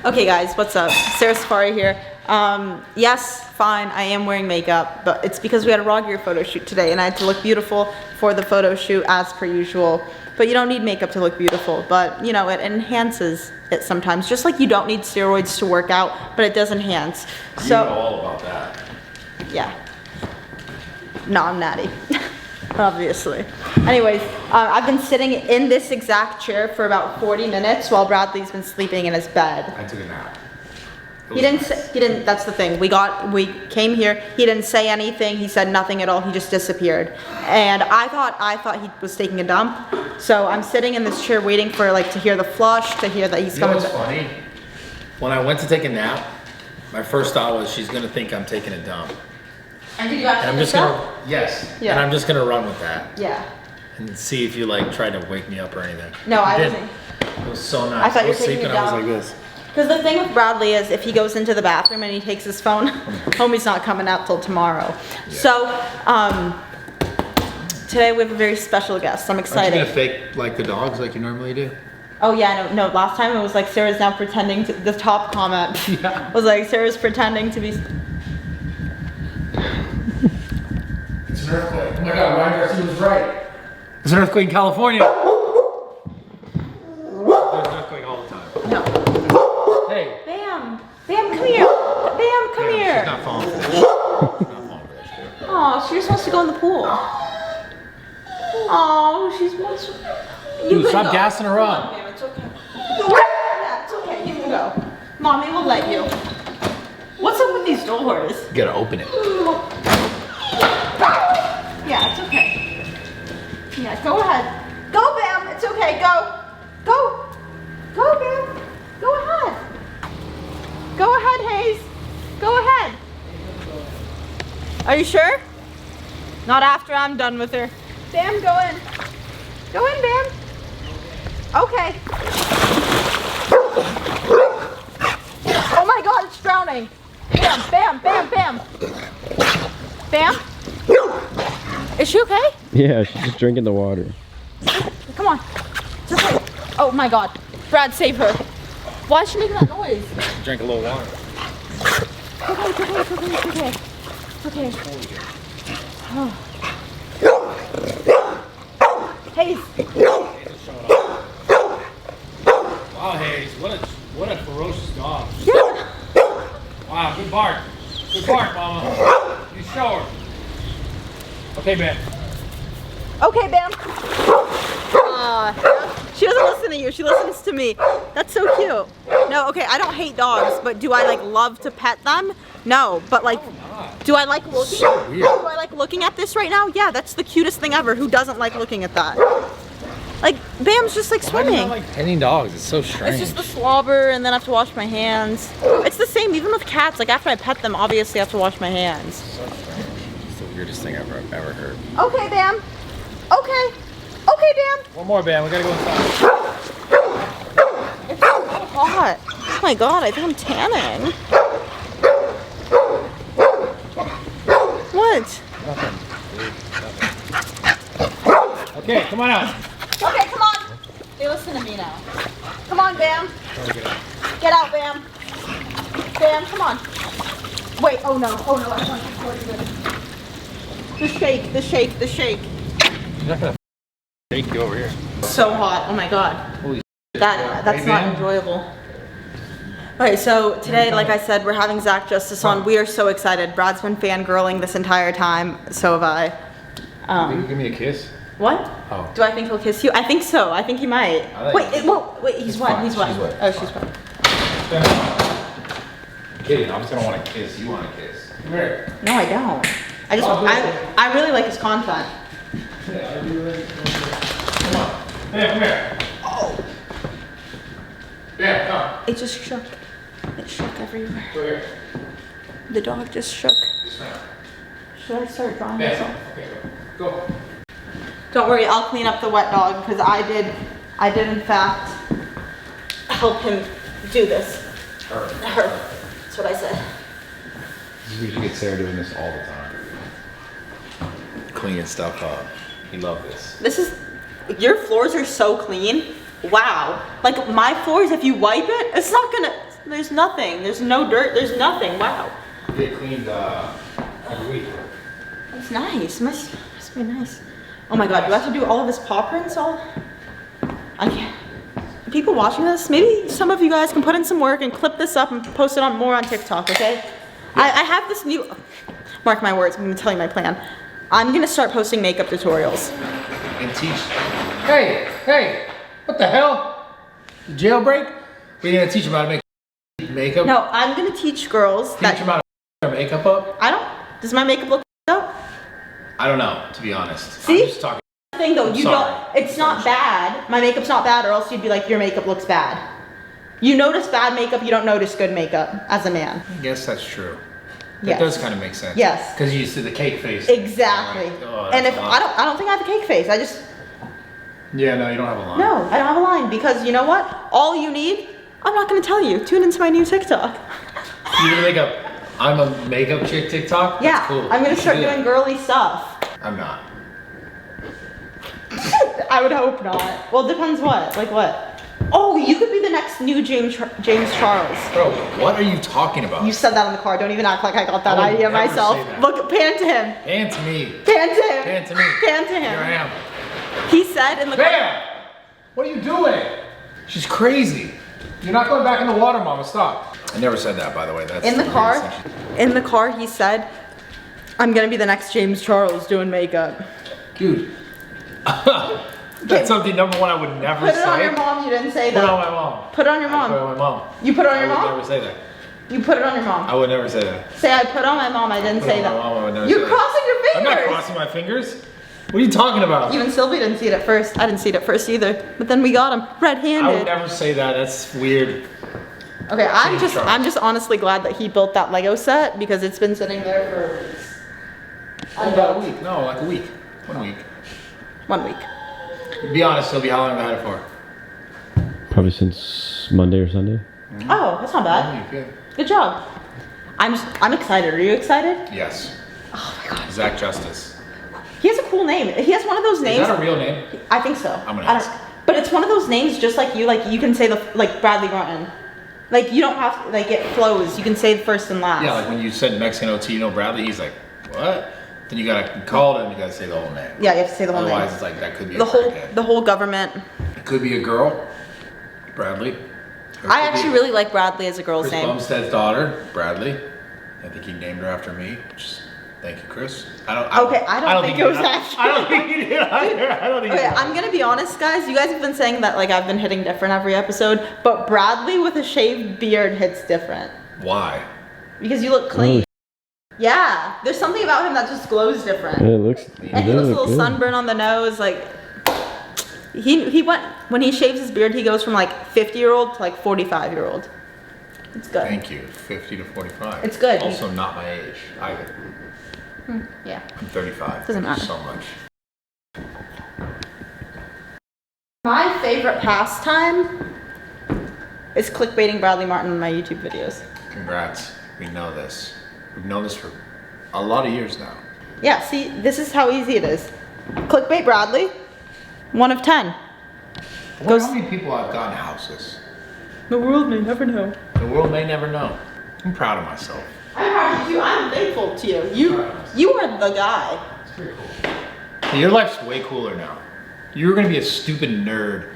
Okay guys, what's up? Sara Safari here. Yes, fine, I am wearing makeup, but it's because we had a raw gear photo shoot today and I had to look beautiful for the photo shoot as per usual. But you don't need makeup to look beautiful, but you know, it enhances it sometimes. Just like you don't need steroids to work out, but it does enhance. So, you know all about that. Yeah. No, I'm natty. Obviously. Anyways, I've been sitting in this exact chair for about 40 minutes while Bradley's been sleeping in his bed. I took a nap. He didn't, that's the thing. We came here, he didn't say anything, he said nothing at all, he just disappeared. And I thought he was taking a dump. So I'm sitting in this chair waiting for like to hear the flush, to hear that he's coming. You know what's funny? When I went to take a nap, my first thought was she's gonna think I'm taking a dump. And did you actually I'm just gonna, yes. Yeah. And I'm just gonna run with that. Yeah. And see if you like try to wake me up or anything. No, I wasn't. It was so nice. I thought you were was taking sleeping, a I was dump. like this. Because the thing with Bradley is if he goes into the bathroom and he takes his phone, homie's not coming out till tomorrow. Yeah. So, today we have a very special guest. I'm excited. Aren't you gonna fake like the dogs like you normally do? Oh yeah, no, last time it was like Sarah's now pretending to, the top comment was like Sarah's pretending to be. It's an earthquake. Oh my god, Ryan Garcia was right. There's an earthquake in California. There's an earthquake all the time. No. Hey. Bam, come here. Bam, come here. She's not falling for this. She's not falling for this shit. Oh, she just wants to go in the pool. Oh, she's wants to. Dude, stop gassing her up. Bam, it's okay. Yeah, it's okay. You can go. Mommy will let you. What's up with these doors? You gotta open it. Yeah, it's okay. Yeah, go ahead. Go, Bam. It's okay. Go. Go. Go, Bam. Go ahead. Go ahead, Hayes. Go ahead. Are you sure? Not after I'm done with her. Bam, go in. Go in, Bam. Okay. Oh my god, it's drowning. Bam, Bam, Bam, Bam. Bam? Is she okay? Yeah, she's just drinking the water. Come on. Just wait. Oh my god. Brad, save her. Why is she making that noise? Drink a little water. It's okay, it's okay, it's okay, it's okay. It's okay. Oh. Hayes. Wow, Hayes, what a ferocious dog. Yeah. Wow, good bark. Good bark, Mama. You show her. Okay, Ben. Okay, Bam. She doesn't listen to you. She listens to me. That's so cute. No, okay, I don't hate dogs, but do I like love to pet them? No, but like, do I like looking? So weird. Do I like looking at this right now? Yeah, that's the cutest thing ever. Who doesn't like looking at that? Like, Bam's just like swimming. Why do you not like petting dogs? It's so strange. It's just the slobber, and then I have to wash my hands. It's the same even with cats. Like after I pet them, obviously I have to wash my hands. So strange. It's the weirdest thing I've ever heard. Okay, Bam. Okay. Okay, Bam. One more, Bam. We gotta go inside. It's so hot. Oh my god, I think I'm tanning. What? Nothing. Okay, come on out. Okay, come on. They listen to me now. Come on, Bam. Get out, Bam. Bam, come on. Wait, oh no, I want to record this. The shake. I'm not gonna take you over here. So hot, oh my god. Holy shit. That's Hey, not man. enjoyable. Okay, so today, like I said, we're having Zach Justice on. We are so excited. Brad's been fangirling this entire time, so have I. Will you give me a kiss? What? Oh. Do I think he'll kiss you? I think so. I think he might. Wait, he's wet. fine. He's wet. She's wet. Oh, It's she's fine. wet. I'm kidding. I'm just gonna want to kiss. You want to kiss? Come here. No, I don't. I really like his content. Yeah, are you ready? Come on. Hey, come here. Oh. Yeah, come. It just shook. It shook everywhere. Go here. The dog just shook. Should I start drawing Yeah. myself? Okay, go. Don't worry, I'll clean up the wet dog because I did in fact help him do this. Her. That's what I said. We should get Sarah doing this all the time. Cleaning stuff up. You love this. Your floors are so clean. Wow. Like my floors, if you wipe it, it's not gonna, There's nothing. There's no dirt. There's nothing. Wow. You get cleaned every week. That's nice. Must be nice. Oh my god, do I have to do all of his paw prints all? I can't. People watching this, maybe some of you guys can put in some work and clip this up and post it more on TikTok, okay? I have this new, mark my words, I'm gonna tell you my plan. I'm gonna start posting makeup tutorials. And teach. Hey, what the hell? Jailbreak? We're gonna teach them how to make makeup? No, I'm gonna teach girls Teach them how to their makeup up? Does my makeup look up? I don't know, to be honest. See? I'm just talking. Thing though, you sorry. don't, it's not bad. My makeup's not bad, or else you'd be like, your makeup looks bad. You notice bad makeup, you don't notice good makeup as a man. I guess that's true. That Yes. does kind of make sense. Yes. Because you see the cake face. Exactly. Like, oh, and if that's a lot. I don't think I have a cake face. I just Yeah, no, you don't have a line. no, I don't have a line because you know what? All you need, I'm not gonna tell you. Tune into my new TikTok. You're gonna make I'm a makeup chick TikTok? That's Yeah, cool. I'm gonna You should start do that. doing girly stuff. I'm not. I would hope not. Well, depends what. Like what? Oh, you could be the next new James Charles. Bro, what are you talking about? You said that in the car. Don't even act like I got that I would idea never myself. say that. Look, pan to him. Hand to me. Pan to him. Hand to me. Pan to him. Here I am. He said in the car. Bam! What are you doing? She's crazy. You're not going back in the water, Mama. Stop. I never said that, by the way. That's In the car. weirdest thing In the car, he said, "I'm gonna be the next James Charles doing makeup." Dude. That's something number one I would never Put say. it on your mom. You didn't say Put it on that. my mom. Put it on your I put it mom. on my mom. You put it on your I would mom. never say that. You put it on your I mom. would never say that. Say I put on my mom. I didn't Put it say on that. my mom, I would never You're say that. crossing your I'm fingers. not crossing my fingers. What are you talking about? Even Sylvie didn't see it at first. I didn't see it at first either. But then we got him I would red-handed. never say that. That's weird. Okay, I'm James Charles. just honestly glad that he built that Lego set because it's been sitting there for weeks. About a week. No, like a week. 1 week. 1 week. Be honest, Sylvie, how long have I had it for? Probably since Monday or Sunday. Oh, that's not 1 bad. week, yeah. Good job. I'm excited. Are you excited? Yes. Oh my god. Zach Justice. He has a cool name. He has one of those Is names. that a real name? I think so. I'm gonna I don't- ask. But it's one of those names just like you can say like Bradley Martin. Like you don't have to, like it flows. You can say the first and last. Yeah, like when you said Mexican OT, Bradley, he's like, what? Then you gotta call it and you gotta say the whole name. Yeah, you have to say the whole Otherwise, name. it's like that could be The a whole crackhead. government. It could be a girl, Bradley. Or it I could actually be really like Bradley as a girl's Chris name. Bumstead's daughter, Bradley. I think he named her after me. Thank you, Chris. I don't think he it was did. actually- I don't think he did either. I don't think he Okay, did. I'm gonna be honest, guys. You guys have been saying that like I've been hitting different every episode, but Bradley with a shaved beard hits different Why? because you look clean. Yeah, there's something about him that just glows different. Yeah, it looks. And he does looks a look little good. sunburn on the nose, like he went when he shaves his beard, he goes from like 50-year-old to like 45-year-old. It's good. Thank you. 50 to 45. It's good. Also not my age either. Yeah. I'm 35. Doesn't Thank matter. you so much. My favorite pastime is clickbaiting Bradley Martin in my YouTube videos. Congrats. We know this. We've known this for a lot of years now. Yeah, see, this is how easy it is. Clickbait Bradley, 1 of 10. I wonder how many people I've gotten houses. The world may never know. The world may never know. I'm proud of myself. I'm proud of you. I'm thankful to you. You are the guy. It's pretty cool. Your life's way cooler now. You were gonna be a stupid nerd.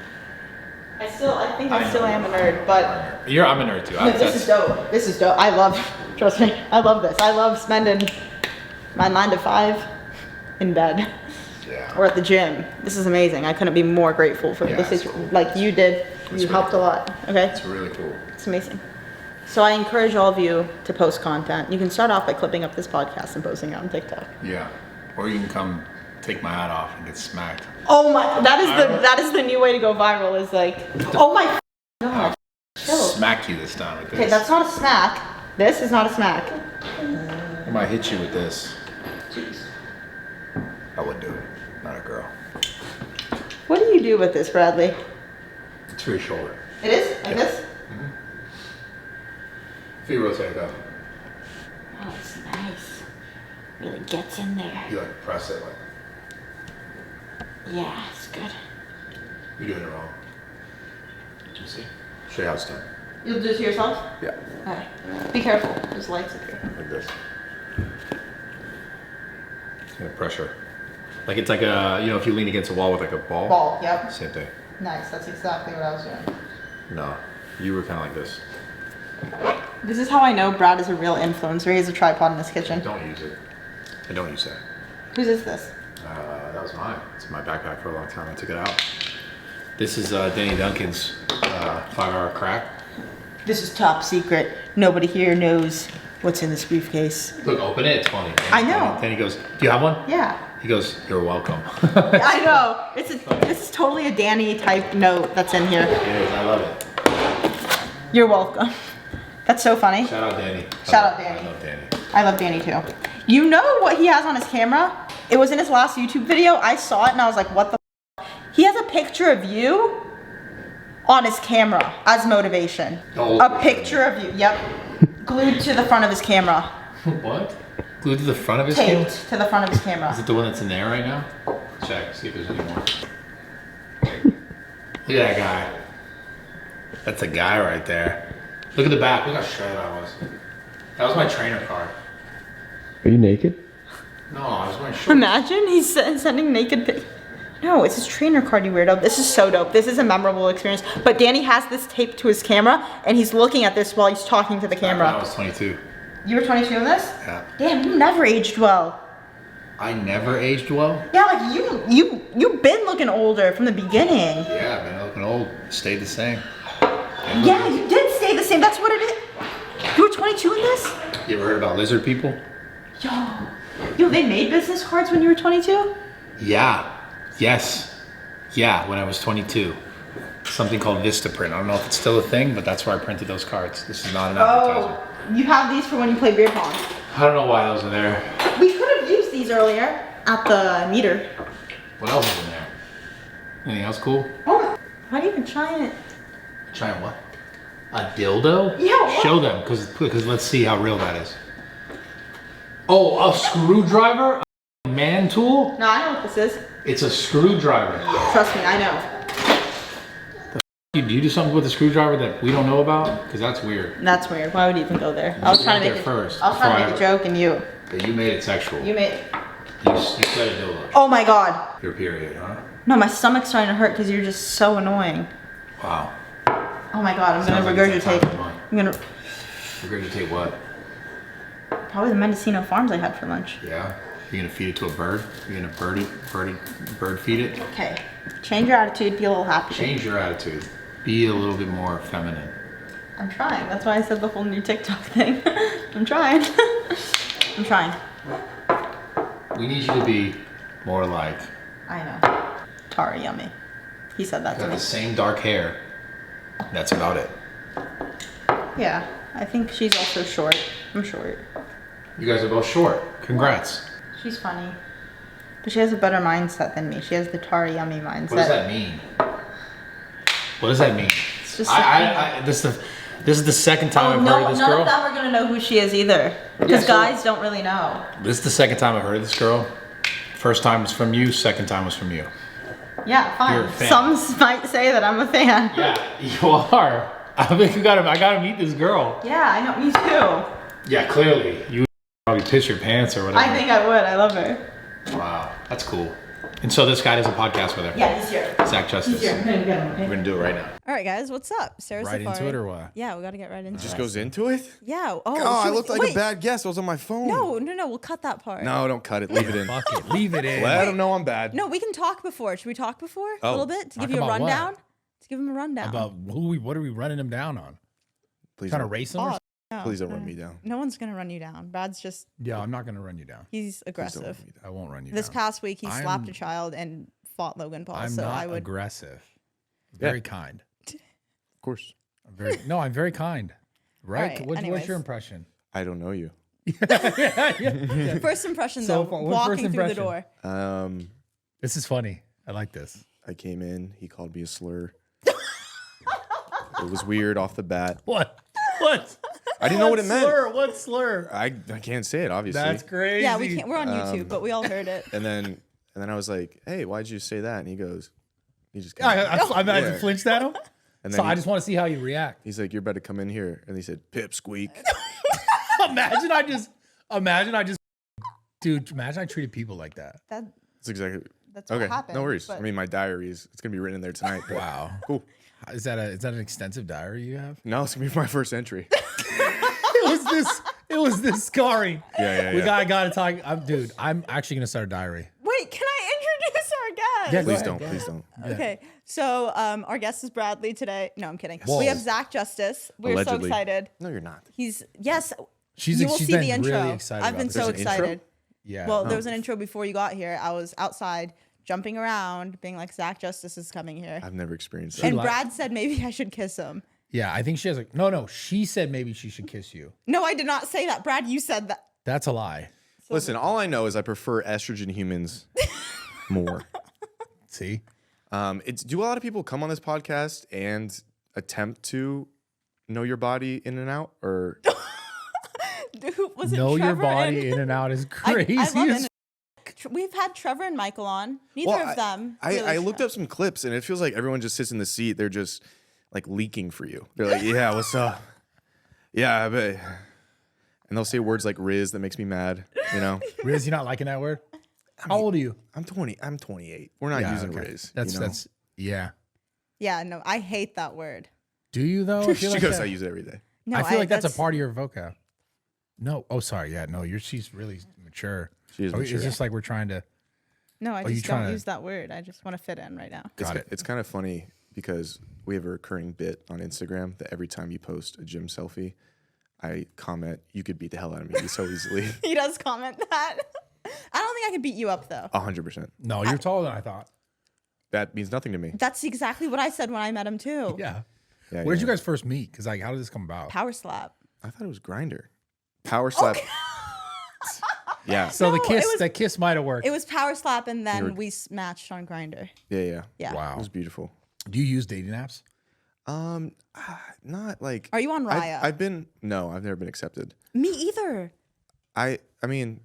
I think I know still you am a are. nerd, but I'm a nerd too. this is dope. This is dope. I love, trust me, I love this. I love spending my 9 to 5 in bed Yeah. or at the gym. This is amazing. I couldn't be more grateful for Yeah, this it's situation. cool. Like you did. It's You really helped a lot. Okay? It's really cool. It's amazing. So I encourage all of you to post content. You can start off by clipping up this podcast and posting it on TikTok. Yeah. Or you can come take my hat off and get smacked. Oh my, that is the new way to go viral is like, oh my god. Chill. Smack you this time with this. Okay, that's not a smack. This is not a smack. I might hit you with this. Jeez. I would do it. Not a girl. What do you do with this, Bradley? It's for your shoulder. It is? Like Yeah. this? If you rotate it up, Oh, it's nice. Really gets in there. you like press it like Yeah, it's good. you're doing it wrong. You see? Show you how it's done. You'll do it to yourself? Yeah. Okay. Be careful. There's lights up here. Like this. Yeah, pressure. Like it's like a, you know, if you lean against a wall with like a ball. Ball, yep. Same thing. Nice, that's exactly what I was doing. No, you were kind of like this. This is how I know Brad is a real influencer. He has a tripod in his kitchen. Don't use it. I don't use that. Whose is this? That was mine. It's in my backpack for a long time. I took it out. This is Danny Duncan's 5-hour crack. This is top secret. Nobody here knows what's in this briefcase. Look, open it. It's funny. I know. Then he goes, "Do you have one?" Yeah. He goes, "You're welcome." I know. This is totally a Danny type note that's in here. It is. I love it. You're welcome. That's so funny. Shout out Danny. Shout out Danny. I love Danny. I love Danny too. You know what he has on his camera? It was in his last YouTube video. I saw it and I was like, what the f? He has a picture of you on his camera as motivation. Oh. A picture of you, yep. Glued to the front of his camera. What? Glued to the front of his camera? Taped to the front of his Is camera. it the one that's in there right now? Check, see if there's any more. Look at that guy. That's a guy right there. Look at the back. Look how shredded I was. That was my trainer card. Are you naked? No, I was wearing shorts. Imagine he's sending naked pics. No, it's his trainer card, you weirdo. This is so dope. This is a memorable experience. But Danny has this taped to his camera, and he's looking at this while he's talking to the Back when camera. I was 22. You were 22 in this? Yeah. Damn, you never aged well. I never aged well. Yeah, like you've been looking older from the beginning. Yeah, I've been looking old. Stayed the same. Yeah, you did stay the same. That's what it is. You were 22 in this? You ever heard about lizard people? Yo, they made business cards when you were 22? Yeah. Yes. Yeah, when I was 22. Something called Vistaprint. I don't know if it's still a thing, but that's where I printed those cards. This is not an advertisement. Oh, you have these for when you play beer pong. I don't know why those are there. We could have used these earlier at the meter. What else is in there? Anything else cool? Oh, why do you even try it? Trying what? A dildo? Yeah, what? Show them, because let's see how real that is. Oh, a screwdriver? A man tool? No, I know what this is. It's a screwdriver. Trust me, I know. Do you do something with a screwdriver that we don't know about? Because that's weird. That's weird. Why would you even go there? I was trying to make first. I was trying to make a joke and you. Yeah, you made it sexual. You made. You said a dildo. Oh my god. Your period, huh? No, my stomach's starting to hurt because you're just so annoying. Wow. Oh my god, I'm Sounds gonna like it's that regurgitate. time of month. I'm gonna Regurgitate what? probably the Mendocino Farms I had for lunch. Yeah? You're gonna feed it to a bird? You're gonna bird feed it? Okay, change your attitude, be a little happy. Change your attitude. Be a little bit more feminine. I'm trying. That's why I said the whole new TikTok thing. I'm trying. I'm trying. We need you to be more like, I know. Tari, yummy. He said that you to have me. the same dark hair. That's about it. Yeah, I think she's also short. I'm short. You guys are both short. Congrats. She's funny. But she has a better mindset than me. She has the Tari yummy mindset. What does that mean? What does that mean? It's just this is the second time I've heard of this none girl. of them are gonna know who she is either. Because so- guys don't really know. This is the second time I've heard of this girl. First time was from you, second time was from you. Yeah, You're a fine. fan. Some might say that I'm a fan. Yeah, you are. I think I gotta meet this girl. Yeah, I know. Me too. Yeah, clearly. You would probably piss your pants or whatever. I think I would. I love her. Wow, that's cool. And so this guy does a podcast with her. Yeah, he's here. Zach Justice. He's here. I'm gonna get him, okay? We're gonna do it right now. All right, guys, what's up? Sarah Right Safari. into it or what? Yeah, we gotta get right into it. Just goes into it? Yeah. Oh, should I we- looked like wait. a bad guest. I was on my phone. No, we'll cut that part. No, don't cut it. Leave it in. Fuck it. Leave it in. Let them know I'm bad. No, we can talk before. Should we talk before a Oh. little bit to Talk give you a about what? rundown? To give him a rundown. About what are we running him down on? Please Trying to don't, race him? Or something? No, please don't run me down. No one's gonna run you down. Brad's just Yeah, I'm not gonna run you down. he's Please don't run aggressive. me down. I won't run you This down. past week he slapped I'm- a child and fought Logan Paul. I'm so not I would. aggressive. Yeah. Very kind. Of course. I'm very kind. Right? Alright, What's anyways. your impression? I don't know you. First impression So though, far, what's walking first through the impression? door. This is funny. I like this. I came in. He called me a slur. It was weird off the bat. What? What? I didn't know what it meant. Slur? What slur? I can't say it, obviously. That's crazy. Yeah, we can't. We're on YouTube, but we all heard it. And then I was like, "Hey, why'd you say that?" And he goes, "He just." I Kinda, flinched at him. And So then I just want to see how you react. he's like, "You're about to come in here," and he said, "Pip squeak." imagine I just, dude. Imagine I treated people like that. That's That's what okay. happened. No worries. but- I mean, my diary it's gonna be written in there tonight. But Wow. cool. Is that an extensive diary you have? No, it's gonna be my first entry. It was this scarring. Yeah. We gotta talk. I'm actually gonna start a diary. Wait, can I introduce our guest? Yeah, Please go don't. ahead. Please don't. Okay, so our guest is Bradley today. No, I'm kidding. Whoa. We have Zach Justice. We're so Allegedly. excited. No, you're not. Yes. She's You will she's see been the intro. really excited. I've about been this. so There's an intro? excited. Yeah. Well, there was an intro before you got here. I was outside jumping around, being like, Zach Justice is coming here. I've never experienced And that. Brad said maybe I should kiss him. Yeah, I think she has no. She said maybe she should kiss you. No, I did not say that. Brad, you said that. That's a lie. Listen, all I know is I prefer estrogen humans more. See? Do a lot of people come on this podcast and attempt to know your body in and out, or Dude, was it Know your Trevor body and- in and out is I crazy. love as it. We've had Trevor and Michael on. Neither Well, of them. I really looked up some clips and it feels like everyone just sits in the seat. They're just like leaking for you. They're like, "Yeah, what's up? Yeah, I bet." And they'll say words like "Riz" that makes me mad. You know, Riz, you not liking that word? How old are you? I'm 20. I'm 28. We're not using Riz. That's you know? yeah. Yeah, no, I hate that word. Do you though? I feel She like goes, that- "I use it every day." No, I feel like that's a part of your vocab. No. Oh, sorry. Yeah. No. She's really mature. She is mature. It's just like we're trying to. No, I you just trying don't to- use that word. I just want to fit in right now. Got it. It's kind of funny because we have a recurring bit on Instagram that every time you post a gym selfie, I comment, "You could beat the hell out of me so easily." He does comment that. I don't think I could beat you up though. 100%. No, you're taller than I thought. That means nothing to me. That's exactly what I said when I met him too. Yeah. Yeah, Where'd yeah. you guys first meet? Because like, how did this come about? Power slap. I thought it was Grinder. Power slap. Yeah. So the No, kiss, it was- that kiss might have worked. It was power slap, and then were- we matched on Grinder. Yeah. Yeah. It Wow. was beautiful. Do you use dating apps? Not like. Are you on Raya? I've never been accepted. Me either. I mean,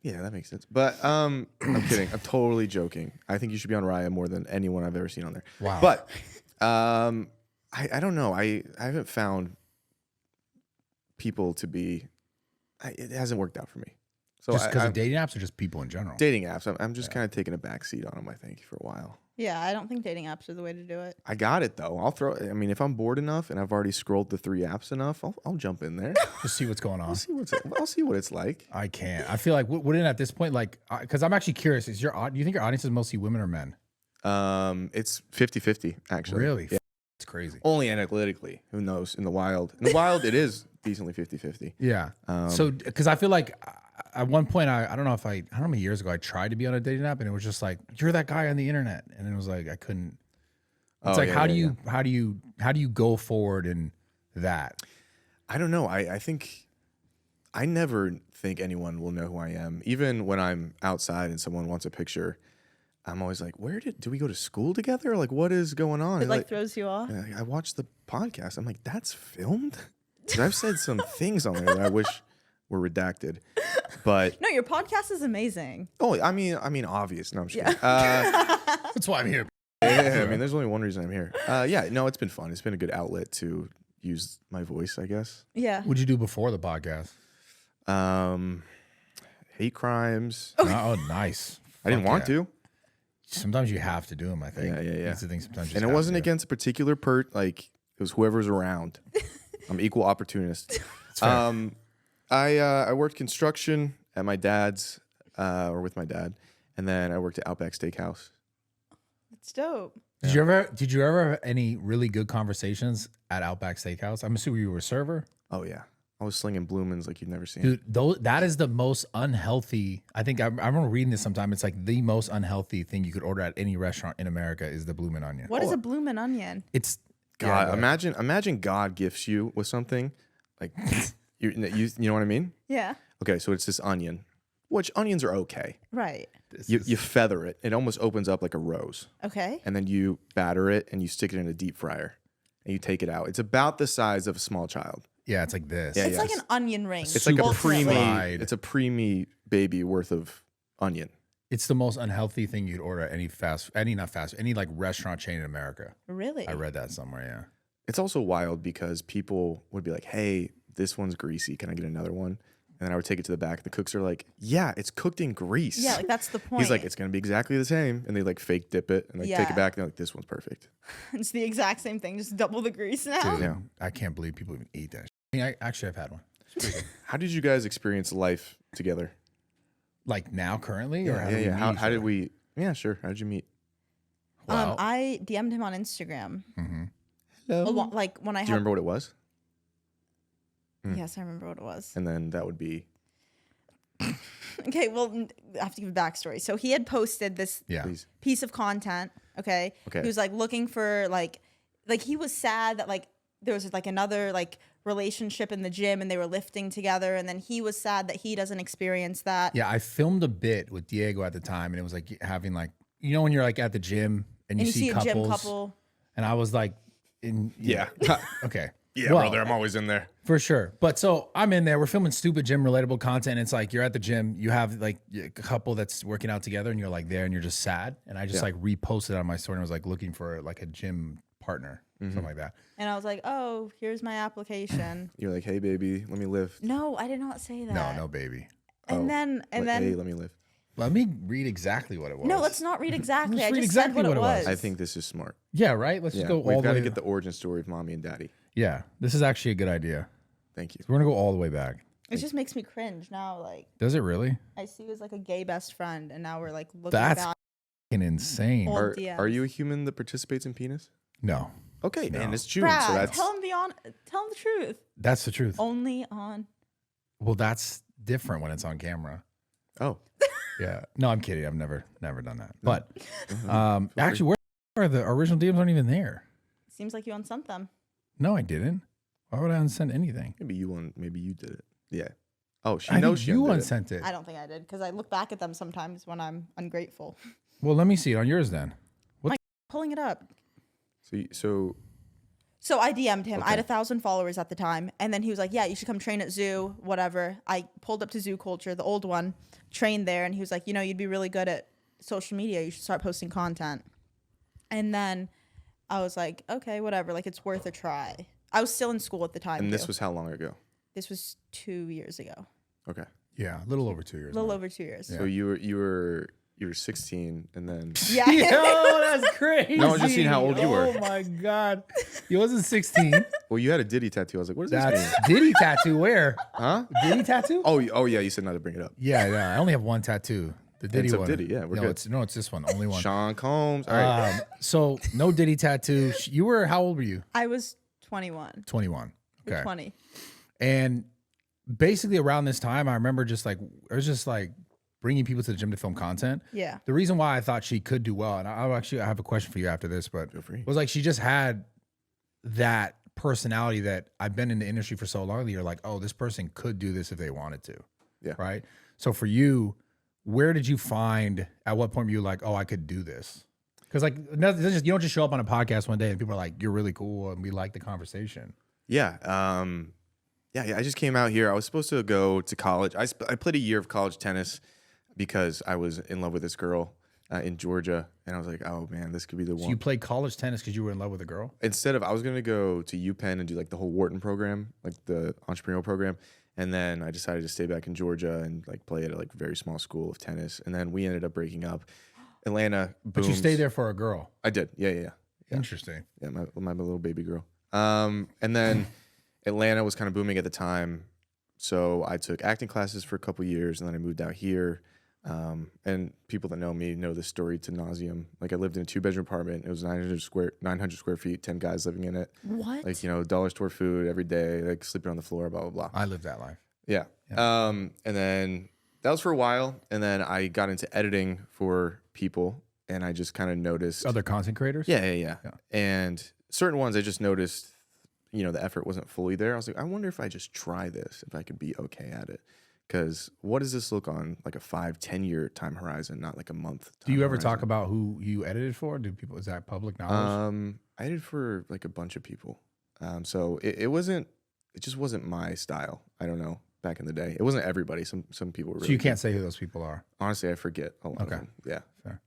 yeah, that makes sense. But I'm kidding. I'm totally joking. I think you should be on Raya more than anyone I've ever seen on there. Wow. But I don't know. I haven't found people to be. It hasn't worked out for me. So Just because I'm of dating apps or just people in general? dating apps. I'm just kind of taking a back seat on them. I think for a while. Yeah, I don't think dating apps are the way to do it. I got it though. I mean, if I'm bored enough and I've already scrolled the 3 apps enough, I'll jump in there. Just see what's going on. I'll see what it's like. I can't. I feel like wouldn't at this point, like, because I'm actually curious. Do you think your audience is mostly women or men? It's 50-50 actually. Really? Yeah. It's crazy. Only analytically. Who knows? In the wild, it is decently 50-50. Yeah. So, because I feel like at one point, I don't know how many years ago I tried to be on a dating app, and it was just like, you're that guy on the internet, and it was like I couldn't. It's like, how do you go forward in that? I don't know. I think I never think anyone will know who I am. Even when I'm outside and someone wants a picture, I'm always like, do we go to school together? Like, what is going on? It like throws you off. I watched the podcast. I'm like, that's filmed? 'Cause I've said some things on there that I wish were redacted. But No, your podcast is amazing. I mean, obvious. No, I'm just kidding. That's why I'm here. Yeah, I mean, there's only one reason I'm here. Yeah, no, it's been fun. It's been a good outlet to use my voice, I guess. Yeah. What'd you do before the podcast? Hate crimes. Oh, nice. I didn't Fuck want yeah. to. Sometimes you have to do them, I think. Yeah. That's the thing. Sometimes you And just it have wasn't to do against a particular like it was whoever's around. I'm equal opportunist. fair. I worked construction at my dad's, or with my dad, and then I worked at Outback Steakhouse. It's dope. Did you ever have any really good conversations at Outback Steakhouse? I'm assuming you were a server. Oh yeah, I was slinging bloomins like you've never seen. Dude, that is the most unhealthy. I think I remember reading this sometime. It's like the most unhealthy thing you could order at any restaurant in America is the bloomin' onion. What is a bloomin' onion? It's God, yeah, imagine God gifts you with something like you know what I mean? Yeah. Okay, so it's this onion, which onions are okay. Right. You feather it. It almost opens up like a rose. Okay. And then you batter it and you stick it in a deep fryer and you take it out. It's about the size of a small child. Yeah, it's like this. Yeah, It's like an onion ring. It's like a Super ultimately. fried. it's a preemie baby worth of onion. It's the most unhealthy thing you'd order at any like restaurant chain in America. Really? I read that somewhere. Yeah. It's also wild because people would be like, "Hey, this one's greasy. Can I get another one?" And then I would take it to the back. The cooks are like, "Yeah, it's cooked in grease." Yeah, like that's the point. He's like, "It's gonna be exactly the same," and they like fake dip it and like take it back. And they're like, "This one's perfect." It's the exact same thing, just double the grease now. Dude, I can't believe people even eat that. I mean, I've had one. How did you guys experience life together? Like now, currently, or How did we? Yeah, sure. How did you meet? Wow. I DM'd him on Instagram. Hello. Like when I Do you remember what it was? Yes, I remember what it was. And then that would be. Okay, well, I have to give a backstory. So he had posted this Please. piece of content. Okay. Okay. He was like looking for like he was sad that like there was like another like relationship in the gym and they were lifting together, and then he was sad that he doesn't experience that. Yeah, I filmed a bit with Diego at the time, and it was like having like, you know, when you're like at the gym and you see a couples, gym couple. and I was like, Yeah. okay. Yeah, Well, brother. I'm always in there. for sure. But so I'm in there. We're filming stupid gym relatable content. It's like you're at the gym. You have like a couple that's working out together, and you're like there, and you're just sad. And I just like reposted on my story and was like looking for like a gym partner, something like that. And I was like, oh, here's my application. You're like, "Hey, baby, let me lift." No, I did not say that. No, baby. And then Hey, let me lift. Let me read exactly what it was. no, let's not read exactly. Let's I read just exactly said what what it it was. was. I think this is smart. Yeah, right. Let's just go all We've the got way. to get the origin story of mommy and daddy. Yeah, this is actually a good idea. Thank you. We're gonna go all the way back. It just makes me cringe now. Like Does it really? I see you as like a gay best friend, and now we're like looking That's back. fucking insane. Old Are DMs. you a human that participates in penis? No, Okay, No. and it's June, Brad, so that's tell him the truth. that's the truth. Only on. Well, that's different when it's on camera. oh. Yeah. No, I'm kidding. I've never done that. But actually, where are the original DMs? Aren't even there. Seems like you unsent them. No, I didn't. Why would I unsend anything? Maybe you did it. Yeah. Oh, she I knows think she you undid it. unsent it. I don't think I did because I look back at them sometimes when I'm ungrateful. Well, let me see it on yours then. Pulling it up. So So I DM'd him. I had Okay. 1,000 followers at the time. And then he was like, yeah, you should come train at Zoo, whatever. I pulled up to Zoo Culture, the old one, trained there. And he was like, you know, you'd be really good at social media. You should start posting content. And then I was like, okay, whatever. Like, it's worth a try. I was still in school at the time. and this too. was how long ago? This was 2 years ago. Okay. Yeah, a little over 2 years. A little now. over 2 years. So you were 16 and then Yeah. Yo, that's crazy. No, I was just seeing how old you were. Oh my god, he wasn't 16. well, you had a Diddy tattoo. I was like, what does this mean? That's Diddy tattoo. Where? Huh? Diddy tattoo? Oh yeah, you said not to bring it up. Yeah. I only have one tattoo. The Diddy It's a one. Diddy, yeah, we're no, good. it's this one. Only one. Sean Combs. All right. So no Diddy tattoo. You were, how old were you? I was 21. 21. Okay. 20. And basically around this time, I remember just like, it was just like bringing people to the gym to film content. Yeah. The reason why I thought she could do well, and I have a question for you after this, but Feel free. was like she just had that personality that I've been in the industry for so long that you're like, oh, this person could do this if they wanted to. Yeah. Right. So for you, where did you find, at what point were you like, oh, I could do this? Because like, you don't just show up on a podcast one day and people are like, you're really cool and we like the conversation. Yeah. I just came out here. I was supposed to go to college. I played a year of college tennis because I was in love with this girl in Georgia. And I was like, oh man, this could be the one. So you played college tennis because you were in love with a girl? Instead of, I was going to go to UPenn and do like the whole Wharton program, like the entrepreneurial program. And then I decided to stay back in Georgia and like play at a like very small school of tennis. And then we ended up breaking up. Atlanta booms. But you stayed there for a girl. I did. Yeah. Interesting. Yeah, my little baby girl. And then Atlanta was kind of booming at the time. So I took acting classes for a couple years and then I moved out here. And people that know me know this story to nauseum. Like I lived in a 2-bedroom apartment. It was 900 square feet, 10 guys living in it. What? Like, dollar store food every day, like sleeping on the floor, blah, blah, blah. I lived that life. Yeah. And then that was for a while. And then I got into editing for people and I just kind of noticed. Other content creators? Yeah. And certain ones I just noticed, the effort wasn't fully there. I was like, I wonder if I just try this, if I could be okay at it. Because what does this look on like a 5-10 year time horizon, not like a month? Do you ever talk about who you edited for? Is that public knowledge? I edited for like a bunch of people. So it just wasn't my style. I don't know. back in the day. It wasn't everybody. Some people were really So you good. can't say who those people are. Honestly, I forget a lot of them. Yeah. Fair.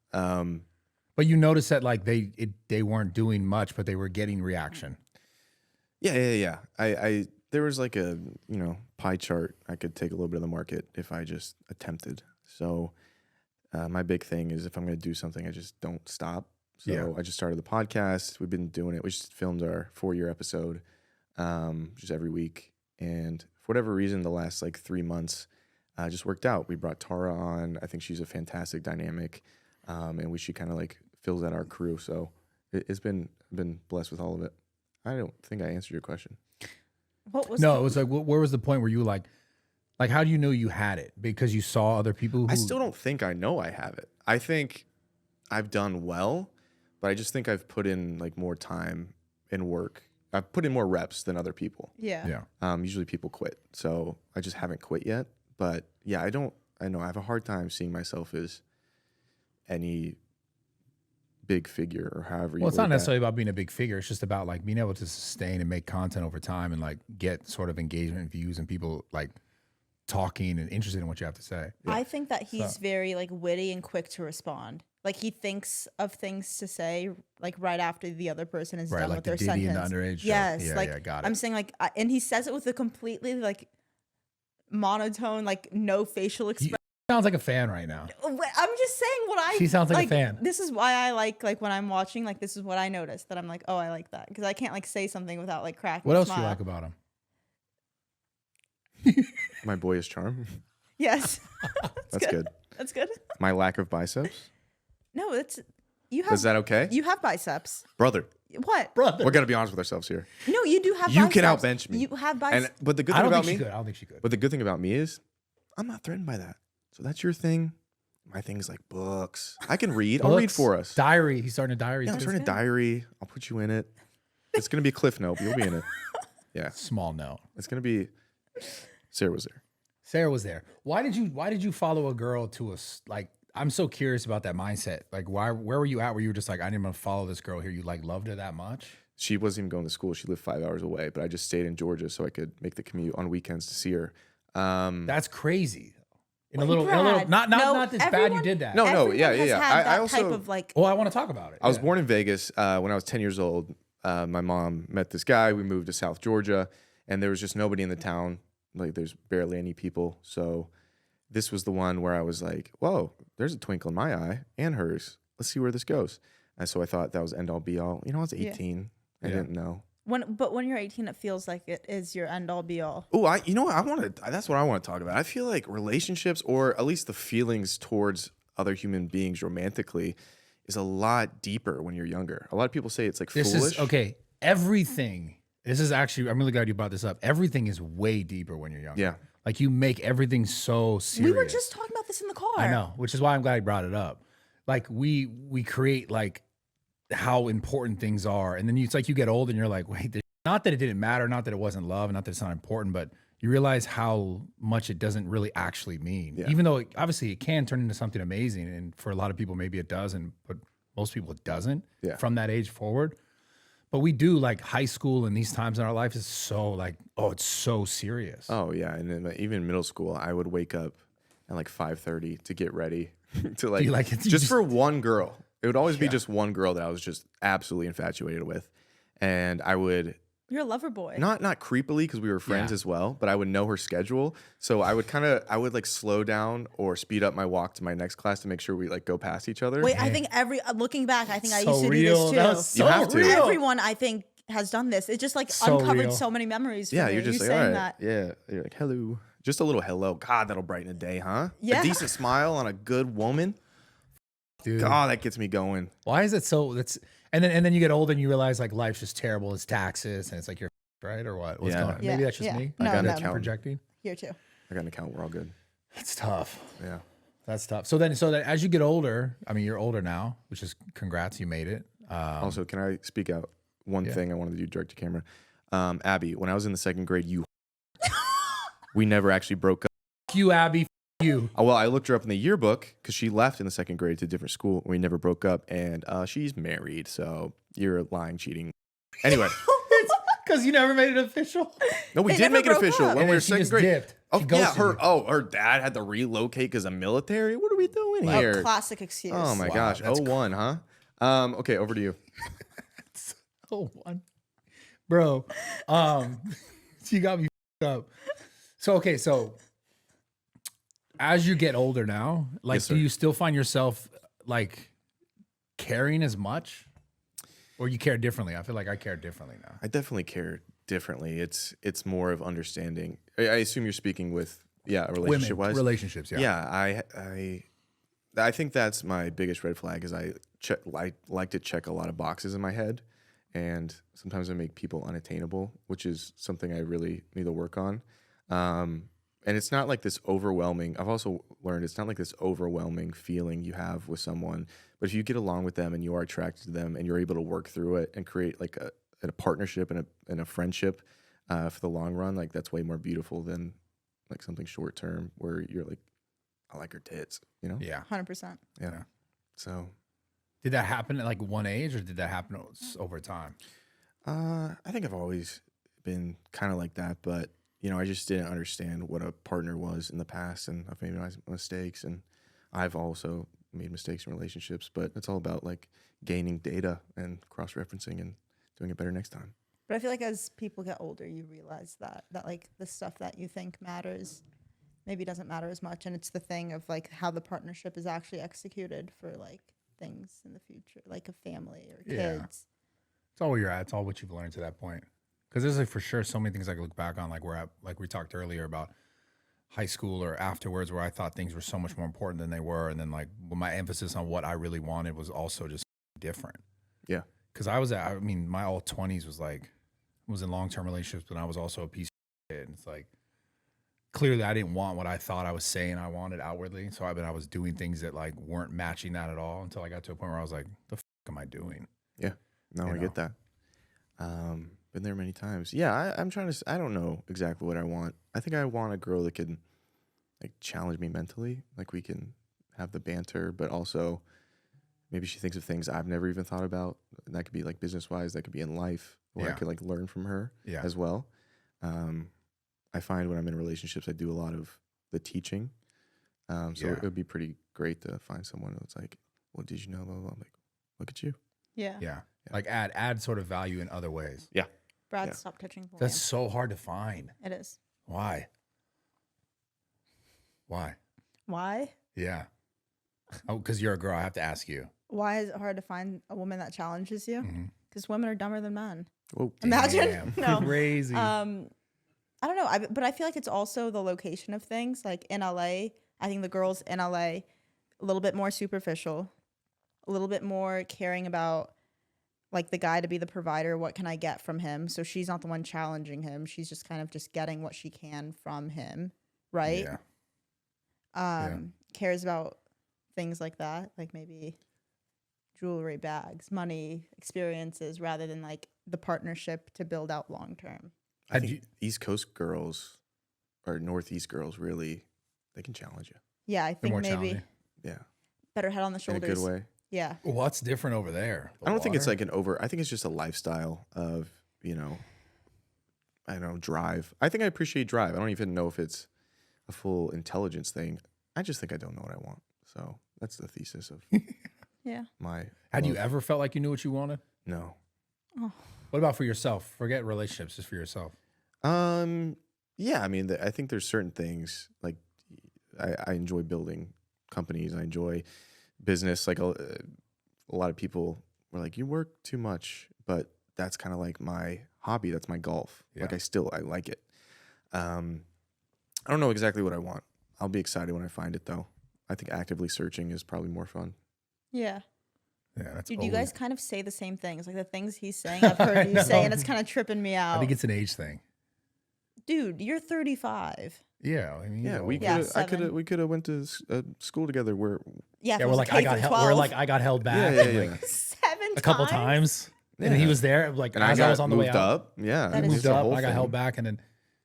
But you noticed that like they weren't doing much, but they were getting reaction. Yeah. I there was like a, pie chart. I could take a little bit of the market if I just attempted. So my big thing is if I'm going to do something, I just don't stop. So I just started the podcast. We've been doing it. We just filmed our 4-year episode just every week. And for whatever reason, the last like 3 months just worked out. We brought Tara on. I think she's a fantastic dynamic. And she kind of like fills out our crew. So it's been blessed with all of it. I don't think I answered your question. What was it was like, where was the point where you like how do you know you had it? Because you saw other people who... I still don't think I know I have it. I think I've done well, but I just think I've put in like more time and work. I've put in more reps than other people. Yeah. Usually people quit. So I just haven't quit yet. But yeah, I know I have a hard time seeing myself as any big figure or however you Well, it's not word necessarily about being a big figure. It's just about like being able to sustain and make content over time and like get sort of engagement and views and people like talking and interested in what you have to say. I think that he's very like witty and quick to respond. Like he thinks of things to say like right after the other person is done like with the their Diddy sentence. and the underage. Yes, Yeah, like got it. I'm saying like, and he says it with a completely like monotone, like no facial expression. Sounds like a fan right now. I'm just saying what I. She sounds like a fan. This is why I like when I'm watching. Like this is what I noticed that I'm like, oh, I like that because I can't like say something without like cracking. What a else smile. do you like about him? My boyish charm. Yes, That's good. That's good. My lack of biceps. No, it's you have. Is that okay? You have biceps. Brother. What? Brother. We're gonna be honest with ourselves here. No, you do have. You biceps. can outbench me. You have biceps. But the good I thing don't about think me, she could. I don't think she could. but the good thing about me is, I'm not threatened by that. So that's your thing. My thing is like books. I can read. I'll read for us. Diary. He's starting a diary. Yeah, I'm too. starting a diary. I'll put you in it. It's gonna be a cliff note, but you'll be in it. Yeah. Small note. It's gonna be. Sarah was there. Sarah was there. Why did you follow a girl to like? I'm so curious about that mindset. Like, where were you at? Where you were just like, I didn't want to follow this girl here. You like loved her that much? She wasn't even going to school. She lived 5 hours away, but I just stayed in Georgia so I could make the commute on weekends to see her. That's crazy. Brad, Not this bad. You everyone- did that. No, Everyone yeah. has had I that also, type of like. Oh, I want to talk about it. I was born in Vegas. When I was 10 years old, my mom met this guy. We moved to South Georgia, and there was just nobody in the town. Like, there's barely any people. So this was the one where I was like, whoa, there's a twinkle in my eye and hers. Let's see where this goes. And so I thought that was end all be all. I was 18. I didn't know. But when you're 18, it feels like it is your end all be all. Oh, that's what I want to talk about. I feel like relationships, or at least the feelings towards other human beings romantically, is a lot deeper when you're younger. A lot of people say it's like foolish. Everything. This is actually, I'm really glad you brought this up. Everything is way deeper when you're younger. Yeah. Like you make everything so serious. We were just talking about this in the car. I know, which is why I'm glad you brought it up. Like we create like how important things are. And then it's like you get old and you're like, wait, not that it didn't matter, not that it wasn't love, not that it's not important, but you realize how much it doesn't really actually mean. Yeah. Even though obviously it can turn into something amazing. And for a lot of people, maybe it doesn't, but most people it doesn't from that age forward. But we do like high school and these times in our life is so like, oh, it's so serious. Oh yeah. And then even middle school, I would wake up at like 5:30 to get ready to like, just for one girl. It would always be just one girl that I was just absolutely infatuated with. And I would, You're a lover boy. not creepily because we were friends as well, but I would know her schedule. So I would like slow down or speed up my walk to my next class to make sure we like go past each other. Wait, I think looking back, I think I So used to real. do this too. That was so You have to. real. Everyone, I think, has done this. It just like So uncovered real. so many memories. For Yeah, me. you're just you like, all saying right. that. Yeah. You're like, hello. Just a little hello. God, that'll brighten a day, huh? Yeah. A decent smile on a good woman. Dude. God, that gets me going. Why is it so? And then you get old and you realize like life's just terrible. It's taxes and it's like you're right or what? What's Yeah. going on? Yeah, Maybe that's just yeah. me. No, I got an no. I'm account. projecting. Here too. I got an account. We're all good. That's tough. Yeah. That's tough. So that as you get older, I mean, you're older now, which is congrats, you made it. Also, can I speak out one thing I wanted to do direct to camera? Abby, when I was in the second grade, we never actually broke up. F you, Abby. F you. Well, I looked her up in the yearbook because she left in the second grade to a different school. And we never broke up, and she's married. So you're lying, cheating. Anyway, Because you never made it official. no, we They did never make it broke official up. when And we then were she second just grade. dipped. Oh She yeah, ghosted you. her dad had to relocate because of military. What are we doing here? A classic excuse. Oh my Wow, gosh. that's 01, huh? Okay, over to you. Oh, one. Bro. You got me up. So okay, so as you get older now, like Yes, do sir. you still find yourself like caring as much? Or you care differently? I feel like I care differently now. I definitely care differently. It's more of understanding. I assume you're speaking with a relationship wise. Relationships, yeah. Yeah, I think that's my biggest red flag is I like to check a lot of boxes in my head, and sometimes I make people unattainable, which is something I really need to work on. And it's not like this overwhelming. I've also learned it's not like this overwhelming feeling you have with someone, but if you get along with them and you are attracted to them and you're able to work through it and create like a partnership and a friendship for the long run, like that's way more beautiful than like something short term where you're like, I like her tits, you know? Yeah. 100%. Yeah. So, Did that happen at like one age or did that happen over time? I think I've always been kind of like that, but you know, I just didn't understand what a partner was in the past, and I've made mistakes, and I've also made mistakes in relationships, but it's all about like gaining data and cross-referencing and doing it better next time. But I feel like as people get older, you realize that like the stuff that you think matters maybe doesn't matter as much. And it's the thing of like how the partnership is actually executed for like things in the future, like a family or kids. Yeah. It's all where you're at. It's all what you've learned to that point. Because there's like for sure so many things I can look back on, like where like we talked earlier about high school or afterwards, where I thought things were so much more important than they were, and then like my emphasis on what I really wanted was also just different. Yeah. Because I mean, my all 20s was in long-term relationships, but I was also a piece of shit. And it's like clearly I didn't want what I thought I was saying I wanted outwardly. So I was doing things that like weren't matching that at all until I got to a point where I was like, the fuck am I doing? Yeah. No, I get that. Been there many times. Yeah, I'm trying to. I don't know exactly what I want. I think I want a girl that can like challenge me mentally. Like we can have the banter, but also maybe she thinks of things I've never even thought about. And that could be like business wise. That could be in life, where I Yeah. could like learn from her Yeah. as well. I find when I'm in relationships, I do a lot of the teaching. So Yeah. it would be pretty great to find someone that's like, well, did you know? Blah, blah, blah. I'm like, look at you. Yeah. Yeah. Like add sort of value in other ways. Yeah. Brad, Yeah. stop touching the That's lamp. so hard to find. It is. Why? Why? Why? Yeah. Oh, because you're a girl. I have to ask you. Why is it hard to find a woman that challenges you? Mhm. Because women are dumber than men. Whoa. Imagine. Damn. No. Crazy. I don't know. But I feel like it's also the location of things. Like in LA, I think the girls in LA, a little bit more superficial, a little bit more caring about like the guy to be the provider. What can I get from him? So she's not the one challenging him. She's just kind of just getting what she can from him. Right. Yeah. Cares about things like that. Like maybe jewelry, bags, money, experiences, rather than like the partnership to build out long term. I think East Coast girls or Northeast girls really, they can challenge you. Yeah, I think more maybe challenging. Yeah. better head on the In a shoulders. good way. Yeah. What's different over there? The I don't think it's water? like I think it's just a lifestyle of, you know, I don't know, drive. I think I appreciate drive. I don't even know if it's a full intelligence thing. I just think I don't know what I want. So that's the thesis of Yeah. my. Had you love. ever felt like you knew what you wanted? No. Oh. What about for yourself? Forget relationships, just for yourself. Yeah, I mean, I think there's certain things like I enjoy building companies. I enjoy business. Like a lot of people were like, you work too much, but that's kind of like my hobby. That's my golf. Yeah. Like I like it. I don't know exactly what I want. I'll be excited when I find it though. I think actively searching is probably more fun. Yeah. Yeah, that's. Dude, you always- guys kind of say the same things. Like the things he's saying, I've heard you say, and it's kind of tripping me out. I think it's an age thing. Dude, you're 35. Yeah, I mean, Yeah, you we know. Yeah, we could have went to school together. Where Yeah, if Yeah, it we're was like a I got K held. through We're 12. like I got held back. yeah, like, yeah. 7 a couple times. times, and Yeah. he was there. Like And as I was on the way moved out, up. Yeah, That he is moved the up. I got held back, and then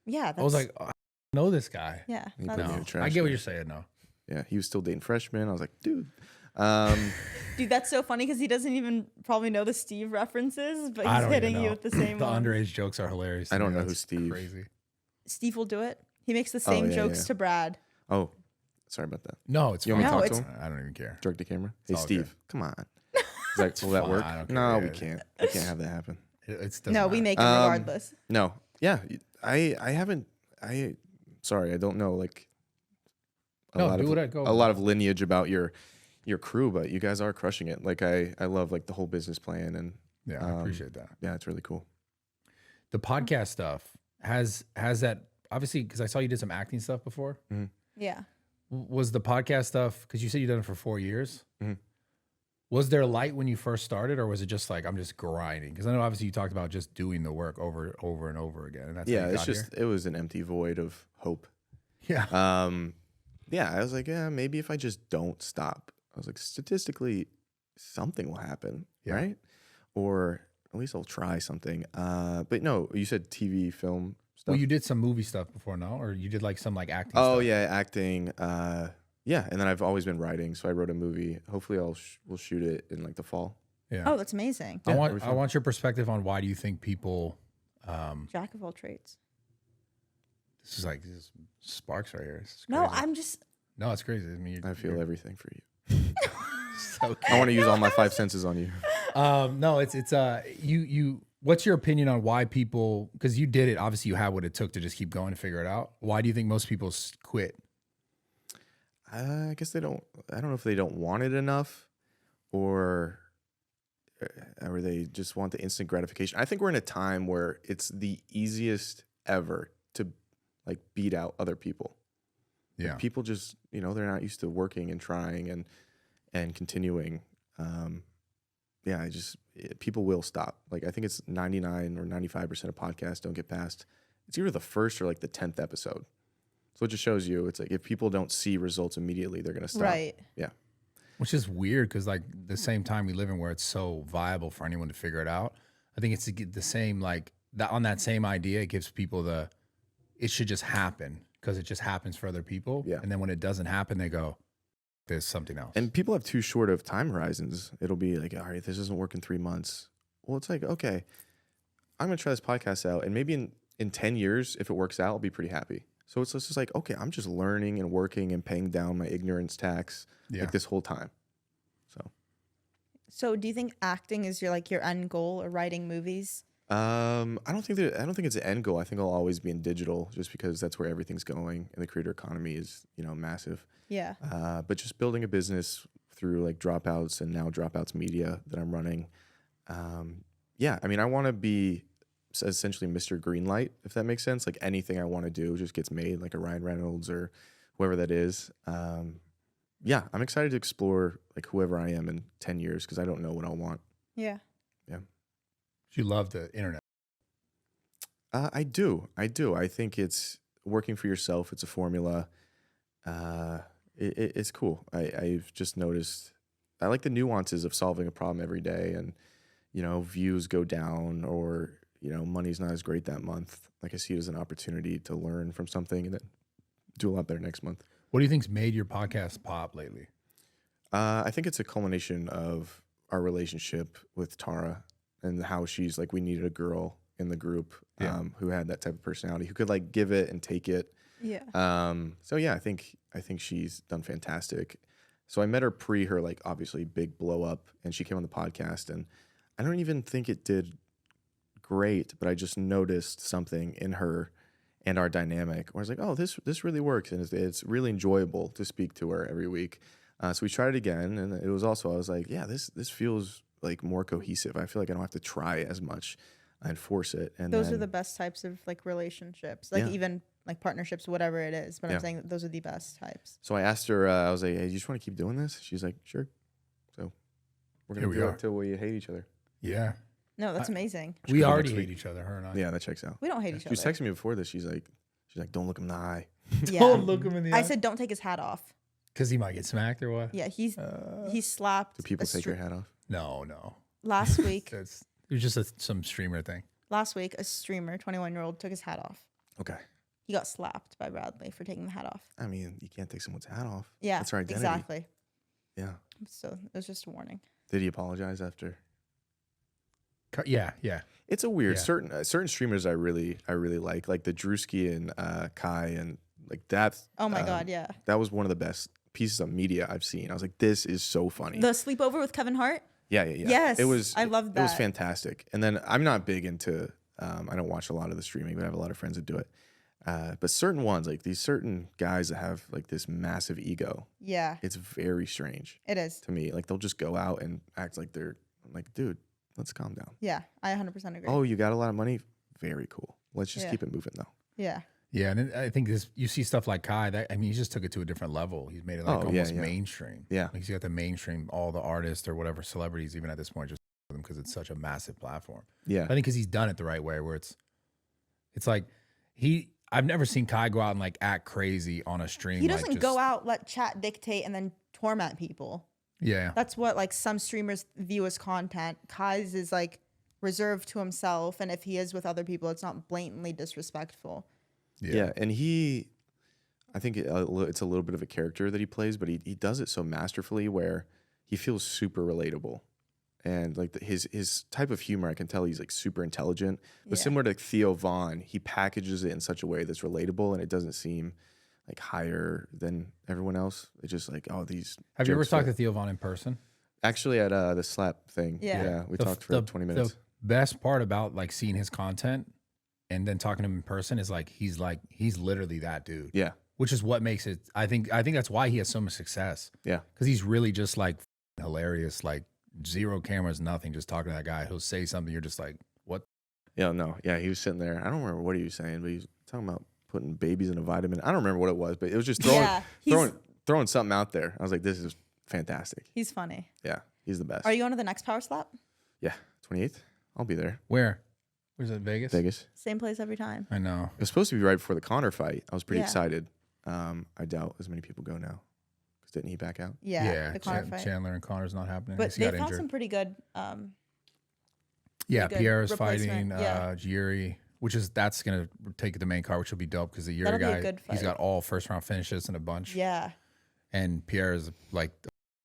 Yeah. I was like, oh, I know this guy. yeah. He that's- put me in No, the trash I get what can. you're saying. No, Yeah, he was still dating freshmen. I was like, dude. Dude, that's so funny because he doesn't even probably know the Steve references, but I he's don't even hitting you know. with the same The one. underage jokes are hilarious. to I don't me. know who That's Steve- Crazy. Steve will do it. He makes the same yeah, jokes yeah. to Brad. Oh, sorry about that. No, it's You fine. want me to No, talk to it's- him? I don't even care. Direct to camera. Hey, all Steve, good. come on. He's like, will that fine, work? I don't care. No, Yeah. we can't. We can't have that happen. It's doesn't No, we matter. make him regardless. No. Yeah. I haven't. Sorry, I don't know like a No, lot do of what I go a lot of lineage about your crew, but you guys are crushing it. Like I love like the whole business plan and Yeah, I appreciate that. yeah, it's really cool. The podcast stuff has that obviously because I saw you did some acting stuff before. Yeah. Was the podcast stuff because you said you done it for 4 years? Mhm. Was there light when you first started, or was it just like I'm just grinding? Because I know obviously you talked about just doing the work over and over again, and that's how Yeah, you it's got just it was an empty void of hope. here. Yeah, Yeah, I was like, yeah, maybe if I just don't stop. I was like, statistically, something will happen, Yeah. right? Or at least I'll try something. But no, you said TV, film stuff. well, you did some movie stuff before, no? Or you did like some like acting. Oh stuff? yeah, acting. Yeah, and then I've always been writing, so I wrote a movie. Hopefully, we'll shoot it in like the fall. yeah. Oh, that's amazing. I Yeah, want that'd be I fun. want your perspective on why do you think people. Jack of all trades. This is sparks right here. This is No, crazy. I'm just. No, it's crazy. I mean, I feel you're everything for you. so I want to use all my 5 senses on you. No, it's you. What's your opinion on why people? Because you did it. Obviously, you had what it took to just keep going and figure it out. Why do you think most people quit? I guess they don't. I don't know if they don't want it enough, or they just want the instant gratification. I think we're in a time where it's the easiest ever to like beat out other people. Yeah, Like, people just they're not used to working and trying and continuing. Yeah, people will stop. Like I think it's 99 or 95% of podcasts don't get past. It's either the first or like the 10th episode. So it just shows you it's like if people don't see results immediately, they're gonna stop. Right. Yeah. which is weird because like the same time we live in where it's so viable for anyone to figure it out. I think it's the same like that on that same idea. It gives people it should just happen because it just happens for other people. Yeah. And then when it doesn't happen, they go, there's something else. And people have too short of time horizons. It'll be like, all right, this doesn't work in 3 months. Well, it's like, okay, I'm gonna try this podcast out, and maybe in 10 years, if it works out, I'll be pretty happy. So it's just like, okay, I'm just learning and working and paying down my ignorance tax like this whole time. So, do you think acting is your end goal, or writing movies? I don't think it's an end goal. I think I'll always be in digital just because that's where everything's going, and the creator economy is massive. Yeah. But just building a business through like Dropouts and now Dropouts Media that I'm running. Yeah, I mean, I want to be essentially Mr. Greenlight, if that makes sense. Like anything I want to do just gets made, like a Ryan Reynolds or whoever that is. Yeah, I'm excited to explore like whoever I am in 10 years because I don't know what I'll want. Yeah. Yeah. You love the internet. I do. I think it's working for yourself. It's a formula. It's cool. I've just noticed I like the nuances of solving a problem every day, and views go down or money's not as great that month. Like I see it as an opportunity to learn from something and then do a lot better next month. What do you think's made your podcast pop lately? I think it's a culmination of our relationship with Tara and how she's like, we needed a girl in the group who had that type of personality, who could like give it and take it. Yeah. So yeah, I think she's done fantastic. So I met her pre her like obviously big blow up, and she came on the podcast, and I don't even think it did great, but I just noticed something in her and our dynamic where I was like, oh, this really works, and it's really enjoyable to speak to her every week. So we tried it again, and it was also I was like, yeah, this feels like more cohesive. I feel like I don't have to try as much and force it. And those are the best types of like relationships, like even like partnerships, whatever it is. But I'm saying that those are the best types. So I asked her, I was like, hey, do you just want to keep doing this? She's like, sure. So we're going to do it until we hate each other. Yeah. No, that's amazing. We already hate each other, her and I. Yeah, that checks out. We don't hate each She was other. texting me before this. She's like, don't look him in the eye. Yeah. Don't look him in the eye. I said, don't take his hat off. Because he might get smacked or what? Yeah, he slapped. Do people take their hat off? No. Last week? It was just some streamer thing. Last week, a streamer, 21-year-old, took his hat off. Okay. He got slapped by Bradley for taking the hat off. I mean, you can't take someone's hat off. Yeah, That's our identity. exactly. Yeah. So it was just a warning. Did he apologize after? Yeah, yeah. It's a weird Yeah. certain streamers I really like the Drewski and Kai and like that. Oh my God, yeah. That was one of the best pieces of media I've seen. I was like, this is so funny. The sleepover with Kevin Hart? Yeah. Yes, I loved that. It was fantastic. And then I'm not big into, I don't watch a lot of the streaming, but I have a lot of friends that do it. But certain ones, like these certain guys that have like this massive ego. Yeah. It's very strange. It is. To me. Like they'll just go out and act like I'm like, dude, let's calm down. Yeah, I 100% agree. Oh, you got a lot of money? Very cool. Let's just keep it moving though. Yeah. Yeah, and I think you see stuff like Kai. He just took it to a different level. He's made it like almost mainstream. Yeah, like he's got the mainstream, all the artists or whatever celebrities, even at this point, just them because it's such a massive platform. Yeah, I think because he's done it the right way, where it's like I've never seen Kai go out and like act crazy on a stream. He doesn't go out, let chat dictate, and then torment people. Yeah, that's what like some streamers view as content. Kai's is like reserved to himself, and if he is with other people, it's not blatantly disrespectful. Yeah, and I think it's a little bit of a character that he plays, but he does it so masterfully where he feels super relatable. And like his type of humor, I can tell he's like super intelligent. But similar to Theo Von, he packages it in such a way that's relatable and it doesn't seem like higher than everyone else. It's just like, oh, these. Have you ever talked to Theo Von in person? Actually, at the slap thing. Yeah, we talked for 20 minutes. The best part about like seeing his content and then talking to him in person is he's literally that dude. Yeah. Which is what makes it, I think that's why he has so much success. Yeah. Because he's really just like hilarious, like zero cameras, nothing, just talking to that guy. He'll say something, you're just like, what? Yeah, no. Yeah, he was sitting there. I don't remember what he was saying, but he was talking about putting babies in a vitamin. I don't remember what it was, but it was just throwing something out there. I was like, this is fantastic. He's funny. Yeah, he's the best. Are you going to the next Power Slap? Yeah, 28th. I'll be there. Where? Where's it? Vegas? Vegas. Same place every time. I know. It was supposed to be right before the Connor fight. I was pretty excited. I doubt as many people go now. Because didn't he back out? Yeah. The Connor fight. Chandler and Connor's not happening. But they found some pretty good. Pierre is fighting Jiri, that's gonna take the main card, which will be dope because the Jiri guy, he's got all first round finishes and a bunch. Yeah. And Pierre is like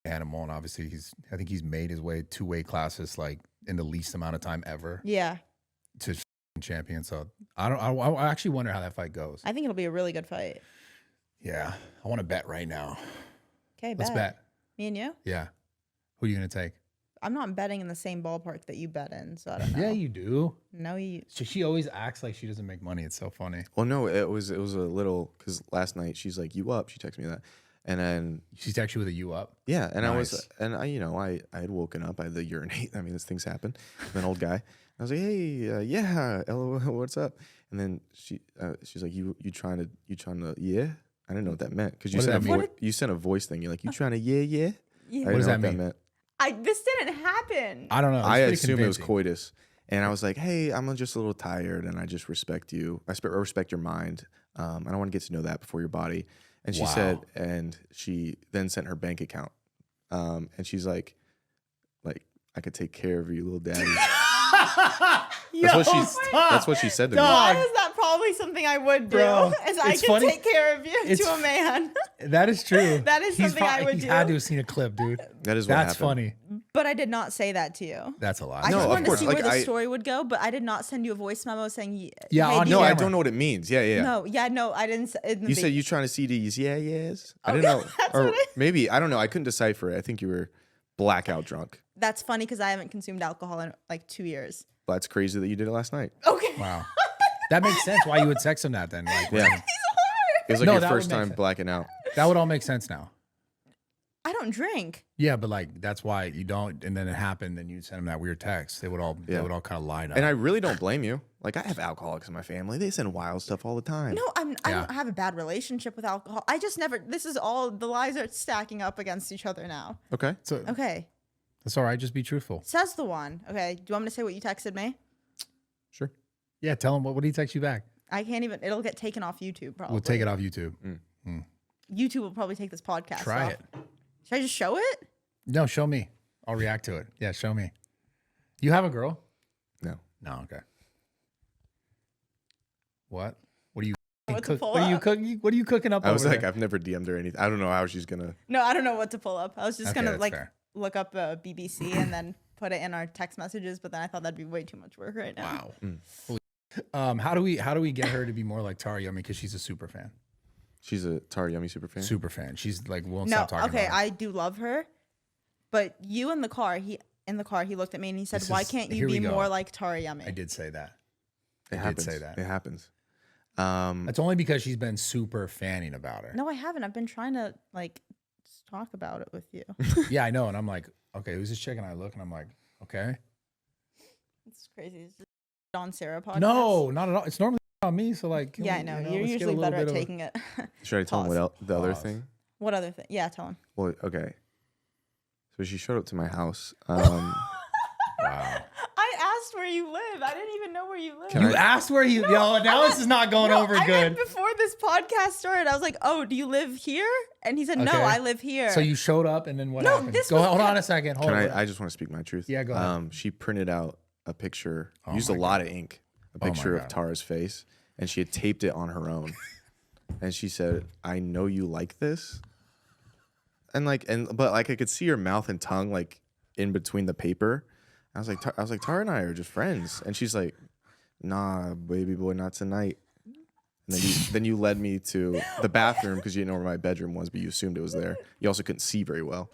an animal, and obviously I think he's made his way 2 weight classes like in the least amount of time ever. Yeah. To champion. So I actually wonder how that fight goes. I think it'll be a really good fight. Yeah. I want to bet right now. Okay, let's bet. Me and you? Yeah. Who are you gonna take? I'm not betting in the same ballpark that you bet in, so I don't know. Yeah, you do. No, you. She always acts like she doesn't make money. It's so funny. Well, no, it was a little because last night she's like, "You up?" She texted me that, and then she texted you with a "you up." Yeah, and nice. I had woken up. I had to urinate. I mean, these things happen. I'm an old guy. I was like, "Hey, yeah, LOL, what's up?" And then she's like, "You trying to yeah?" I didn't know what that meant because you sent a voice thing. You're like, "You trying to yeah?" What does that mean? Meant. This didn't happen. I don't know. I assumed it was coitus, and I was like, "Hey, I'm just a little tired, and I just respect you. I respect your mind. I don't want to get to know that before your body." And she said, and she then sent her bank account, and she's like, I could take care of you, little daddy. That's what she said to me. Why is that probably something I would do? Bro, is I can take care of you to a man. That is true. That is something I would do. He had to have seen a clip, dude. That's happened. Funny. But I did not say that to you. That's a lie. I just wanted to see where the story would go, but I did not send you a voice memo saying, yeah, hey, no, I don't know what it means. Yeah. No, I didn't. You said you trying to see these yes. I didn't know. Or maybe, I don't know. I couldn't decipher it. I think you were blackout drunk. That's funny because I haven't consumed alcohol in like 2 years. Well, that's crazy that you did it last night. Okay. Wow. That makes sense why you would text him that then. Like, yeah. It was like your first time blacking out. That would all make sense now. I don't drink. Yeah, but like that's why you don't. And then it happened. Then you send them that weird text. They would all kind of line up. And I really don't blame you. Like I have alcoholics in my family. They send wild stuff all the time. No, I don't have a bad relationship with alcohol. I just never. This is all the lies are stacking up against each other now. Okay. Okay. That's all right. Just be truthful. Says the one. Okay. Do you want me to say what you texted me? Sure. Yeah. Tell him what did he text you back? I can't even. It'll get taken off YouTube. Probably. We'll take it off YouTube. YouTube will probably take this podcast. Try off. it. Should I just show it? No, show me. I'll react to it. Yeah, show me. You have a girl? No. No. Okay. What? What are you? What are you cooking? What are you cooking up? I was like, there? I've never DM'd her anything. I don't know how she's gonna. No, I don't know what to pull up. I was just gonna that's like fair. look up BBC and then put it in our text messages, but then I thought that'd be way too much work right now. Wow. How do we get her to be more like Tara Yummy? Because she's a super fan. She's a Tara Yummy super fan. Super fan. She's like won't No, stop talking okay, about her. I do love her, but you in the car, he looked at me and he said, "Why can't you here we be go. more like Tara Yummy?" I did say that. It happens. Did say that. It happens. It's only because she's been super fanning about her. No, I haven't. I've been trying to like talk about it with you. Yeah, I know. And I'm like, okay, who's this chick? And I look and I'm like, okay. It's crazy. Is this on Sara podcast? No, not at all. It's normally on me. So like, Yeah, I know. you You're let's get a usually little better at bit of- taking it. Should I tell him Pause. the other Pause. thing? What other thing? Yeah, tell him. Well, okay. So she showed up to my house. Wow. I asked where you live. I didn't even know where you live. You asked where you, now this is not going over I good. meant before this podcast started, I was like, "Oh, do you live here?" And he said, "No, Okay. I live here." So you showed up and then what No, happened? this Go was hold on a second. Hold Can on. I just want to speak my truth. Yeah, go ahead. She printed out a picture, Oh used a my lot of ink, a Oh my picture of God. Tara's face, and she had taped it on her own. And she said, "I know you like this." And but I could see her mouth and tongue like in between the paper. I was like, Tara and I are just friends. And she's like, "Nah, baby boy, not tonight." And then you led me to the bathroom because you didn't know where my bedroom was, but you assumed it was there. You also couldn't see very well.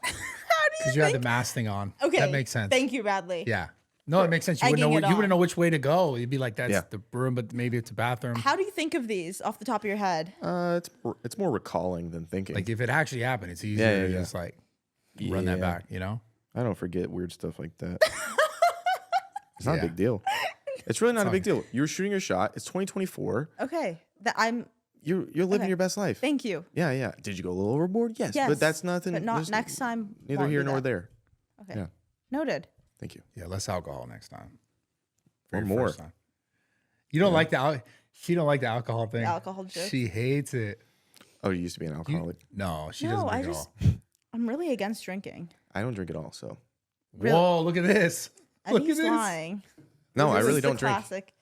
Because you had the mask thing on. Okay, That makes sense. Thank you, Bradley. Yeah. No, it makes sense. You Egging wouldn't know. it You wouldn't on. know which way to go. You'd be like, "That's Yeah. the room," but maybe it's a bathroom. How do you think of these off the top of your head? It's more recalling than thinking. Like if it actually happened, it's easier to yeah. just like run that Yeah. back. You know? I don't forget weird stuff like that. It's not Yeah. a big deal. It's really not a big deal. You're shooting your shot. It's 2024. Okay, You're living Okay. your best life. Thank you. Yeah. Did you go a little overboard? Yes. Yes, But that's nothing. but not there's next time. Neither won't here do nor that. there. Okay. Yeah. Noted. Thank you. Yeah, less alcohol next time. Or Very more. first time. You don't like the she don't like the alcohol thing. The alcohol joke. She hates it. Oh, you used to be an alcoholic. No, she No, doesn't I drink just- at all. I'm really against drinking. I don't drink at all. So Really? Whoa, look at this. I Look think at he's this. lying. no, I This really is the don't drink. classic.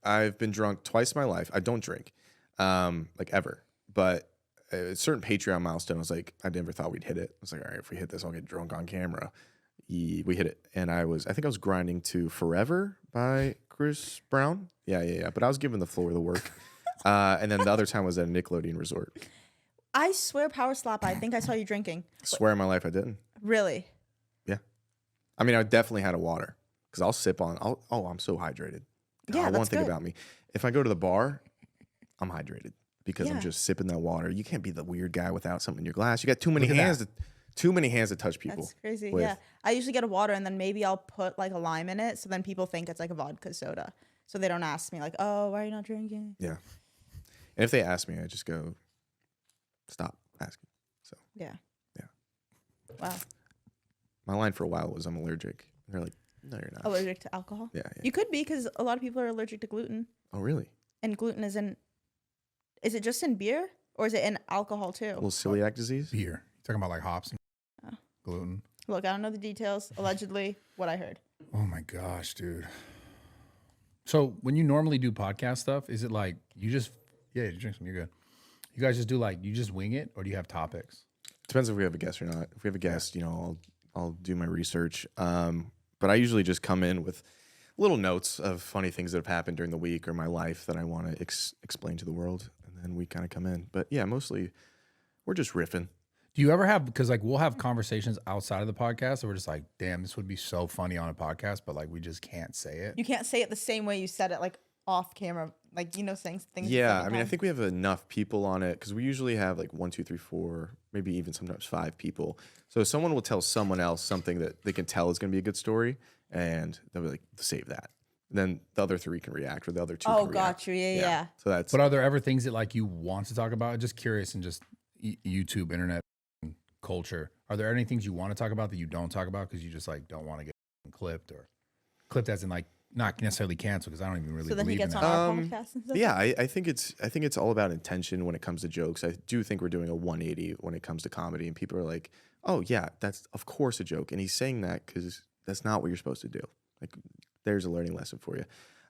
I've been drunk twice in my life. I don't drink, like ever. But at a certain Patreon milestone, I was like, I never thought we'd hit it. I was like, all right, if we hit this, I'll get drunk on camera. We hit it, and I think I was grinding to "Forever" by Chris Brown. Yeah. But I was giving the floor the work. And then the other time was at a Nickelodeon resort. I swear, Power Slap, I think I saw you drinking. Swear on my life, I didn't. Really? Yeah, I mean, I definitely had a water because I'll sip on. I'm so hydrated. Yeah, one that's thing good. about me, if I go to the bar, I'm hydrated because I'm Yeah. just sipping that water. You can't be the weird guy without something in your glass. You got too many Look at hands. Too many hands to touch people. That's crazy. with. Yeah. I usually get a water and then maybe I'll put like a lime in it. So then people think it's like a vodka soda. So they don't ask me like, "Oh, why are you not drinking?" Yeah. And if they ask me, I just go, stop asking. So Yeah. Yeah. Wow. my line for a while was, I'm allergic. And they're like, no, you're not. Allergic to alcohol? Yeah. You could be because a lot of people are allergic to gluten. Oh, really? And gluten is it just in beer or is it in alcohol too? A little celiac disease? Beer. Talking about like hops and Oh. gluten. Look, I don't know the details. Allegedly, what I heard. Oh my gosh, dude. So when you normally do podcast stuff, is it like you just you drink some, you're good. You guys just do like you just wing it, or do you have topics? Depends if we have a guest or not. If we have a guest, I'll do my research. But I usually just come in with little notes of funny things that have happened during the week or my life that I want to explain to the world, and then we kind of come in. But yeah, mostly we're just riffing. Do you ever have, because like we'll have conversations outside of the podcast and we're just like, damn, this would be so funny on a podcast, but like we just can't say it. You can't say it the same way you said it, like off camera, like saying things. Yeah, the I mean, I time. think we have enough people on it because we usually have like 1, 2, 3, 4, maybe even sometimes 5 people. So someone will tell someone else something that they can tell is going to be a good story, and they'll be like, save that. And then the other 3 can react, or the other 2 Oh, can react. gotcha. Yeah. So that's But are there ever things that like you want to talk about? Just curious and just YouTube, internet culture. Are there any things you want to talk about that you don't talk about because you just like don't want to get clipped, or clipped as in like not necessarily canceled? Because I don't even really So then he believe in gets that. on our podcast and stuff. Yeah, I think it's all about intention when it comes to jokes. I do think we're doing a 180 when it comes to comedy, and people are like, "Oh yeah, that's of course a joke," and he's saying that because that's not what you're supposed to do. Like, there's a learning lesson for you.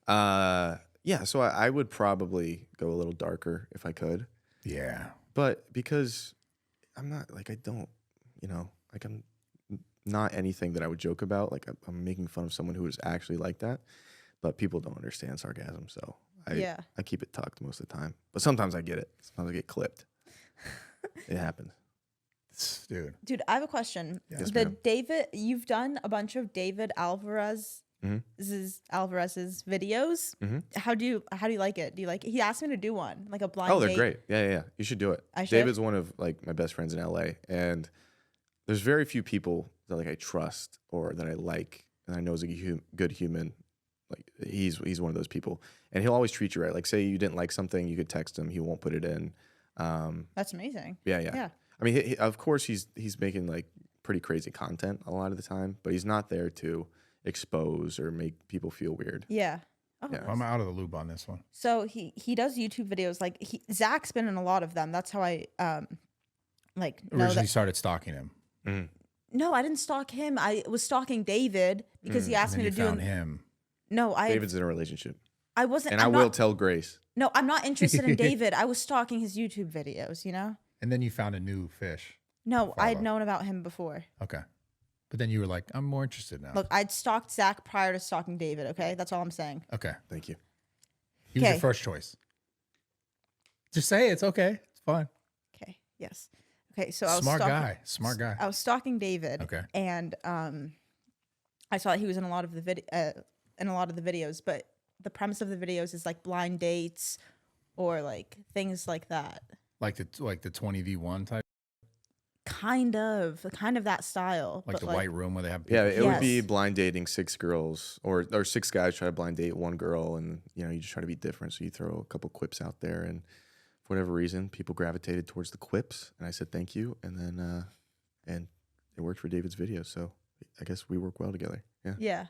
Yeah, so I would probably go a little darker if I could, Yeah. but because I'm not like I don't, like not anything that I would joke about. Like I'm making fun of someone who is actually like that, but people don't understand sarcasm, so I keep it tucked most of the time. But sometimes I get it. Sometimes I get clipped. It happens. Dude, I have a question. Yes, You've done a bunch of David Alvarez's videos. How do you like it? Do you like it? He asked me to do one, like a blind date. Oh, they're great. Yeah. You should do it. David's one of like my best friends in LA, and there's very few people that like I trust or that I like and I know is a good human. Like he's one of those people, and he'll always treat you right. Like say you didn't like something, you could text him. He won't put it in. That's amazing. Yeah. I mean, of course, he's making like pretty crazy content a lot of the time, but he's not there to expose or make people feel weird. Yeah. Oh. Yeah. I'm out of the loop on this one. So he does YouTube videos. Like Zach's been in a lot of them. That's how I originally started stalking him. Mm. No, I didn't stalk him. I was stalking David because he asked me to do him. No, David's in a relationship. I wasn't. And I will tell Grace. No, I'm not interested in David. I was stalking his YouTube videos, you know? And then you found a new fish. No, I'd known about him before. Okay. But then you were like, I'm more interested now. Look, I'd stalked Zach prior to stalking David, okay? That's all I'm saying. Okay. Thank you. He was your first choice. Just say it. It's okay. It's fine. Okay. Yes. Okay. So I was Smart guy. I was stalking David. Okay. And I saw that he was in a lot of the videos, but the premise of the videos is like blind dates or like things like that. Like the 20v1 type? Kind of that style. Like the white room where they have people. Yeah, it would be blind dating 6 girls or 6 guys try to blind date 1 girl, and you know, you just try to be different. So you throw a couple quips out there, and for whatever reason, people gravitated towards the quips, and I said thank you, and then and it worked for David's video. So I guess we work well together. Yeah. Yeah.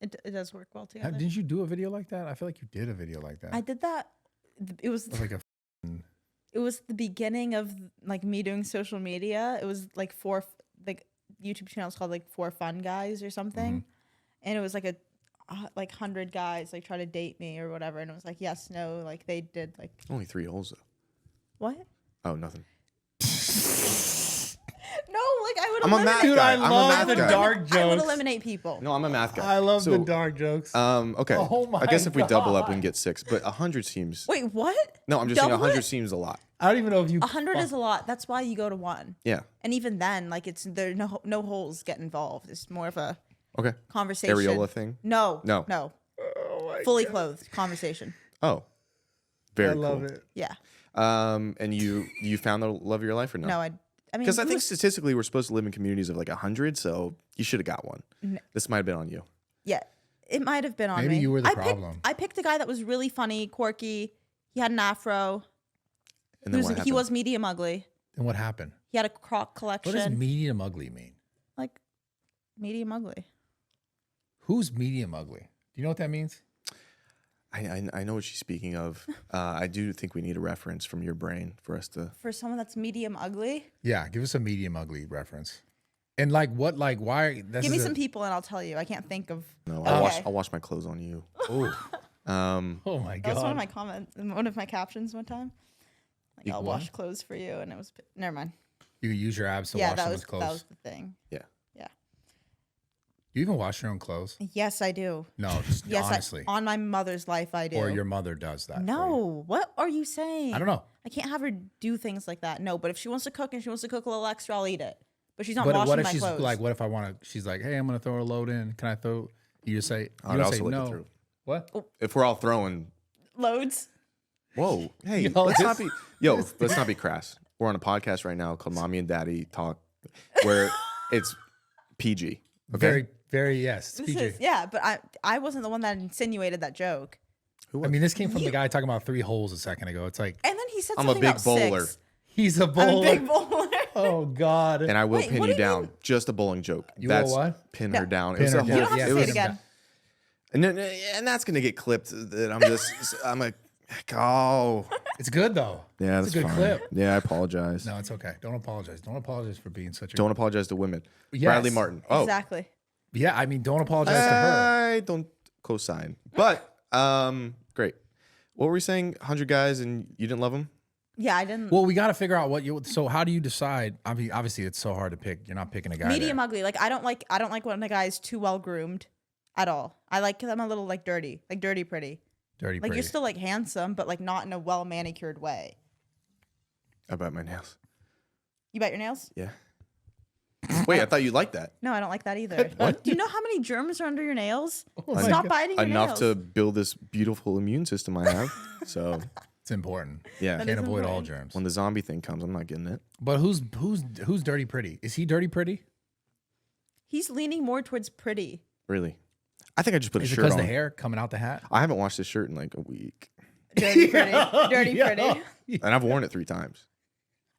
It does work well together. Didn't you do a video like that? I feel like you did a video like that. I did that. It was like it was the beginning of like me doing social media. It was like 4 YouTube channels called like 4 Fun Guys or something, and it was like 100 guys like try to date me or whatever, and it was like yes, no, like they did like only 3 holes though. What? Oh, nothing. No, like I would. I'm a math guy. I love the dark jokes. I would eliminate people. No, I'm a math guy. I love the dark jokes. Okay. Oh my I guess if we double up, we God. can get 6, but 100 seems. Wait, what? No, I'm just saying 100 seems a lot. I don't even know if you. 100 is a lot. That's why you go to 1. Yeah. And even then, like it's there no holes get involved. It's more of a conversation. Areola thing. No. Oh my Fully God. clothed conversation. Oh. Very I cool. love it. Yeah. And you found the love of your life or no? No, I mean, because I think statistically we're supposed to live in communities of like 100, so you should have got one. This might have been on you. Yeah, it might have been on me. Maybe you were the problem. I picked a guy that was really funny, quirky. He had an afro. And then He was medium ugly. And what happened? He had a croc collection. What does medium ugly mean? Like medium ugly. Who's medium ugly? Do you know what that means? I know what she's speaking of. I do think we need a reference from your brain for us to. For someone that's medium ugly? Yeah, give us a medium ugly reference. And like what, like why? Give me some people and I'll tell you. I can't think of. No, I'll wash my clothes on you. Oh. Oh my God. That was one of my comments, one of my captions one time. Like, I'll wash clothes for you, and it was. Never mind. You use your abs to wash someone's clothes. Yeah, that was the thing. Yeah. Yeah. Do you even wash your own clothes? Yes, I do. No, just honestly. On my mother's life, I do. Or your mother does that. No, what are you saying? I don't know. I can't have her do things like that. No, but if she wants to cook and she wants to cook a little extra, I'll eat it. But she's not washing what if my she's clothes. like, what if I want to? She's like, hey, I'm gonna throw a load in. Can I throw? You just say. I'd also look it no. through. What? If we're all throwing loads. Whoa, hey, let's not be crass. We're on a podcast right now called Mommy and Daddy Talk, where it's PG. Okay? Very, very yes. It's PG. But I wasn't the one that insinuated that joke. Who was? I mean, this came from the guy talking about 3 holes a second ago. It's like, and then he said I'm something a big about bowler. 6. He's a bowler. I'm a big bowler. Oh God. And I will Wait, pin what you do you down. mean? Just a bowling joke. You That's will what? Pin No. her down. Pin It's her a down. You don't have to say it again. And that's gonna get clipped. That I'm like, oh. It's good though. Yeah, it's that's a good fine. clip. Yeah, I apologize. No, it's okay. Don't apologize. Don't apologize for being such a. Don't apologize to women. Yes. Bradley Martin. Oh, Exactly. Yeah, I mean, don't apologize to her. I don't co-sign. But great. What were we saying? 100 guys and you didn't love them? Yeah, I didn't. Well, we got to figure out what you. So how do you decide? I mean, obviously, it's so hard to pick. You're not picking a guy. Medium there. ugly. Like I don't like when a guy's too well groomed at all. I like them a little like dirty pretty. Dirty, Like pretty. you're still like handsome, but like not in a well manicured way. I bite my nails. You bite your nails? Yeah. Wait, I thought you liked that. No, I don't like that either. What? Do you know how many germs are under your nails? my Stop God. biting your Enough nails. to build this beautiful immune system I have. So It's important. yeah, That Can't is avoid all important. germs. when the zombie thing comes, I'm not getting it. But who's dirty pretty? Is he dirty pretty? He's leaning more towards pretty. Really? I think I just put a Is it shirt because on. the hair coming out the hat? I haven't washed this shirt in like a week, Dirty pretty. Dirty pretty. and I've worn it 3 times.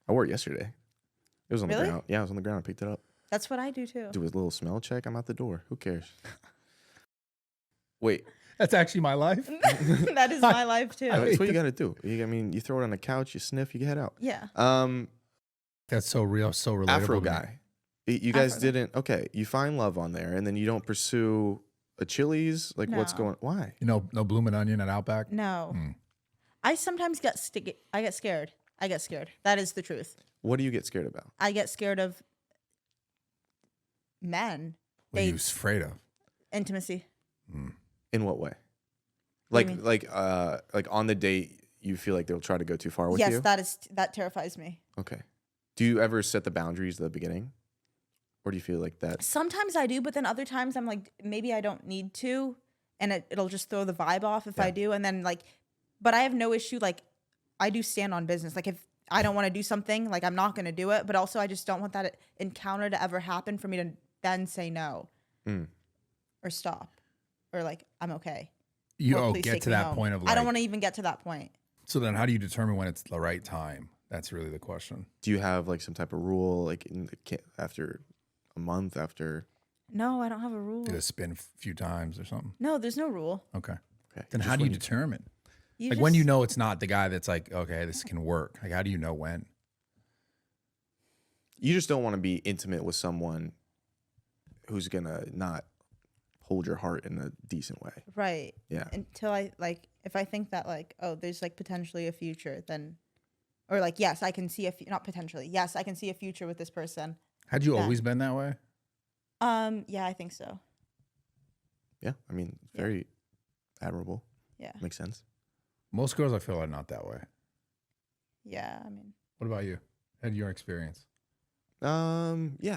I wore it yesterday. It was on Really? the ground. Yeah, it was on the ground. I picked it up. That's what I do too. Do a little smell check. I'm out the door. Who cares? Wait, That's actually my life. That is my life too. that's what you got to do. I mean, you throw it on the couch, you sniff, you head out. Yeah. That's so real, so relatable. Afro to me. guy. You guys Afro guy. didn't. Okay, you find love on there, and then you don't pursue a Chili's. Like, what's No. going? Why? You know, no blooming onion at Outback. No. I sometimes get I get scared. I get scared. That is the truth. What do you get scared about? I get scared of men. What are you afraid of? Intimacy. In what way? What do Like, you like on the date, you feel like they'll try to go too far with Yes, you. that terrifies me. Okay. Do you ever set the boundaries at the beginning, or do you feel like that? Sometimes I do, but then other times I'm like, maybe I don't need to, and it'll just throw the vibe off if I do. And then like, but I have no issue. Like, I do stand on business. Like if I don't want to do something, like I'm not going to do it. But also, I just don't want that encounter to ever happen for me to then say no or stop or like I'm okay. You Or please get take to me that home. point of like. I don't want to even get to that point. So then, how do you determine when it's the right time? That's really the question. Do you have like some type of rule, like after a month, after? No, I don't have a rule. Do a spin a few times or something? No, there's no rule. Okay. Okay. Then Just how do you when determine? You Like just, when you know it's not the guy that's like, okay, this can work. Like how do you know when? You just don't want to be intimate with someone who's gonna not hold your heart in a decent way. right. Yeah. Until I like, if I think that like, oh, there's like potentially a future, then, or like, yes, I can see not potentially. Yes, I can see a future with this person. Had you Yeah. always been that way? Yeah, I think so. Yeah. I mean, very admirable. Yeah. Makes sense. Most girls I feel are not that way. Yeah. I mean, What about you? Had your experience? Yeah.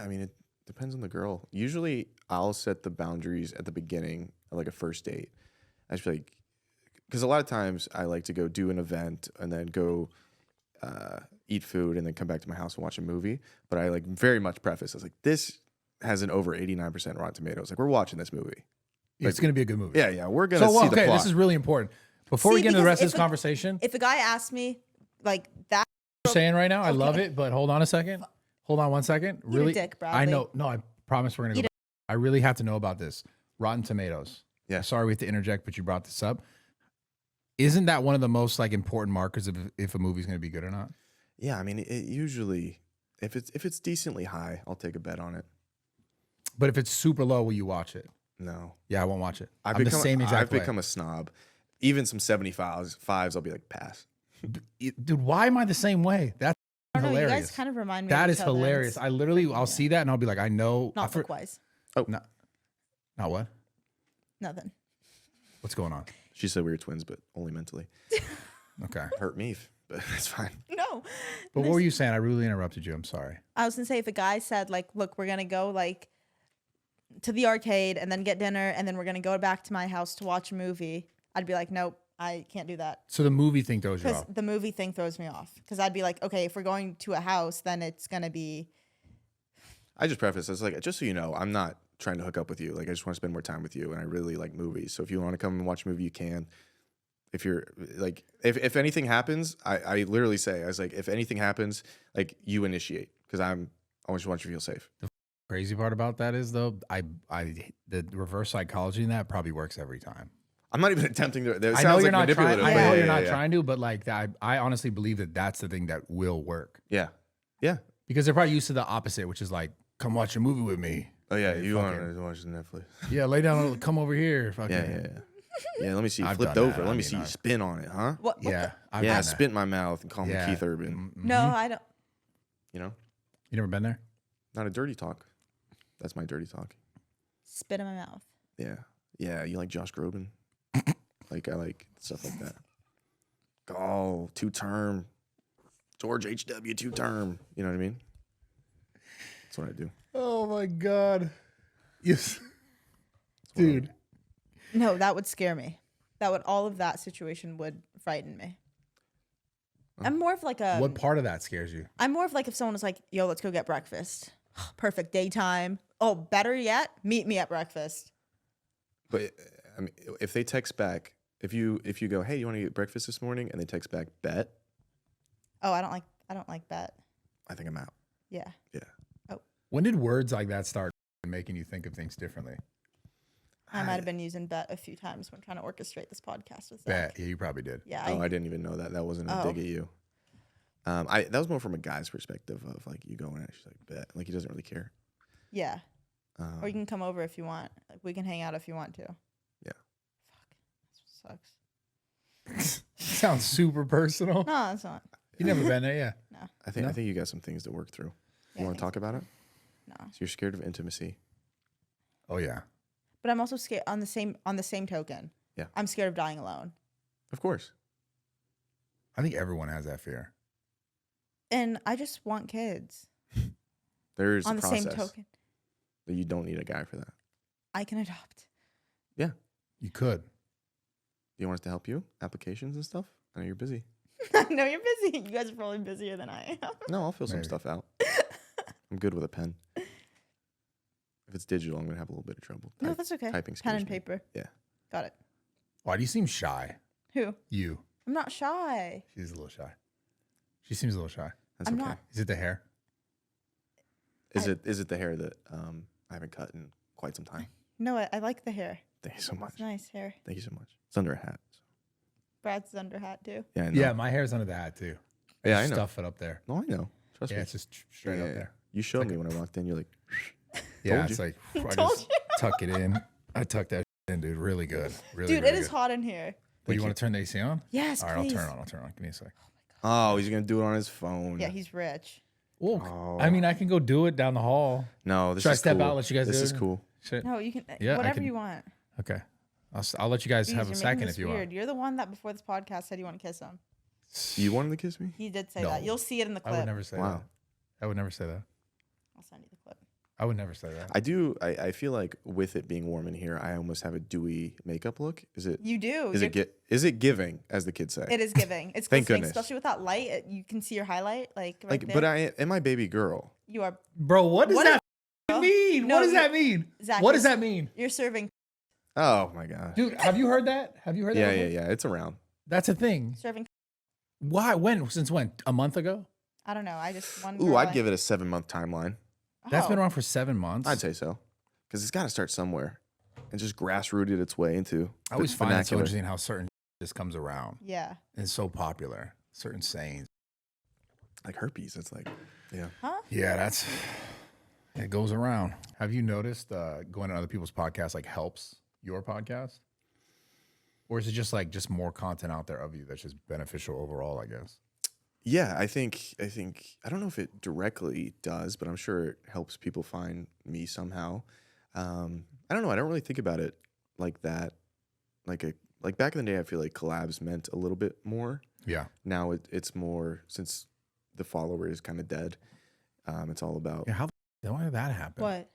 I mean, it depends on the girl. Usually, I'll set the boundaries at the beginning of like a first date. I just feel like, because a lot of times I like to go do an event and then go eat food and then come back to my house and watch a movie. But I like very much preface. I was like, this has an over 89% Rotten Tomatoes. Like, we're watching this movie. It's going to be a good movie. Yeah, we're gonna So see okay, the plot. this is really important. Before we See, get into the because rest of this if conversation, if a guy asks me like that, you're saying right now, I love Okay. it, but hold on a second. Hold on one second. Eat a Really, dick, I Bradley. know. No, I promise we're gonna go. Back. I really have to know about this. Rotten Tomatoes. Yeah. Sorry we have to interject, but you brought this up. Isn't that one of the most like important markers of if a movie's gonna be good or not? Yeah, I mean, it usually if it's decently high, I'll take a bet on it. But if it's super low, will you watch it? No, Yeah, I won't watch it. I've I'm the same exact I've way. become a snob. Even some 75s, I'll be like pass. Dude, why am I the same way? That's I don't know. You hilarious. guys kind of remind me. That of is each other, and hilarious. it's I literally, I'll see that and I'll be like, I know. not look-wise. Not what? Nothing. What's going on? She said we were twins, but only mentally. Okay. Hurt me, but that's fine. No. But what were you saying? I really interrupted you. I'm sorry. I was gonna say if a guy said like, look, we're gonna go like to the arcade and then get dinner and then we're gonna go back to my house to watch a movie, I'd be like, nope, I can't do that. So the movie thing throws you Because off. the movie thing throws me off. Because I'd be like, okay, if we're going to a house, then it's gonna be. I just preface this like, just so you know, I'm not trying to hook up with you. Like, I just want to spend more time with you, and I really like movies. So if you want to come and watch a movie, you can. If you're like, if anything happens, I literally say, I was like, if anything happens, like you initiate, because I always want you to feel safe. Crazy part about that is though, the reverse psychology in that probably works every time. I'm not even attempting to. It I know sounds you're like not trying. manipulative. I but know yeah, you're yeah, not yeah. trying to, but like I honestly believe that that's the thing that will work Yeah, yeah. because they're probably used to the opposite, which is like, come watch a movie with me. Oh yeah, you fucking- want to watch Netflix? Yeah, lay down, come over here. Fucking. Yeah. Yeah, let me see you I've flipped done over. that. Let I me mean, see you I've- spin on it, huh? What Yeah. I've Yeah, done spit in my mouth and call me Yeah. Keith Urban. No, I don't. You know, You never been there? not a dirty talk. That's my dirty talk. Spit in my mouth. Yeah, yeah. You like Josh Groban? Like I like stuff like that. Oh, 2-term. George H.W. 2-term. You know what I mean? That's what I do. Oh my God. Yes. Dude. No, that would scare me. All of that situation would frighten me. I'm more of like a. What part of that scares you? I'm more of like if someone was like, "Yo, let's go get breakfast." Perfect daytime. Oh, better yet, meet me at breakfast. But I mean, if they text back, if you go, hey, you want to get breakfast this morning, and they text back, bet. Oh, I don't like bet. I think I'm out. Yeah. Yeah. When did words like that start making you think of things differently? I might have been using bet a few times when trying to orchestrate this podcast with Zach. Bet. Yeah, you probably did. Yeah. I didn't even know that. That wasn't a dig at you. That was more from a guy's perspective of like you going and actually like bet. Like he doesn't really care. Yeah. Or you can come over if you want. Like we can hang out if you want to. Yeah. Fuck. That sucks. Sounds super personal. No, it's not. You never been there, yeah. No. I think you got some things to work through. Yeah, You want to talk about it? No. So you're scared of intimacy. Oh yeah. But I'm also scared on the same token. Yeah. I'm scared of dying alone. Of course. I think everyone has that fear. And I just want kids. There's On a the process same token. that you don't need a guy for that. I can adopt. Yeah. You could. Do you want us to help you? Applications and stuff? I know you're busy. I know you're busy. You guys are probably busier than I am. No, I'll fill some Maybe. stuff out. I'm good with a pen. If it's digital, I'm going to have a little bit of trouble. No, that's okay. Typing Pen and scares me. paper. Yeah. Got it. Why do you seem shy? Who? You. I'm not shy. She's a little shy. She seems a little shy. That's I'm okay. not. Is it the hair? Is it the hair that I haven't cut in quite some time? No, I like the hair. Thank you so much. It's nice hair. Thank you so much. It's under a hat. So. Brad's under hat too. Yeah, I know. Yeah, my hair's under the hat too. Yeah, I Just know. Stuff it up there. No, I know. Trust Yeah, me. it's just straight Yeah, up yeah. there. You showed me when I walked in. You're like, Yeah, Told it's you. like I Told just tuck it in. I tuck that in, dude. Really good. Really, Dude, really it is good. hot in here. But you want to turn the AC on? Yes, All right, please. I'll turn it on. Give me a sec. oh, he's going to do it on his phone. Yeah, he's rich. Well, Oh. I mean, I can go do it down the hall. No, this Should I is step cool. out? Let you guys This do is it? cool. Shit. No, you can. Yeah, I whatever can- you want. Okay. I'll let you guys Jeez, have a you're making second this if you weird. want. You're the one that before this podcast said you want to kiss him. You wanted to kiss me? He did say No. that. You'll see it in the I clip. would never say Wow. that. I would never say that. I'll send you the clip. I would never say that. I do. I feel like with it being warm in here, I almost have a dewy makeup look. Is it? You do. Is it giving, as the kids say? It is giving. It's Thank glistening, goodness. especially with that light. You can see your highlight, like right Like, there. but I am my baby girl. You are. Bro, what does What that is- mean? No, what does you- that mean? Zach, What you're does that mean? You're serving. Oh my god. Dude, have you heard that? Have you heard that? Yeah, before? yeah, yeah. It's around. That's a thing. Serving. Why? When? Since when? A month ago? I don't know. I just one. Ooh, girl I'd I- give it a 7-month timeline. That's been Oh. around for 7 months. I'd say so, because it's got to start somewhere, and just grassrooted its way into. I always the find it so vernacular. interesting how certain just comes around Yeah. and it's so popular. Certain sayings. Like herpes. It's like, yeah. Huh? Yeah, it goes around. Have you noticed going on other people's podcasts like helps your podcast? Or is it just more content out there of you that's just beneficial overall, I guess? Yeah, I think I don't know if it directly does, but I'm sure it helps people find me somehow. I don't know. I don't really think about it like that. Like back in the day, I feel like collabs meant a little bit more. Yeah. Now it's more, since the follower is kind of dead. It's all about Yeah, why did that happen? What?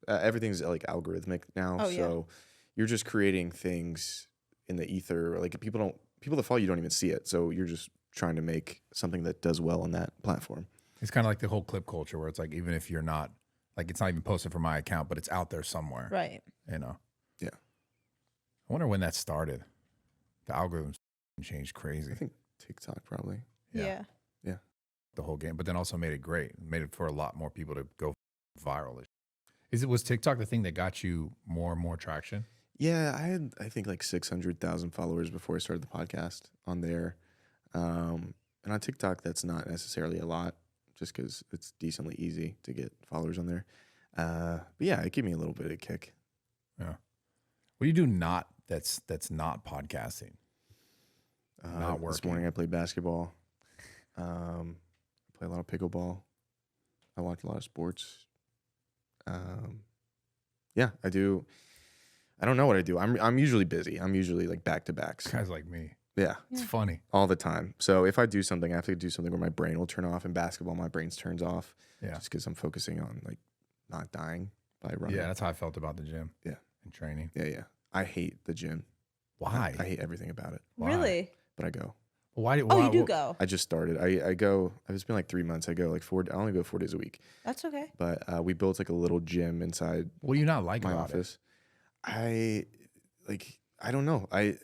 everything's like algorithmic now. Oh, yeah. So you're just creating things in the ether. Like people that follow you don't even see it. So you're just trying to make something that does well on that platform. It's kind of like the whole clip culture where it's like, even if you're not, like, it's not even posted from my account, but it's out there somewhere. Right. You know? Yeah. I wonder when that started. The algorithms changed crazy. I think TikTok probably. Yeah. The whole game, but then also made it great. Made it for a lot more people to go viral. Was TikTok the thing that got you more and more traction? Yeah, I had, I think, like 600,000 followers before I started the podcast on there. And on TikTok, that's not necessarily a lot, just because it's decently easy to get followers on there. But yeah, it gave me a little bit of a kick. Yeah. What do you do not that's not podcasting? Not working. This morning I played basketball. Play a lot of pickleball. I watch a lot of sports. Yeah, I do. I don't know what I do. I'm usually busy. I'm usually like back to backs. Guys like me. Yeah, It's funny. all the time. So if I do something, I have to do something where my brain will turn off. In basketball, my brain turns off. Yeah. Just because I'm focusing on like not dying by running. Yeah, that's how I felt about the gym. Yeah. And training. Yeah. I hate the gym. Why? I hate everything about it. Why? Really? But I go. Why? Oh, you do go. I just started. I go. It's been like 3 months. I go like I only go 4 days a week. That's okay. But we built like a little gym inside What do you not like my about office. I don't know. I'm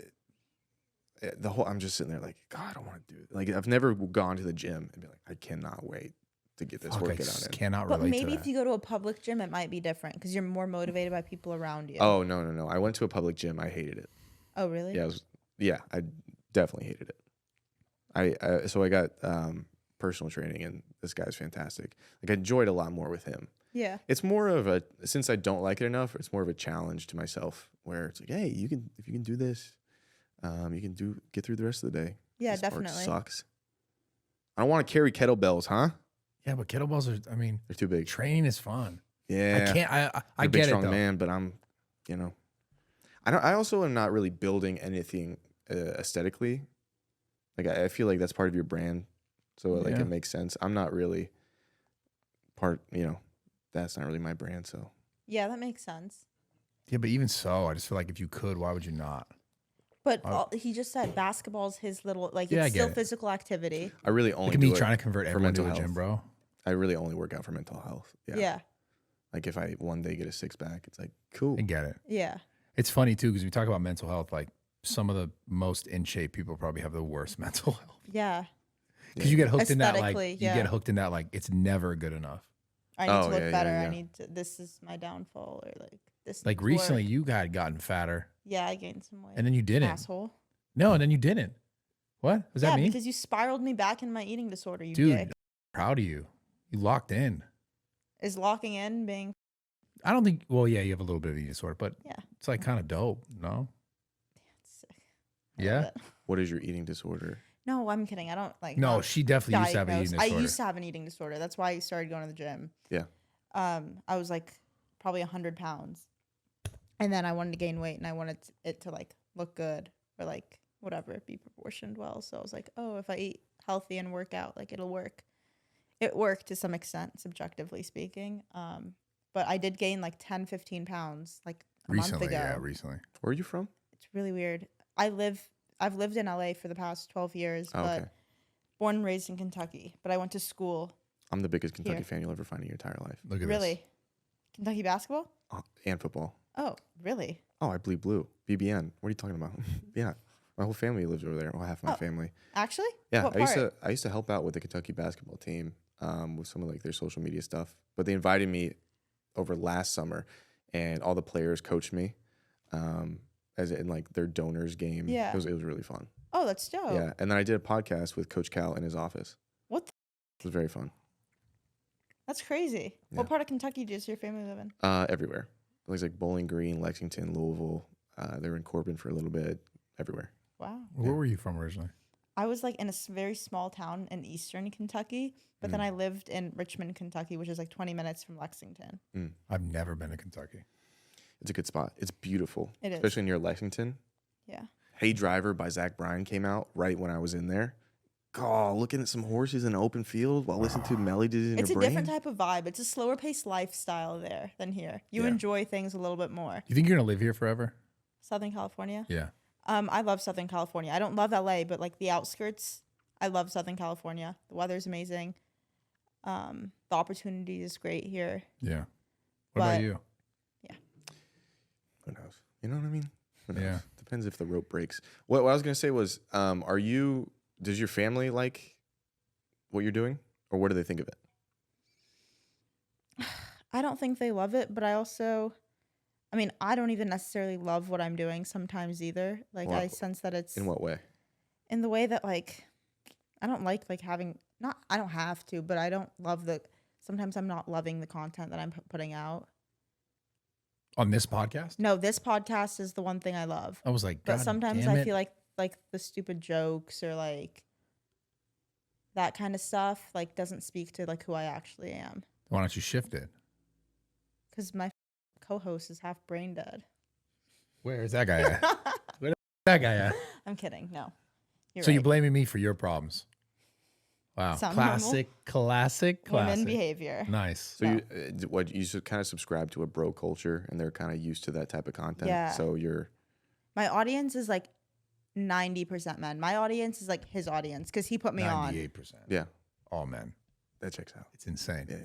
just sitting there like, God, I don't want to do it. Like, I've never gone to the gym and be like, I cannot wait to get this it? I workout just in. cannot But relate maybe to if that. you go to a public gym, it might be different because you're more motivated by people around you. Oh no! I went to a public gym. I hated it. Oh, really? Yeah, I definitely hated it. So I got personal training, and this guy's fantastic. Like, I enjoyed a lot more with him. Yeah. It's more of since I don't like it enough, it's more of a challenge to myself where it's like, hey, if you can do this, you can get through the rest of the day. Yeah, This part definitely. sucks. I don't want to carry kettlebells, huh? Yeah, but kettlebells are, I mean, They're too big. training is fun. Yeah. I can't, I'm I a big, get it strong though. man, but I also am not really building anything aesthetically. Like, I feel like that's part of your brand. So like Yeah. it makes sense. I'm not really that's not really my brand. So Yeah, that makes sense. Yeah, but even so, I just feel like if you could, why would you not? But he just said basketball's his little, like, Yeah, I it's get still it. physical activity. I really Look only at do me it trying to convert for everyone to mental a gym, health. bro. I really only work out for mental health. Yeah. Yeah. Like, if I one day get a six pack, it's like, cool. I get it. Yeah. It's funny too, because we talk about mental health, like some of the most in shape people probably have the worst mental health. Yeah. Because you get hooked in that, like, Aesthetically, you yeah. get hooked in that, like, it's never good enough. I need Oh, to look yeah, better. yeah, I yeah. need to, this is my downfall, or like this. Like needs recently, work. you had gotten fatter, Yeah, I gained some weight. and then you didn't. Asshole. No, and then you didn't. What does Yeah, that mean? because you spiraled me back in my eating disorder, you Dude, dick. proud of you. You locked in. Is locking in being, I don't think. Well, yeah, you have a little bit of eating disorder, but yeah. it's like kind of dope. No. It's sick. I love Yeah. it. What is your eating disorder? No, I'm kidding. I don't like. No, not she definitely used to have an eating diagnosed. disorder. I used to have an eating disorder. That's why I started going to the gym. Yeah. I was like probably 100 pounds, and then I wanted to gain weight, and I wanted it to like look good or like whatever, be proportioned well. So I was like, oh, if I eat healthy and work out, like it'll work. It worked to some extent, subjectively speaking. But I did gain like 10, 15 pounds like a Recently, month ago. yeah, recently. Where are you from? It's really weird. I've lived in LA for the past 12 years, Oh, but okay. born and raised in Kentucky. But I went to school. I'm the biggest Kentucky Here. fan you'll ever find in your entire life. Look at Really? this. Kentucky basketball? And football. Oh, really? Oh, I bleed blue. BBN. What are you talking about? Yeah. My whole family lives over there. Well, half my Oh. family. Actually? Yeah. What I used to help out with the Kentucky basketball team with some of like their social media stuff. But they invited me over last summer, and all the players coached me as in like their donors game. Yeah. It was really fun. Oh, that's dope. Yeah. And then I did a podcast with Coach Cal in his office. What the- It was very fun. That's crazy. Yeah. What part of Kentucky does your family live in? Everywhere. It was like Bowling Green, Lexington, Louisville. They were in Corbin for a little bit. Everywhere. Wow. Where were you from originally? I was like in a very small town in eastern Kentucky, but then I lived in Richmond, Kentucky, which is like 20 minutes from Lexington. I've never been to Kentucky. It's a good spot. It's beautiful. It is. Especially near Lexington. Yeah. Hey Driver by Zach Bryan came out right when I was in there. Oh, looking at some horses in an open field while listening to melodies in It's a your brain. different type of vibe. It's a slower paced lifestyle there than here. You Yeah. enjoy things a little bit more. You think you're gonna live here forever? Southern California? Yeah. I love Southern California. I don't love LA, but like the outskirts, I love Southern California. The weather's amazing. The opportunity is great here. Yeah. What about But- you? Who knows? You know what I mean? Who knows? Yeah. Depends if the rope breaks. What I was gonna say was, does your family like what you're doing? Or what do they think of it? I don't think they love it, but I don't even necessarily love what I'm doing sometimes either. Like Well, I sense that it's In what way? in the way that like I don't like having not I don't have to, but I don't love sometimes I'm not loving the content that I'm putting out. On this podcast? No, this podcast is the one thing I love. I was like, But God sometimes damn I it. feel like the stupid jokes or like that kind of stuff like doesn't speak to like who I actually am. Why don't you shift it? Because my co-host is half brain dead. Where is that guy at? Where that guy at? I'm kidding. No. You're So right. you're blaming me for your problems. Wow. Sound Classic. Women behavior. Nice. So you should kind of subscribe to a bro culture, and they're kind of used to that type of content. Yeah. So you're. My audience is like 90% men. My audience is like his audience because he put me on. 98%. Yeah. All men. That checks out. It's insane. Yeah.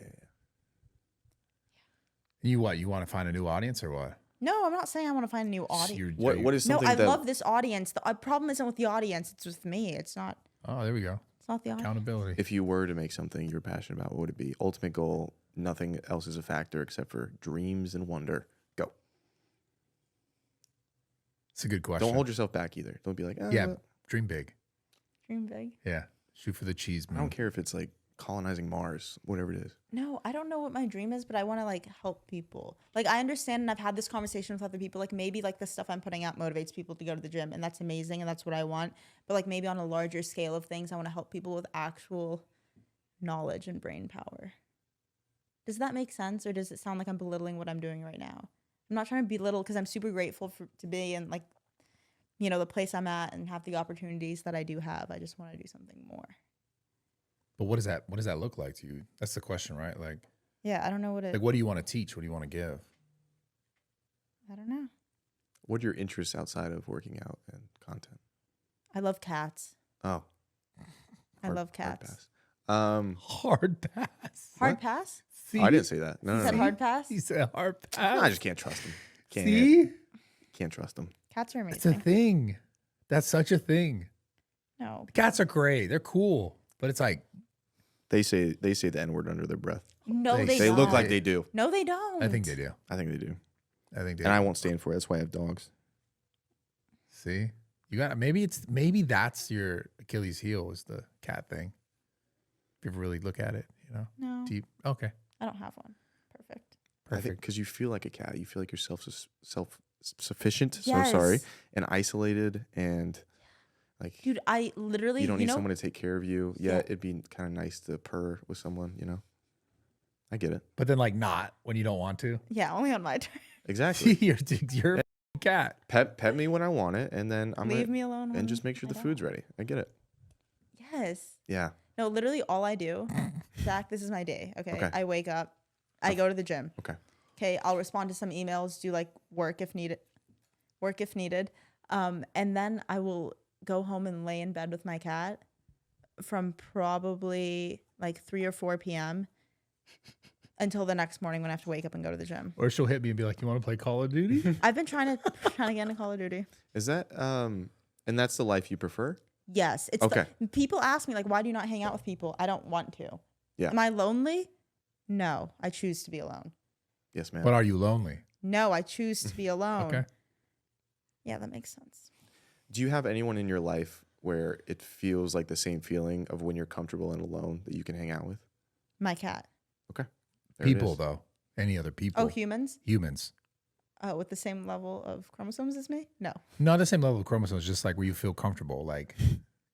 You what? You want to find a new audience or what? No, I'm not saying I want to find a new audience. What is No, something I that love this audience. The problem isn't with the audience. It's with me. It's not. Oh, there we go. It's not the audience. Accountability. if you were to make something you're passionate about, what would it be? Ultimate goal, nothing else is a factor except for dreams and wonder. Go. It's a good question. Don't hold yourself back either. Don't be like, Yeah, dream big. Dream big. Yeah, shoot for the cheese, I man. don't care if it's like colonizing Mars, whatever it is. No, I don't know what my dream is, but I want to like help people. Like I understand, and I've had this conversation with other people. Like maybe like the stuff I'm putting out motivates people to go to the gym, and that's amazing, and that's what I want. But like maybe on a larger scale of things, I want to help people with actual knowledge and brain power. Does that make sense, or does it sound like I'm belittling what I'm doing right now? I'm not trying to belittle because I'm super grateful to be in like, you know, the place I'm at and have the opportunities that I do have. I just want to do something more. But what does that look like to you? That's the question, right? Like Yeah, I don't know what it. what do you want to teach? What do you want to give? I don't know. What are your interests outside of working out and content? I love cats. Oh. I love cats. pass. Hard pass. Hard pass? See? I didn't say that. No, You no, said no. hard pass? He said hard pass. I just can't trust them. See? Can't trust them. Cats are It's a amazing. thing. That's such a thing. No. Cats are great. They're cool. But it's like, They say the N-word under their breath. No, They they, They don't. look like they do. No, they don't. I think they do. I think they do. I think they And do. I won't stand for it. That's why I have dogs. See? You got maybe that's your Achilles heel is the cat thing. If you ever really look at it, you know? No, Deep. Okay. I don't have one. Perfect. I think Perfect. because you feel like a cat. You feel like you're self-sufficient. Yes. So sorry. And isolated and like Dude, I literally, you don't need know, someone to take care of you. Yeah, it'd be kind of nice to purr with someone, you know? I get it. But then like not when you don't want to. yeah, only on my turn. Exactly. you're a cat. Pet me when I want it, and then I'm Leave gonna, me alone. and when just make sure I the don't. food's ready. I get it. Yes. Yeah. No, literally all I do, Zach, this is my day. Okay. Okay. I wake up, I go to the gym. Okay. Okay. I'll respond to some emails, do like work if needed. And then I will go home and lay in bed with my cat from probably like 3 or 4 p.m. until the next morning when I have to wake up and go to the gym. Or she'll hit me and be like, "You want to play Call of Duty?" I've been trying to get into Call of Duty. Is that and that's the life you prefer? Yes. It's Okay. People ask me like, why do you not hang out with people? I don't want to. Yeah. Am I lonely? No, I choose to be alone. Yes, ma'am. But are you lonely? No, I choose to be alone. Okay. Yeah, that makes sense. Do you have anyone in your life where it feels like the same feeling of when you're comfortable and alone that you can hang out with? My cat. Okay. There it People is. though. Any other people? Oh, humans? Humans. With the same level of chromosomes as me? No. Not the same level of chromosomes, just like where you feel comfortable, like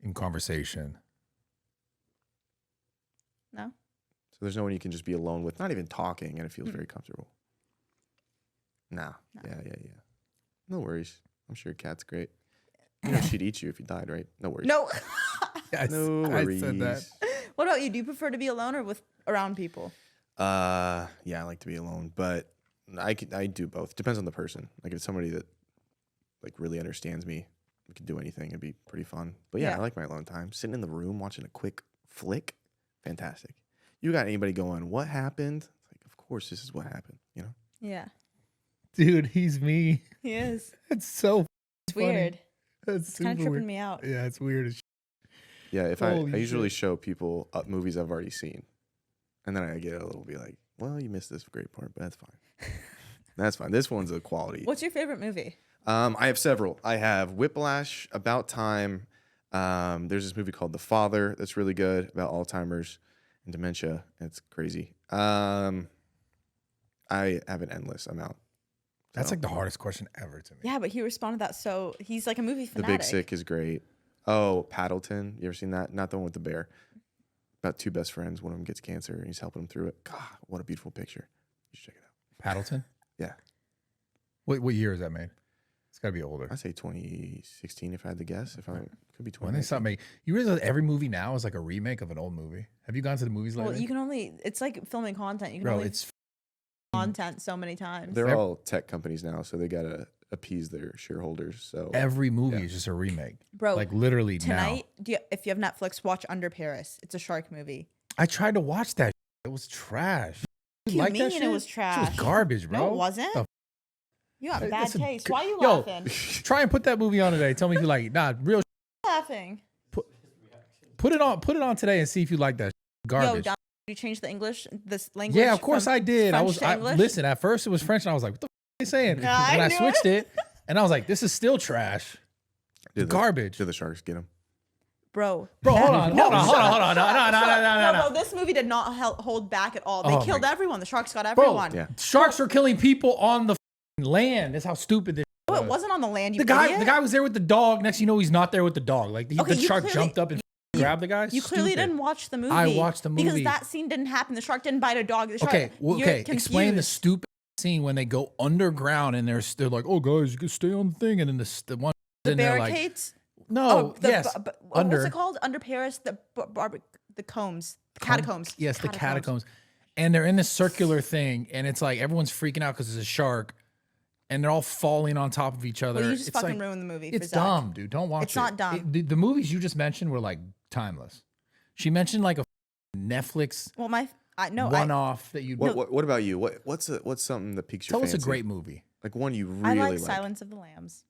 in conversation. No. So there's no one you can just be alone with, not even talking, and it feels very comfortable. Nah. No. Yeah. No worries. I'm sure your cat's great. You know she'd eat you if you died, right? No worries. No. No I worries. said that. What about you? Do you prefer to be alone or with around people? Yeah, I like to be alone, but I do both. Depends on the person. Like if it's somebody that like really understands me, we could do anything. It'd be pretty fun. But yeah, Yeah. I like my alone time. Sitting in the room watching a quick flick, fantastic. You got anybody going, what happened? It's like, of course, this is what happened, you know? Yeah. Dude, he's me. He is. It's so It's funny. weird. That's It's kind of super tripping weird. me out. Yeah, it's weird as shit. Yeah, if I Holy usually shit. show people movies I've already seen. And then I get a little be like, well, you missed this great part, but that's fine. That's fine. This one's a quality. What's your favorite movie? I have several. I have Whiplash, About Time. There's this movie called The Father that's really good about Alzheimer's and dementia. It's crazy. I have an endless amount. That's like the hardest question ever to me. Yeah, but he responded that so he's like a movie The fanatic. Big Sick is great. Oh, Paddleton. You ever seen that? Not the one with the bear. About two best friends. One of them gets cancer and he's helping them through it. God, what a beautiful picture. You should check it out. Paddleton? Yeah. What year is that made? It's got to be older. I'd say 2016 if I had to guess. If I could be 20. When they stop making, you realize every movie now is like a remake of an old movie. Have you gone to the movies lately? Well, you can only. It's like filming content. You can Bro, only it's content so many times. They're all tech companies now, so they gotta appease their shareholders. So every movie is just a remake. Bro, like literally tonight, now. If you have Netflix, watch Under Paris. It's a shark movie. I tried to watch that. It was trash. You like mean that shit? it was trash? It was garbage, bro. No, it wasn't. The You got bad Listen, taste. Why are you yo, laughing? Try and put that movie on today. Tell me if you like it. Nah, real. Laughing. Put it on today and see if you like that. Garbage. Yo, you changed the English, this language. Yeah, of course I did. French to English? Listen. At first it was French, and I was like, "What the f are they saying?" Yeah, I and I knew switched it, and I was like, "This is still trash. Garbage." Did the Sharks get him? Bro, hold on. No, this movie did not hold back at all. They Oh killed my- everyone. The sharks got everyone. Yeah. Sharks are killing people on the land. That's how stupid this. No, it wasn't on the land. You The guy idiot. was there with the dog. Next, you know, he's not there with the dog. Like the Okay, you shark clearly- jumped up and grabbed the guy. You clearly Stupid. didn't watch the movie. I watched the movie because that scene didn't happen. The shark didn't bite a dog. The shark, Okay, well, you're okay. Explain the confused. stupid scene when they go underground and they're like, "Oh, guys, you can stay on the thing," and then the one The in there like, barricades. no, yes, under. What's it called? Under Paris, the combs, the catacombs. Yes, the catacombs. And they're in this circular thing, and it's like everyone's freaking out because it's a shark, and they're all falling on top of each other. Well, you just it's fucking like, ruined the movie. For It's Zach. dumb, dude. Don't watch it. It's not dumb. The movies you just mentioned were like timeless. She mentioned like a Netflix Well, one-off that you. What about you? What's something that piques your Tell fancy? us a great movie. Like one you I really like Silence of the Lambs.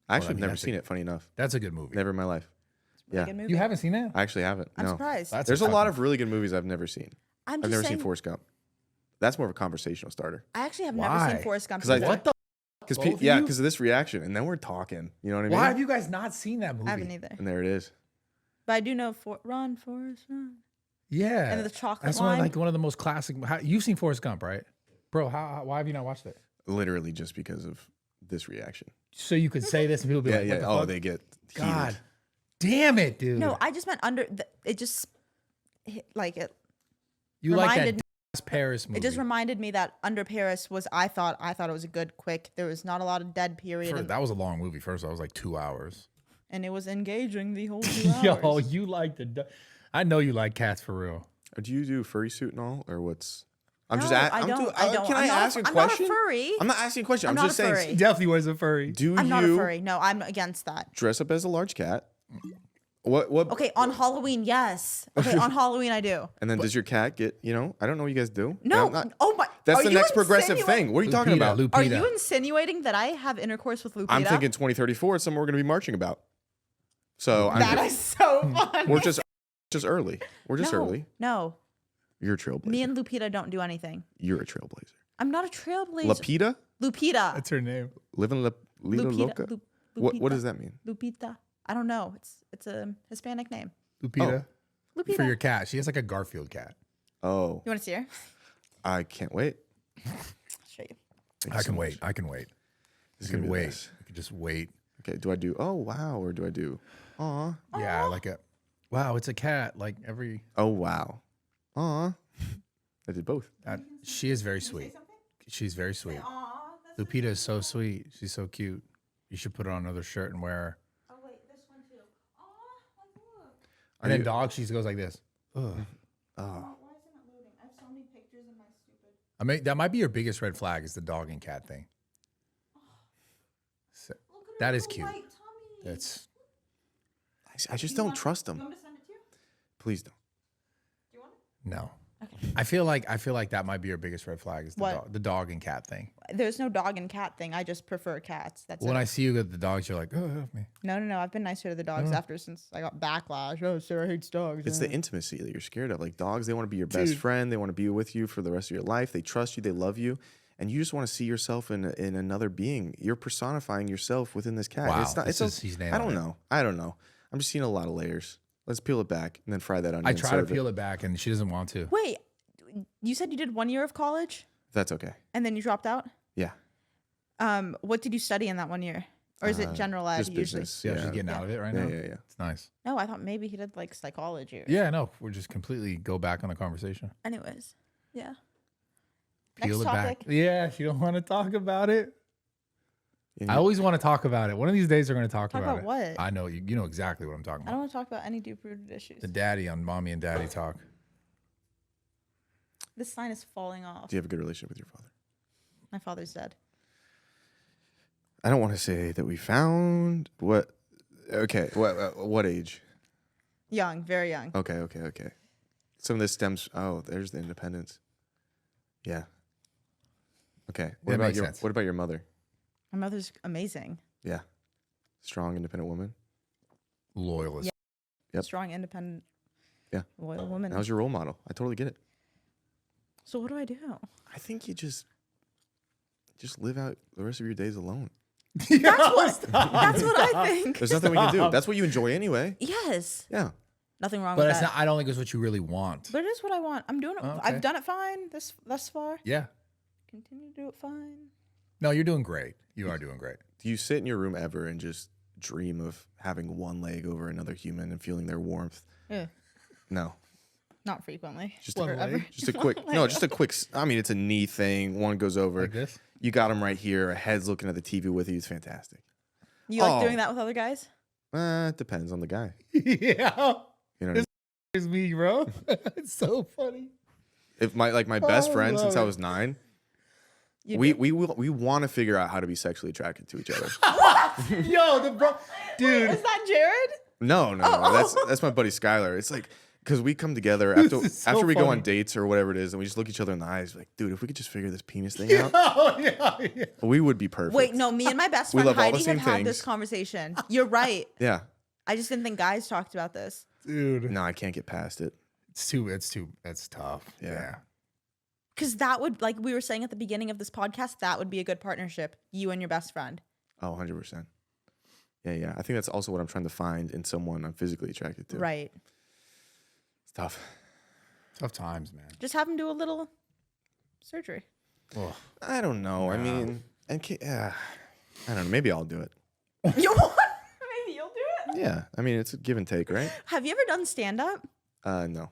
I actually Well, I mean, have never that's seen it. Funny enough, That's a good movie. never in my life. Really Yeah. good movie. You haven't seen that? I actually haven't. I'm no. surprised. That's There's a tough lot one. of really good movies I've never seen. I'm I've just never saying, seen Forrest Gump. That's more of a conversational starter. I actually have never Why? seen Forrest Gump. 'Cause I- either. What the? Because Both of yeah, you? because of this reaction, and then we're talking. You know what I mean? Why have you guys not seen that movie? I haven't either. And there it is. But I do know Run, Forrest, Run. Yeah, And the chocolate That's line. one of the most classic. You've seen Forrest Gump, right, bro? Why have you not watched it? Literally just because of this reaction. So you could say this and people be Yeah, like, yeah. What the Oh, fuck? they get heated. God damn it, dude. No, I just meant it just like it. you like that reminded me- Paris movie. It just reminded me that Under Paris was. I thought it was a good, quick. There was not a lot of dead period, That was a long movie. First, I was like 2 hours. and it was engaging the whole 2 hours. Yo, you like I know you like cats for real. Do you do furry suit and all, or what's? I'm just. No, Can I don't. I ask a I'm not a question? furry. I'm not asking a question. I'm I'm not just a saying. furry. Definitely was a furry. Do I'm you not a furry. No, I'm against that. dress up as a large cat? What? Okay, on Halloween, yes. Okay, on Halloween I do. And then does your cat get? I don't know what you guys do. No. Not- Oh my. That's are the you next progressive insinuating- thing. What are you talking about? Lupita. Are you insinuating that I have intercourse with Lupita? I'm thinking 2034 is something we're going to be marching about. So that is so fun. we're just early. We're just early. No, You're a trailblazer. me and Lupita don't do anything. You're a trailblazer. I'm not a trailblazer. Lapita? Lupita. That's her name. Living Lila Lupita. Loca? What Lupita. does that mean? Lupita. I don't know. It's a Hispanic name. Lupita. Lupita. For your cat. She has like a Garfield cat. Oh, You want to see her? I can't wait. I'll show you. Thank I you can so wait. much. I can wait. This is I can gonna be the wait. best. I can just wait. Okay, do I do oh wow or do I do aw? Yeah, I like it. Wow, it's a cat. Like every. Oh wow. Aw. I did both. She is very sweet. She's very sweet. Lupita is so sweet. She's so cute. You should put her on another shirt and wear her. Oh wait, this one too. And then dog, she goes like this. Ugh. Oh. Why isn't it loading? I have so many pictures in my stupid. I mean, that might be your biggest red flag is the dog and cat thing. So, that is cute. That's I just don't trust You them. want me to send it to you? Please don't. Do you want it? no. Okay. I feel like that might be your biggest red flag is What? the dog and cat thing. There's no dog and cat thing. I just prefer cats. That's When it. I see you with the dogs, you're like, oh, help me. No. I've been nicer to the dogs after since I got backlash. Oh, Sarah hates dogs. It's the intimacy that you're scared of. Like dogs, they want to be your best friend. They want to be with you for the rest of your life. They trust you. They love you. And you just want to see yourself in another being. You're personifying yourself within this cat. Wow, It's not. he's nailing I don't it. know. I don't know. I'm just seeing a lot of layers. Let's peel it back and then fry that onion. I and try to serve peel it back and she doesn't want to. Wait, you said you did 1 year of college That's okay. and then you dropped out? Yeah. What did you study in that 1 year? Or is it general ed Just usually? business. Yeah, she's getting out of it right now. Yeah. It's nice. No, I thought maybe he did like psychology. Or Yeah, no, we're just completely go back on the conversation. Anyways, yeah. Peel Next it topic. back. Yeah, she don't want to talk about it. Yeah, I always want to talk about it. One of these days we're going to talk about it. What? I know you know exactly what I'm talking I about. don't want to talk about any deep-rooted issues. The daddy on Mommy and Daddy Talk. This sign is falling off. Do you have a good relationship with your father? My father's dead. I don't want to say that we found what. Okay, what age? Young, very young. Okay. Some of this stems. Oh, there's the independence. Yeah. Okay. What That makes about sense. What about your mother? My mother's amazing. Yeah. Strong, independent woman. Loyal as Yeah. Yep. Strong, independent, Yeah. loyal woman. That was your role model. I totally get it. So what do I do? I think you just live out the rest of your days alone. That's what I think. There's nothing we can do. That's what you enjoy anyway. Yes. Yeah. Nothing wrong But with it's that. not. I don't think it's what you really want. But it is what I want. I'm doing it. Okay. I've done it fine thus far. Yeah. Continue to do it fine. No, you're doing great. You are doing great. Do you sit in your room ever and just dream of having one leg over another human and feeling their warmth? Yeah. No. Not frequently. Just One a, leg? just a quick. No, just a quick. I mean, it's a knee thing. One goes over. Like this? You got him right here. A head's looking at the TV with you. It's fantastic. You like Oh. doing that with other guys? It depends on the guy. Yeah. You know what I mean? It's me, bro. It's so funny. If my best I friend since love I it. was 9, You we want to figure out how to be sexually attracted to each other. Yo, dude. Is that Jared? No. That's my buddy Skylar. It's like because we come together is so after we go on funny. dates or whatever it is, and we just look each other in the eyes, like, dude, if we could just figure this penis thing out, Oh, yeah. we would be perfect. Wait, no. Me and my best We friend love all the Heidi have same had this things. conversation. You're right. Yeah. I just didn't think guys talked about this. Dude. No, I can't get past it. That's tough. Yeah. Yeah. Because that would, like we were saying at the beginning of this podcast, that would be a good partnership. You and your best friend. Oh, 100%. Yeah. I think that's also what I'm trying to find in someone I'm physically attracted to. Right. It's tough. Tough times, man. Just have him do a little surgery. Oh. I don't know. I mean, I don't know. Maybe I'll do it. You what? Maybe you'll do it. Yeah. I mean, it's a give and take, right? Have you ever done stand up? No.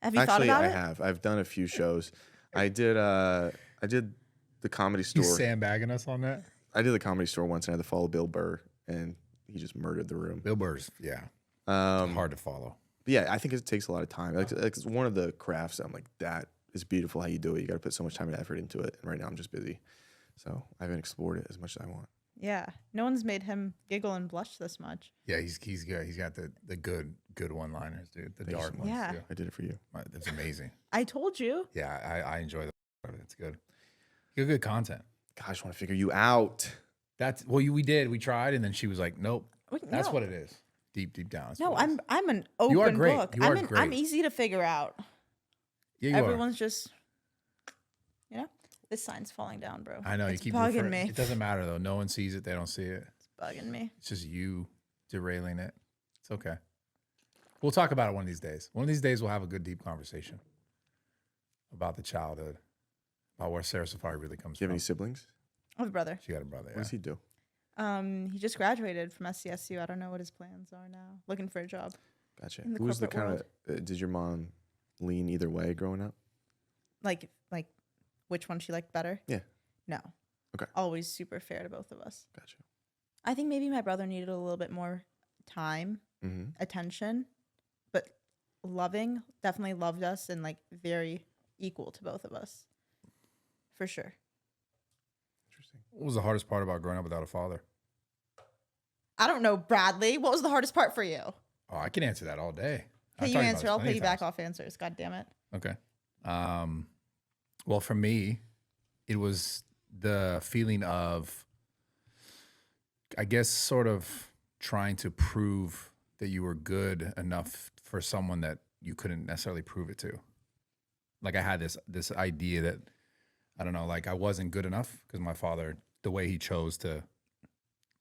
Have you thought Actually, about I it? have. I've done a few shows. I did the Comedy You Store. sandbagging us on that? I did the Comedy Store once, and I had to follow Bill Burr, and he just murdered the room. Bill Burr's, yeah. Um, Hard to follow. but yeah, I think it takes a lot of time. Like, it's one of the crafts. I'm like, that is beautiful how you do it. You got to put so much time and effort into it. And right now, I'm just busy, so I haven't explored it as much as I want. Yeah. No one's made him giggle and blush this much. Yeah, he's good. He's got the good one-liners, dude. The Thank you dark so ones. much. Yeah. too. I did it for you. That's amazing. I told you. Yeah, I enjoy that. It's good. Good content. God, I just want to figure you out. That's we did. We tried, and then she was like, "Nope." Wait, That's no. what it is. Deep down. That's No, what it is. I'm an open You are great. book. You are I'm great. easy to figure out. Yeah, you Everyone's just, this sign's falling down, bro. are. I know It's you keep bugging referring- me. It doesn't matter though. No one sees it. They don't see it. It's bugging me. It's just you derailing it. It's okay. We'll talk about it one of these days. One of these days, we'll have a good deep conversation about the childhood, about where Sarah Safari really comes Do you have from. any siblings? I have a brother. She got a brother. What Yeah. does he do? He just graduated from SCSU. I don't know what his plans are now. Looking for a job. Gotcha. In the Who was the corporate kind of? Did your mom lean either way growing up? Like which one she liked better? Yeah. No. Okay. Always super fair to both of us. Gotcha. I think maybe my brother needed a little bit more time, Mm-hmm. attention, but definitely loved us and like very equal to both of us. For sure. Interesting. What was the hardest part about growing up without a father? I don't know, Bradley. What was the hardest part for you? Oh, I can answer that all day. I've Hey, you talked about answer. this I'll plenty of piggyback times. off answers. God damn it. Okay. Well, for me, it was the feeling of, I guess, sort of trying to prove that you were good enough for someone that you couldn't necessarily prove it to. Like I had this idea that, I don't know, like I wasn't good enough because my father, the way he chose to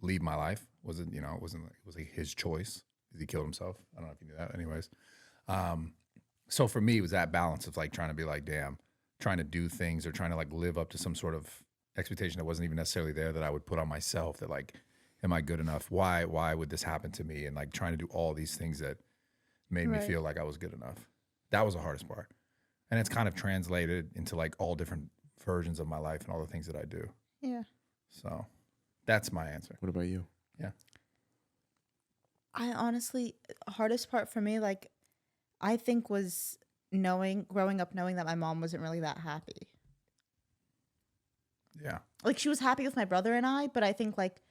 lead my life it was like his choice. He killed himself. I don't know if you knew that. Anyways. So for me, it was that balance of like trying to be like, damn, trying to do things or trying to like live up to some sort of expectation that wasn't even necessarily there that I would put on myself that like, am I good enough? Why would this happen to me? And like trying to do all these things that made me feel like I was good enough. That was the hardest part. And it's kind of translated into like all different versions of my life and all the things that I do. Yeah. So that's my answer. What about you? Yeah. I honestly, hardest part for me, like, I think was growing up knowing that my mom wasn't really that happy. Yeah. Like, she was happy with my brother and I, but I think, like,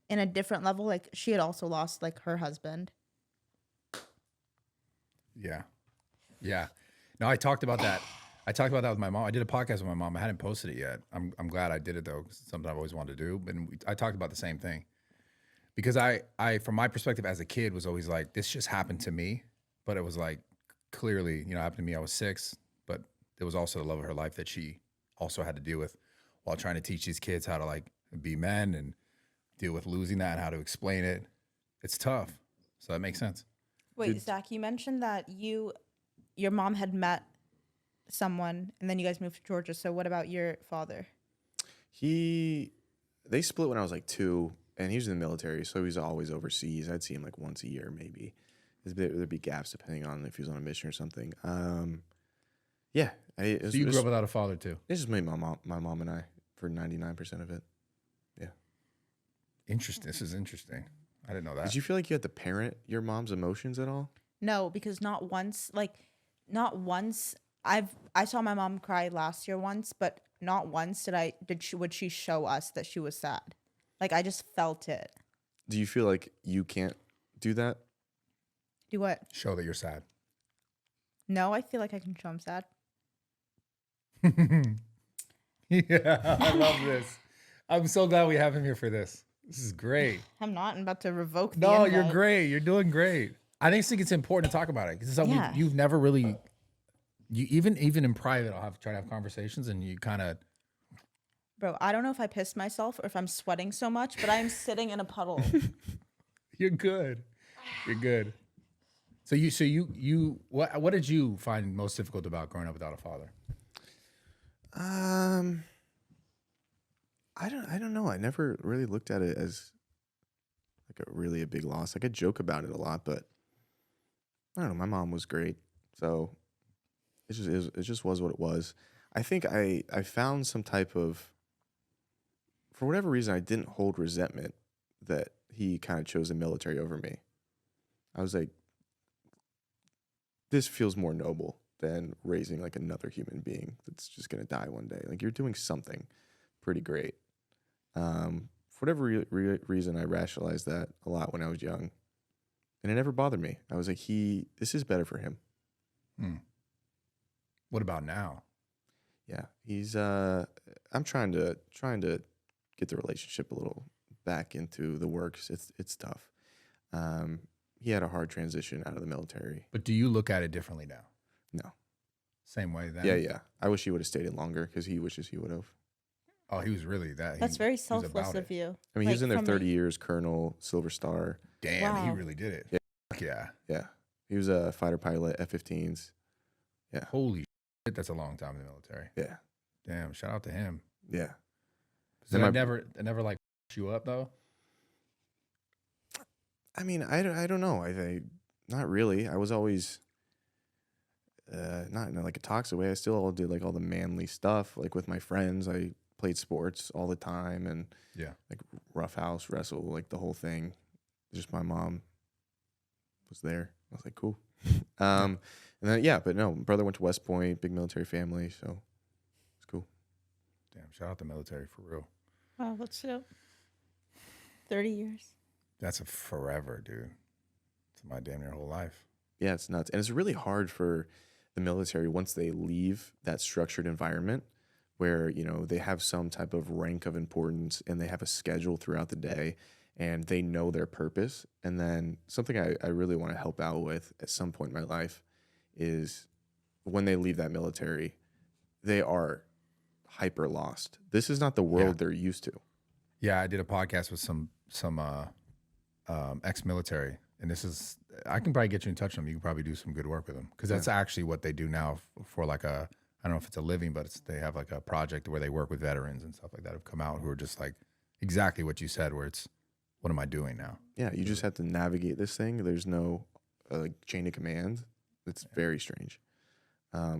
in a different level, like, she had also lost, like, her husband. Yeah. Yeah. No, I talked about that. I talked about that with my mom. I did a podcast with my mom. I hadn't posted it yet. I'm glad I did it though, 'cause it's something I've always wanted to do. And I talked about the same thing because I, from my perspective as a kid, was always like, this just happened to me. But it was like, clearly, you know, happened to me. I was 6, but there was also the love of her life that she also had to deal with while trying to teach these kids how to like be men and deal with losing that and how to explain it. It's tough. So that makes sense. Wait, Zach, you mentioned that your mom had met someone and then you guys moved to Georgia. So what about your father? They split when I was like 2, and he was in the military, so he was always overseas. I'd see him like once a year, maybe. There'd be gaps depending on if he was on a mission or something. Yeah. So you grew up without a father too? It's just me, my mom and I for 99% of it. Yeah. Interesting. This is interesting. I didn't know that. Did you feel like you had to parent your mom's emotions at all? No, because not once. I saw my mom cry last year once, but not once would she show us that she was sad. Like, I just felt it. Do you feel like you can't do that? Do what? Show that you're sad. No, I feel like I can show I'm sad. Yeah, I love this. I'm so glad we have him here for this. This is great. I'm not. I'm about to revoke the No, invite. you're great. You're doing great. I think it's important to talk about it because it's something Yeah. you've never really. You even in private, I'll try to have conversations, and you kind of. Bro, I don't know if I pissed myself or if I'm sweating so much, but I am sitting in a puddle. You're good. You're good. So what did you find most difficult about growing up without a father? I don't know. I never really looked at it as like a big loss. Like I joke about it a lot, but I don't know. My mom was great, so it just was what it was. I think I found some type of, for whatever reason, I didn't hold resentment that he kind of chose the military over me. I was like, this feels more noble than raising like another human being that's just gonna die one day. Like you're doing something pretty great. For whatever reason, I rationalized that a lot when I was young, and it never bothered me. I was like, this is better for him. What about now? Yeah, he's. I'm trying to get the relationship a little back into the works. It's tough. He had a hard transition out of the military. But do you look at it differently now? No. Same way then? Yeah. I wish he would have stayed in longer because he wishes he would have. Oh, he was really that. That's very selfless of you. I mean, he was in there 30 years, Colonel, Silver Star. Damn, Wow. he really did it. Yeah. Fuck yeah. Yeah. He was a fighter pilot, F-15s. Yeah. Holy shit, that's a long time in the military. Yeah. Damn, shout out to him. Yeah. So I never like you up though? I mean, I don't know. I not really. I was always not in like a toxic way. I still all did like all the manly stuff. Like with my friends, I played sports all the time and like roughhouse, wrestle, like the whole thing. Just my mom was there. I was like, cool. And then but no, brother went to West Point, big military family, so it's cool. Damn, shout out the military for real. Wow, what's it up? 30 years. That's a forever, dude. It's my damn near whole life. Yeah, it's nuts. And it's really hard for the military once they leave that structured environment where, you know, they have some type of rank of importance and they have a schedule throughout the day and they know their purpose. And then something I really want to help out with at some point in my life is when they leave that military, they are hyper lost. This is not the world they're used to. Yeah, I did a podcast with some ex-military, and I can probably get you in touch with them. You can probably do some good work with them because that's actually what they do now for like a I don't know if it's a living, but they have like a project where they work with veterans and stuff like that have come out who are just like exactly what you said, where it's, what am I doing now? Yeah, you just have to navigate this thing. There's no like chain of command. It's very strange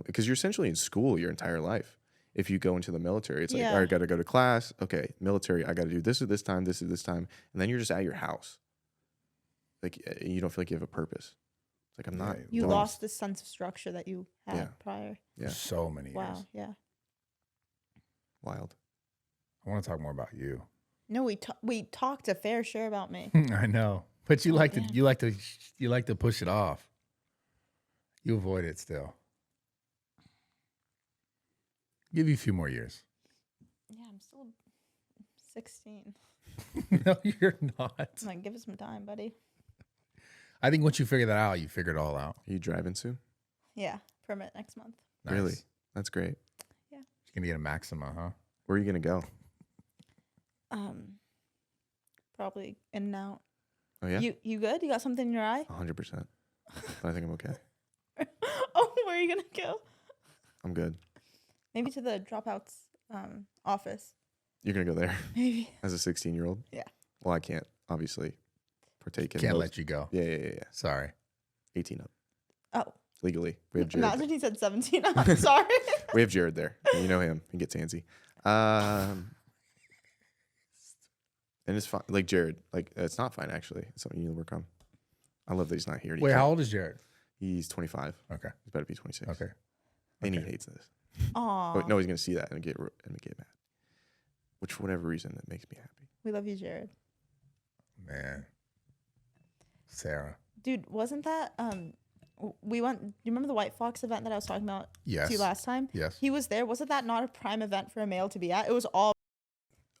because you're essentially in school your entire life. If you go into the military, it's like, all right, got to go to class. Okay, military, I got to do this at this time, this at this time. And then you're just at your house. Like, you don't feel like you have a purpose. It's like, I'm not. You lost the sense of structure that you had prior. Yeah. So many years. Wow, yeah. Wild. I want to talk more about you. No, we talked a fair share about me. I know. But you like to push it off. You avoid it still. Give you a few more years. Yeah, I'm still 16. No, you're not. I'm like, give it some time, buddy. I think once you figure that out, you figure it all out. Are you driving soon? Yeah, permit next month. Nice. Really? That's great. Yeah. You're gonna get a Maxima, huh? Where are you going to go? Probably in and out. Oh, yeah? You good? You got something in your eye? 100%. I think I'm okay. Oh, where are you gonna go? I'm good. Maybe to the dropouts office. You're going to go there Maybe. as a 16-year-old? Yeah. Well, I can't, obviously, partake in Can't those. let you go. Yeah. Sorry. 18 up. Oh. Legally. We have Jared. Imagine he said 17. I'm sorry. We have Jared there. You know him. He gets antsy. And it's fine. Like, Jared, like, it's not fine, actually. It's something you need to work on. I love that he's not here. Wait, how old is Jared? He's 25. Okay. He's about to be 26. Okay. And he hates this. Aw. Oh, no, he's going to see that and get mad. Which, for whatever reason, that makes me happy. We love you, Jared. Man. Sara. Dude, wasn't that we went, do you remember the White Fox event that I was talking about Yes. to you last time? Yes. He was there. Wasn't that not a prime event for a male to be at? It was all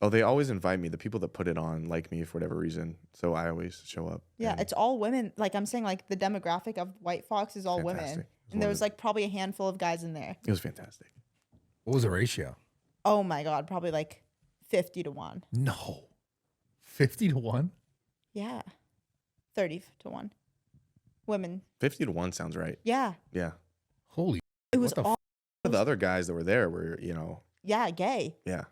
Oh, they always invite me. The people that put it on like me for whatever reason. So I always show up. yeah, it's all women. Like I'm saying, like the demographic of White Fox is all Fantastic. women. It's And there was women. like probably a handful of guys in there. It was fantastic. What was the ratio? Oh my God, probably like 50-1. No. 50-1? Yeah. 30-1. Women. 50-1 sounds right. Yeah. Yeah. Holy. It was What the all The other guys that were there were, gay. yeah.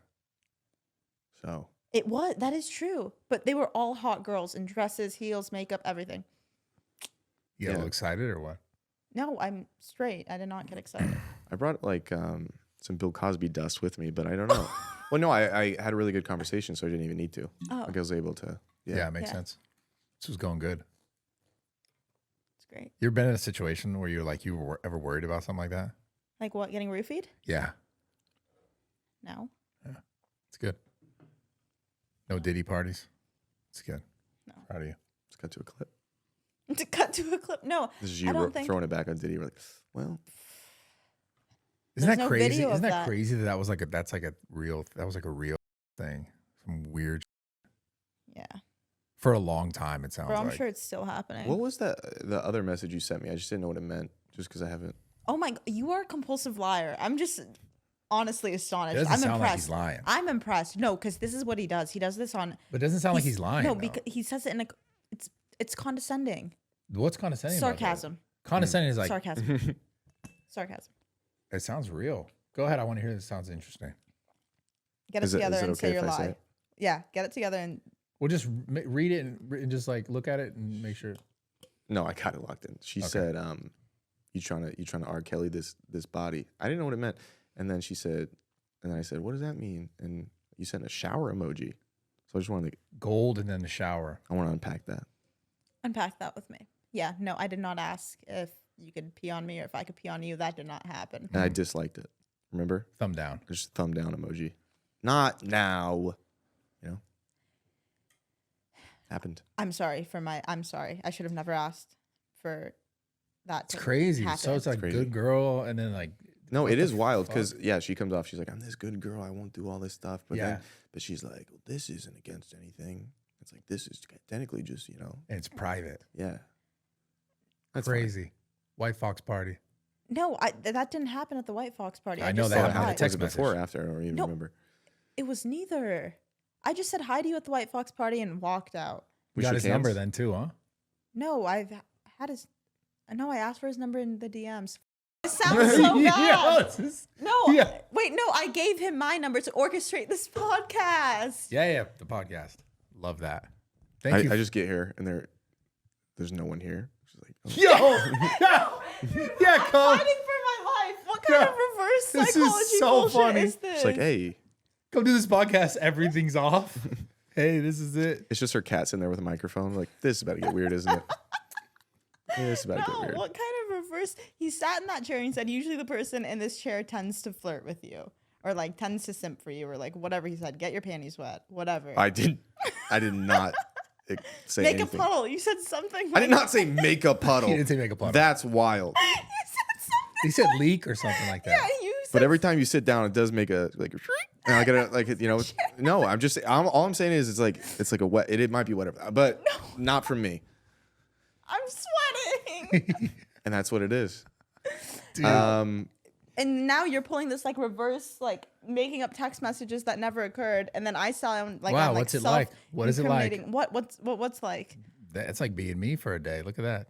So It was. That is true. But they were all hot girls in dresses, heels, makeup, everything. You got a little excited or what? No, I'm straight. I did not get excited. I brought like some Bill Cosby dust with me, but I don't know. Well, no, I had a really good conversation, so I didn't even need to. Oh, Like I was able to. Yeah, it makes Yeah. sense. This was going good. it's great. You ever been in a situation where you're like, you were ever worried about something like that? Like what? Getting roofied? Yeah. No. It's good. No Diddy parties? It's good. No. Proud of you. Let's cut to a clip. To cut to a clip. No. This is I you don't think- throwing it back on Diddy. We're like, well, Isn't There's that no crazy? video of Isn't that that. crazy that was like a real thing? Some weird Yeah. for a long time. It sounds Bro, I'm like. sure it's still happening. what was the other message you sent me? I just didn't know what it meant, just because I haven't. Oh my! You are a compulsive liar. I'm just honestly astonished. It doesn't I'm sound impressed. like he's lying. I'm impressed. No, because this is what he does. He does this on. But it doesn't sound like he's lying. No, though. because he says it in a. It's condescending. What's condescending? about that? Sarcasm. Condescending is like Sarcasm. Sarcasm. it sounds real. Go ahead. I want to hear this. Sounds interesting. Get it Is it together and okay say your if I say lie. it? Yeah, get it together and. We'll just read it and just like look at it and make sure. No, I got it locked in. She Okay. said, you trying to R. Kelly this body. I didn't know what it meant. And then she said, and then I said, what does that mean? And you sent a shower emoji. So I just wanted to, Gold and then the shower. I want to unpack that. Unpack that with me. Yeah, no, I did not ask if you could pee on me or if I could pee on you. That did not happen. And I disliked it. Remember? Thumb down. Just thumb down emoji. Not now. Happened. I'm sorry. I should have never asked for that. It's crazy. happen. So it's like crazy. good girl and then like No, What it the is wild fuck? because she comes off. She's like, I'm this good girl. I won't do all this stuff. But Yeah. but she's like, well, this isn't against anything. It's like this is technically just and it's private. yeah. That's fine. Crazy. White Fox party. No, that didn't happen at the White Fox party. I know just that said happened hi. at a text was it before or message. after? I don't even No. remember. It was neither. I just said hi to you at the White Fox party and walked out. We We got shook his number hands? then too, huh? No, I've had his. I know I asked for his number in the DMs. It sounds so bad. Yeah, it's just- No, Yeah. wait, no, I gave him my number to orchestrate this podcast. Yeah, the podcast. Love that. Thank you. I just get here and there's no one here. She's like, oh. Yeah, I'm come. fighting for my life. What kind of reverse This is psychology so bullshit funny. is this? She's like, hey. Come do this podcast. Everything's off. Hey, this is it. It's just her cat sitting there with a microphone. Like, this is about to get weird, isn't it? This is about to get No, weird. what kind of reverse? He sat in that chair and he said, usually the person in this chair tends to flirt with you. Or like tends to simp for you. Or like whatever he said. Get your panties wet. Whatever. I did not say Make anything. a puddle. You said something. I did not say make a puddle. He didn't say make a puddle. That's wild. You said something. He said leak or something like that. Yeah, you said But every time you sit down, it does make a like. And I gotta like No, all I'm saying is it's like a wet. It might be whatever, but not from me. I'm sweating. And that's what it is. Dude. And now you're pulling this like reverse, like making up text messages that never occurred, and then I sound like Wow, I'm, like, what's it like? What is it like? Incriminating. What's like? That's like being me for a day. Look at that.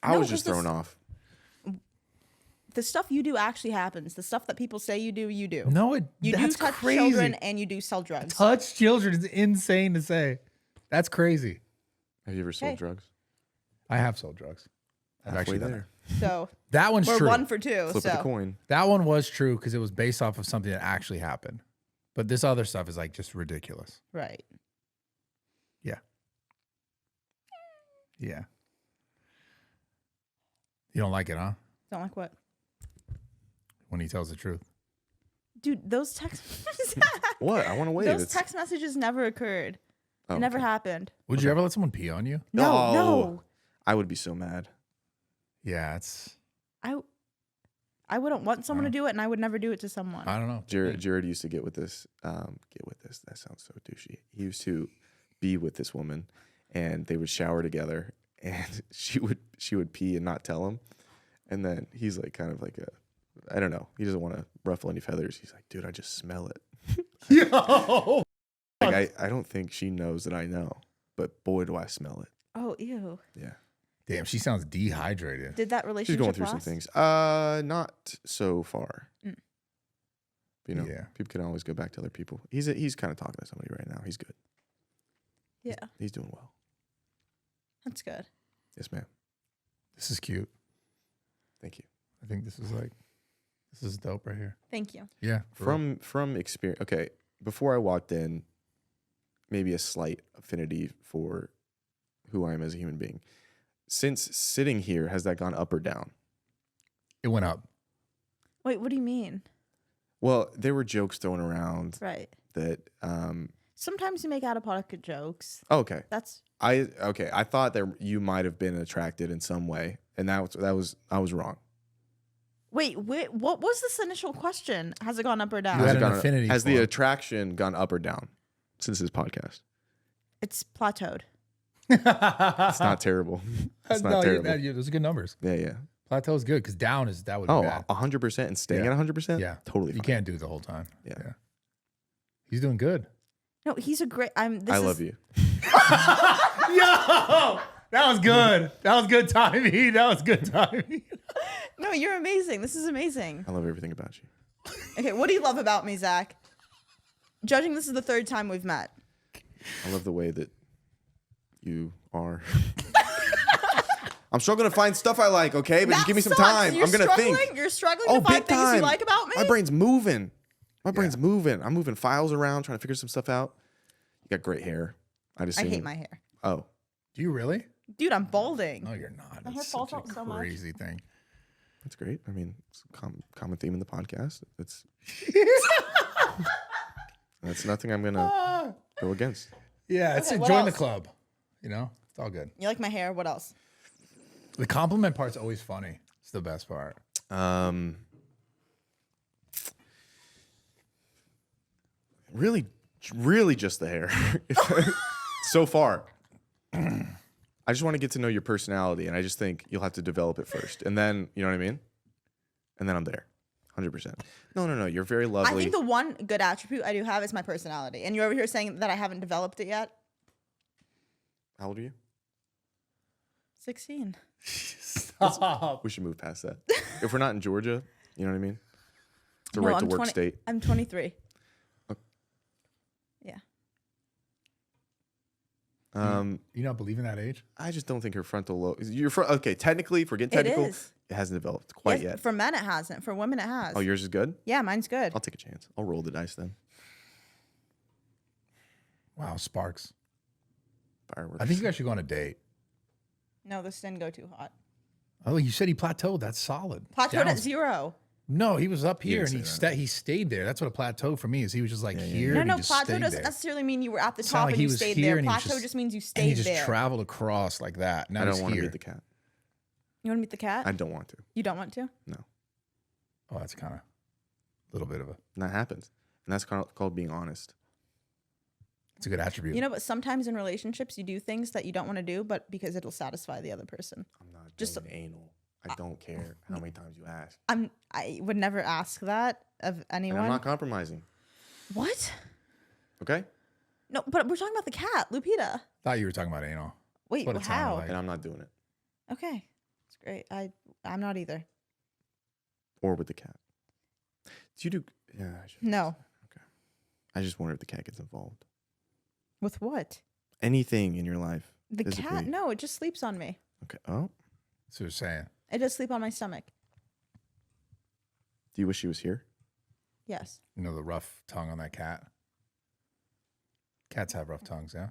I No, was just this is- thrown off. The stuff you do actually happens. The stuff that people say you do, you do. No, You that's do touch crazy. children and you do sell drugs. Touch children is insane to say. That's crazy. Have you ever sold Hey. drugs? I have sold drugs. I've Halfway actually done there. So it. That one's we're true. 1 for 2. Flip so of the coin. That one was true because it was based off of something that actually happened. But this other stuff is like just ridiculous. right. Yeah. You don't like it, huh? Don't like what? When he tells the truth. Dude, those text What? I want to wait. those It's- text messages never occurred. oh, It never okay. happened. Would you ever let someone pee on you? No, No. no. I would be so mad. Yeah, it's I wouldn't want someone to do it, and I would never do it to someone. I don't know. Jared used to get with this. That sounds so douchey. He used to be with this woman, and they would shower together, and she would pee and not tell him, and then he's like kind of like I don't know. He doesn't want to ruffle any feathers. He's like, dude, I just smell it. Yo! Like I don't think she knows that I know, but boy, do I smell it. Oh, ew. Yeah, Damn, she sounds dehydrated. Did that she's relationship going through some last? things. Not so far. Mm. You know, Yeah. people can always go back to other people. He's kind of talking to somebody right now. He's good. Yeah, He's doing well. that's good. Yes, ma'am. This is cute. Thank you. I think this is dope right here. Thank you. Yeah. for real. From experience. Okay, before I walked in, maybe a slight affinity for who I am as a human being. Since sitting here, has that gone up or down? It went up. Wait, what do you mean? Well, there were jokes thrown around Right. that. Sometimes you make out of pocket jokes. Okay, That's I thought that you might have been attracted in some way, and I was wrong. wait. What was this initial question? Has it gone up or down? You had Has it an gone- affinity Has for the him. attraction gone up or down since this podcast? It's plateaued. It's not terrible. It's not terrible. Those are good numbers. Yeah. Plateau is good because down is that would be Oh, bad. 100% and staying Yeah. at 100%? Yeah, Totally You fine. can't do it the whole time. Yeah. He's doing good. No, he's a great. I love you. Yo, that was good. That was good timing. That was good timing. No, you're amazing. This is amazing. I love everything about you. Okay, what do you love about me, Zach? Judging this is the 3rd time we've met. I love the way that you are. I'm struggling to find stuff I like, okay? But just That give me some sucks. time. You're I'm going to struggling? think. You're struggling Oh, to find big things time. you like about me? My brain's moving. Moving. I'm moving files around, trying to figure some stuff out. You got great hair. I hate my hair. Oh. Do you really? Dude, I'm balding. No, you're not. My hair That's falls such out a so much. crazy thing. That's great. I mean, it's a common theme in the podcast. That's nothing I'm going to go against. Yeah, it's Okay, what join the else? club. You know, it's all good. You like my hair? What else? The compliment part's always funny. It's the best part. Really just the hair. So far. I just want to get to know your personality, and I just think you'll have to develop it first. And then, you know what I mean? And then I'm there. 100%. No. You're very lovely. I think the one good attribute I do have is my personality. And you're over here saying that I haven't developed it yet. How old are you? 16. Stop. We should move past that. If we're not in Georgia, you know what I mean? It's a No, right to I'm work 20 state. I'm 23. Okay. Yeah. You not believe in that age? I just don't think her frontal lobe. Okay, technically, if we're getting technical, is. it hasn't developed quite Yes, yet. For men, it hasn't. For women, it has. Oh, yours is good? Yeah, mine's good. I'll take a chance. I'll roll the dice then. Wow, sparks. Fireworks. I think you guys should go on a date. No, this didn't go too hot. Oh, you said he plateaued. That's solid. Plateaued Down- at 0. No, he was up here didn't and say he stayed there. That's what a plateau for me is. He was just like here. No, and no, he just plateau stayed doesn't there. necessarily mean you were at the It's not top like and he you was stayed here there. and he was Plateau just- just means you And he stayed just there. traveled across like that. Now I don't he's want to here. meet the cat. You want to meet the cat? I don't want to. You don't want to? No. Oh, that's kind of a little bit of a. And that happens. And that's called being honest. It's a good attribute. You know, but sometimes in relationships, you do things that you don't want to do, but because it'll satisfy the other person. I'm not Just- doing anal. I don't care how many times you ask. I would never ask that of And anyone. I'm not compromising. What? Okay? No, but we're talking about the cat, Lupita. Thought you were talking about anal. Wait, what it sounded how? like. And I'm not doing it. Okay, it's great. I'm not either. Or with the cat. Do you do... Yeah, I should. No. Okay. I just wonder if the cat gets involved. With what? Anything in your life. The cat? physically. No, it just sleeps on me. Okay. Oh. So you're saying. It does sleep on my stomach. Do you wish she was here? Yes. You know the rough tongue on that cat? Cats have rough tongues, yeah?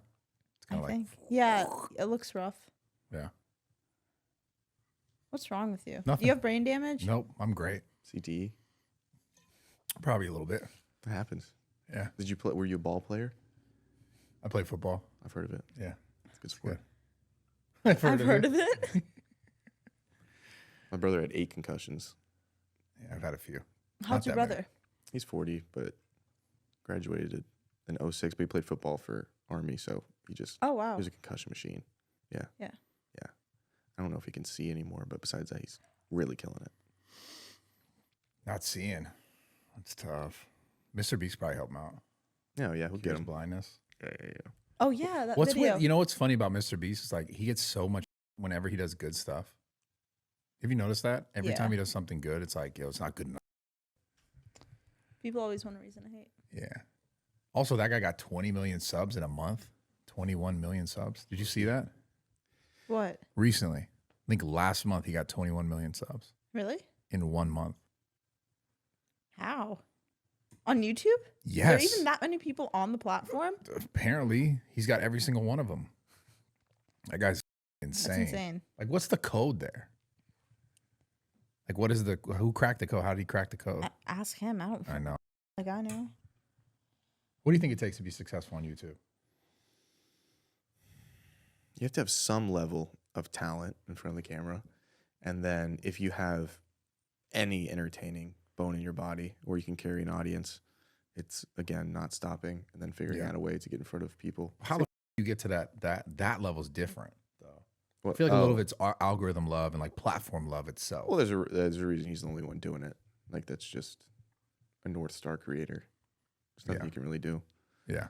It's I kind of like, think. Yeah, it looks rough. yeah. What's wrong with you? Do Nothing. you have brain damage? Nope, I'm great. CTE? Probably a little bit. That happens. Yeah. Did you play? Were you a ball player? I play football. I've heard of it. Yeah. It's a good sport. Good. I've heard of it. My brother had 8 concussions. Yeah, I've had a few. How's your that many. brother? He's 40, but graduated in 06, but he played football for Army, so he just Oh, wow. he was a concussion machine. Yeah. Yeah. Yeah. I don't know if he can see anymore, but besides that, he's really killing it. Not seeing. That's tough. Mr. Beast probably help him out. Yeah, yeah, we'll get Cures him. blindness. Yeah. Oh, yeah, that What's video. you know what's funny about Mr. Beast is like he gets so much whenever he does good stuff. Have you noticed that? Every Yeah. time he does something good, it's like, yo, it's not good enough. People always want a reason to hate. Yeah. Also, that guy got 20 million subs in a month. 21 million subs. Did you see that? What? Recently. I think last month he got 21 million subs Really? in 1 month. How? On YouTube? Yes. Are there even that many people on the platform? Apparently, he's got every single one of them. That guy's insane. That's insane. Like, what's the code there? Like, what is who cracked the code? How did he crack the code? Ask him. I don't I know. like I know. What do you think it takes to be successful on YouTube? You have to have some level of talent in front of the camera. And then if you have any entertaining bone in your body where you can carry an audience, it's, again, not stopping and then figuring out a way to get in front of people. How the you get to that level is different, though. Well, I feel like a little of it's algorithm love and like platform love itself. Well, there's a reason he's the only one doing it. Like, that's just a North Star creator. There's nothing you can really do. Yeah.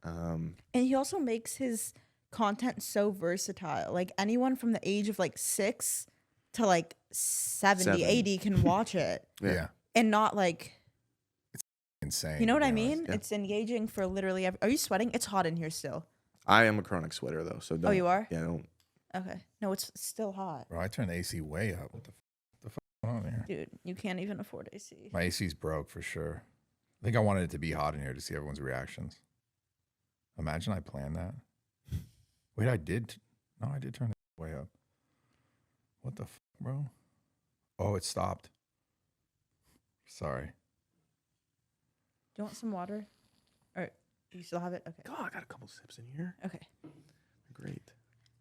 And he also makes his content so versatile. Like anyone from the age of like 6 to like 70, 80 can watch it. Yeah. And not like, Insane. you know what to I be honest. mean? Yeah. It's engaging for literally Are you sweating? It's hot in here still. I am a chronic sweater, though. So don't, you are? Yeah, don't. Okay. No, it's still hot. Bro, I turned the AC way up. What the fuck going on here? Dude, you can't even afford AC. My AC's broke for sure. I think I wanted it to be hot in here to see everyone's reactions. Imagine I planned that. Wait, I did. No, I did turn it way up. What the fuck, bro? Oh, it stopped. Sorry. Do you want some water? Or do you still have it? Okay. God, I got a couple sips in here. Okay. Great.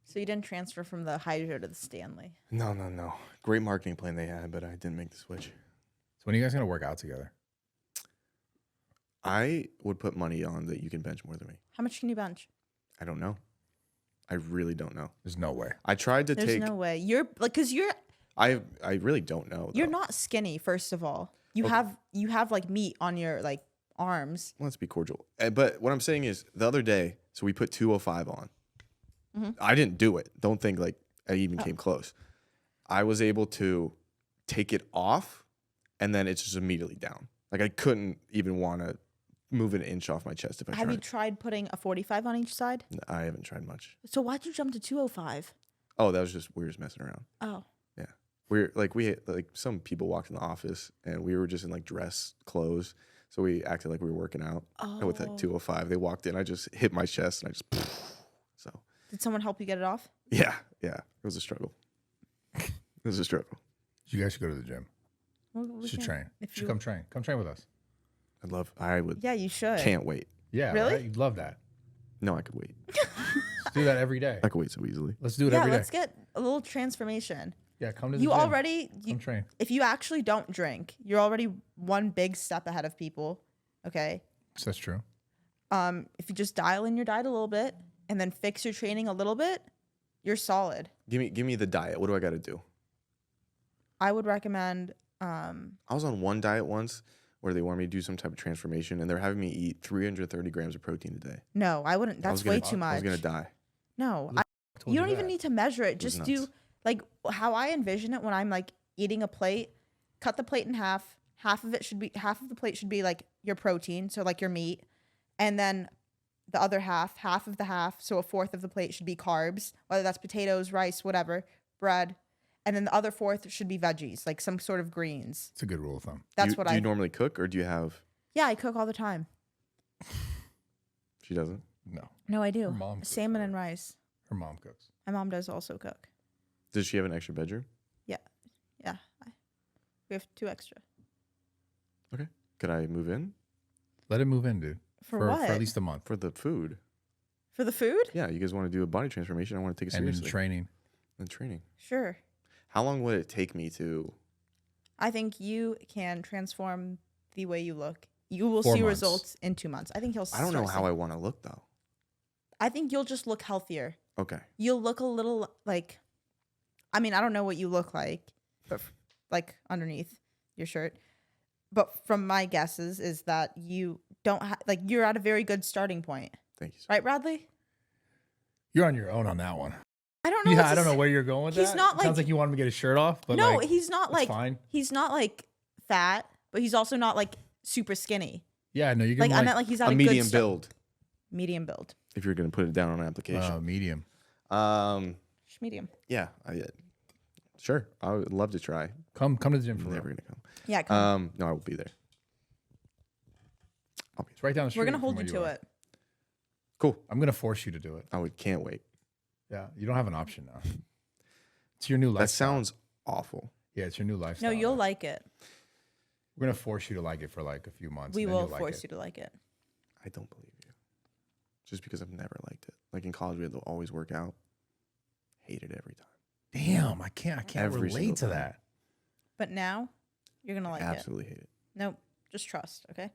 So you didn't transfer from the Hydro to the Stanley. No. Great marketing plan they had, but I didn't make the switch. So when are you guys going to work out together? I would put money on that you can bench more than me. How much can you bench? I don't know. I really don't know. There's no way. I tried to There's take. no way. You're like, cause I really don't know. you're though. not skinny. First of all, you Okay. have like meat on your like arms. Let's be cordial. But what I'm saying is, the other day, so we put 205 on. Mhm. I didn't do it. Don't think like I even came close. I was able to take it off, and then it's just immediately down. Like I couldn't even want to move an inch off my chest if I tried. Have you tried putting a 45 on each side? No, I haven't tried much. So why'd you jump to 205? Oh, that was just we were just messing around. Oh. Yeah, some people walked in the office, and we were just in like dress clothes, so we acted like we were working out. And with like 205, they walked in. I just hit my chest, and I just so. Did someone help you get it off? Yeah. It was a struggle. It was a struggle. You guys should go to the gym. Well, You should train. You should come train. Come train with us. I would. Yeah, you should. Can't wait. Yeah, Really? right? You'd love that. No, I could wait. Let's do that every day. I could wait so easily. Let's do it every day. Let's get a little transformation. Yeah, come to the You gym. already, Come train. if you actually don't drink, you're already one big step ahead of people. Okay. That's true. If you just dial in your diet a little bit and then fix your training a little bit, you're solid. Give me the diet. What do I got to do? I would recommend. I was on one diet once where they wanted me to do some type of transformation, and they're having me eat 330 grams of protein a day. No, I wouldn't. That's way too much. I was gonna die. No, told you you don't even that? need to measure it. was Just do nuts. like how I envision it when I'm like eating a plate. Cut the plate in half. Half of the plate should be like your protein, so like your meat, and then the other half of the half, so a fourth of the plate should be carbs, whether that's potatoes, rice, whatever, bread, and then the other fourth should be veggies, like some sort of greens. It's a good rule of thumb. That's Do you normally cook, or do you have? Yeah, I cook all the time. She doesn't. No, No, I do. Her mom cooks Salmon and rice. her mom cooks. My mom does also cook. Does she have an extra bedroom? Yeah, we have 2 extra. Okay. Could I move in Let it move in, dude. For what? For at least a month. for the food? For the food? Yeah, you guys want to do a body transformation? I want to take it And in seriously. training. And training. Sure. How long would it take me to? I think you can transform the way you look. You will 4 see months. results in 2 months. I think you'll. I don't know how I want to look though. I think you'll just look healthier. Okay. You'll look a little like. I mean, I don't know what you look like, but like underneath your shirt. But from my guesses is that you don't like you're at a very good starting point, Thank you. Sir. right, Bradley? You're on your own on that one. I don't know. Yeah, what I to don't know say. where you're going with He's that. not Sounds like- like you want him to get his shirt off, but No, like, he's not it's like fine. he's not like fat, but he's also not like super skinny. Yeah, no, you're Like gonna I meant like he's at A a medium good build, medium build, if you're going to put it down on an application. medium. medium. Yeah. Sure. I would love to try. Come to the gym for I'm real. never going to come. Yeah, come. No, I will be there. I'll be It's right down the street. We're gonna from hold where you to are. it. cool. I'm gonna force you to do it. Can't wait. Yeah, you don't have an option now. It's your new That lifestyle. sounds awful. Yeah, it's your new lifestyle. No, you'll now. like it. We're gonna force you to like it for like a few months. We and then will you'll like force it. you to like it. I don't believe you. Just because I've never liked it. Like in college, we had to always work out. Hate it every time. Damn, I can't Every relate single to time. that. But now you're gonna like it. Absolutely hate it. Nope. Just trust, okay?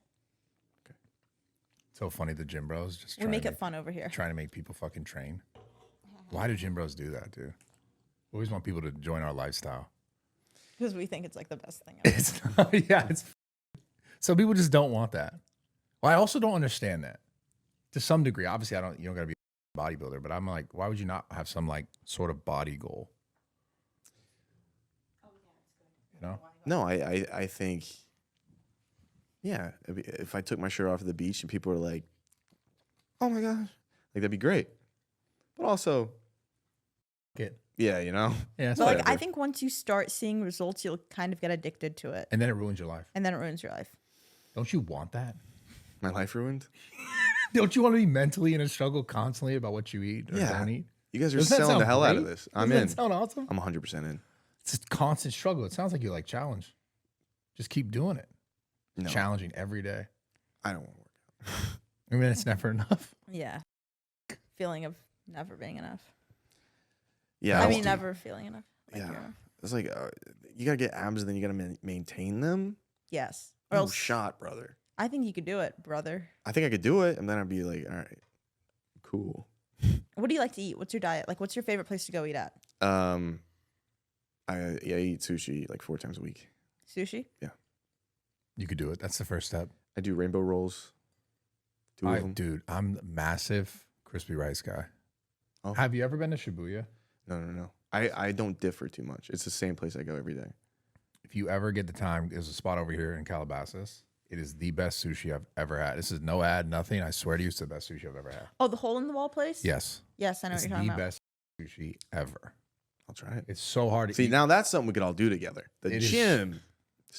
So funny, the gym bros just We trying make to it fun over here. trying to make people fucking train. Why do gym bros do that, dude? We always want people to join our lifestyle. Because we think it's like the best thing ever. It's not, yeah, it's so people just don't want that. Well, I also don't understand that to some degree. Obviously, you don't gotta be a bodybuilder, but I'm like, why would you not have some like sort of body goal? You know? No, I think, yeah, if I took my shirt off at the beach and people were like, oh my gosh, like that'd be great. But also, Get yeah, you know? yeah, it's But like whatever. I think once you start seeing results, you'll kind of get addicted to it. And then it ruins your life. And then it ruins your life. Don't you want that? My life ruined? Don't you want to be mentally in a struggle constantly about what you eat or Yeah. don't eat? You guys are Doesn't that selling the sound hell out of great? this. I'm Doesn't in. that sound awesome? I'm 100% in. It's a constant struggle. It sounds like you like challenge. Just keep doing it. No, Challenging every day. I don't want to work out. I mean, it's never enough. Yeah. Feeling of never being enough. Yeah. I I'll mean, do- never feeling enough. Like Yeah. you're enough. It's like, you got to get abs and then you got to maintain them. Yes. Or No else shot, brother. I think you could do it, brother. I think I could do it. And then I'd be like, all right, cool. What do you like to eat? What's your diet? Like, what's your favorite place to go eat at? I eat sushi like 4 times a week. Sushi? You could do it. That's the first step. I do rainbow rolls. 2 of them. Dude, I'm a massive crispy rice guy. Oh. Have you ever been to Shibuya? No. I don't differ too much. It's the same place I go every day. If you ever get the time, there's a spot over here in Calabasas. It is the best sushi I've ever had. This is no ad, nothing. I swear to you, it's the best sushi I've ever had. Oh, the hole in the wall place? Yes. Yes, I know It's what you're talking the about. best sushi ever. I'll try it. It's so hard to See, eat. now that's something we could all do together. The It is- gym.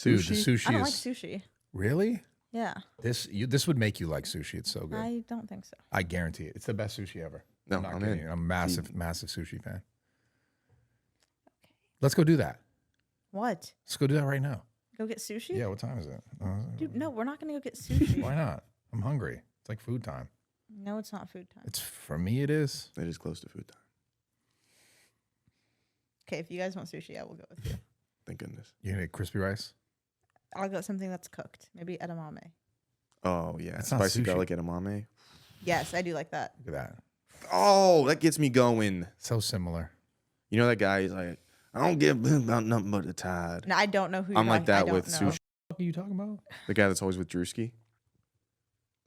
Dude, Sushi. the sushi I don't is like sushi. really Yeah, this would make you like sushi. It's so good. I don't think so. I guarantee it. It's the best sushi ever. No, I'm not I'm kidding. in. you. I'm a massive sushi fan. Let's go do that. What? Let's go do that right now. Go get sushi? Yeah, what time is it? Dude, no, we're not going to go get sushi. Why not? I'm hungry. It's like food time. No, it's not food time. It's for me. It is. It is close to food time. Okay, if you guys want sushi, I will go with you. Thank goodness. You gonna get crispy rice? I'll go something that's cooked. Maybe edamame. Oh yeah, That's not spicy sushi. garlic edamame. Yes, I do like that. Look at that. Oh, that gets me going. So similar. You know that guy? He's like, I don't give about nothing but the tide. No, I don't know who you're I'm like talking- I that with don't know. sushi. What are you talking about? The guy that's always with Drewski,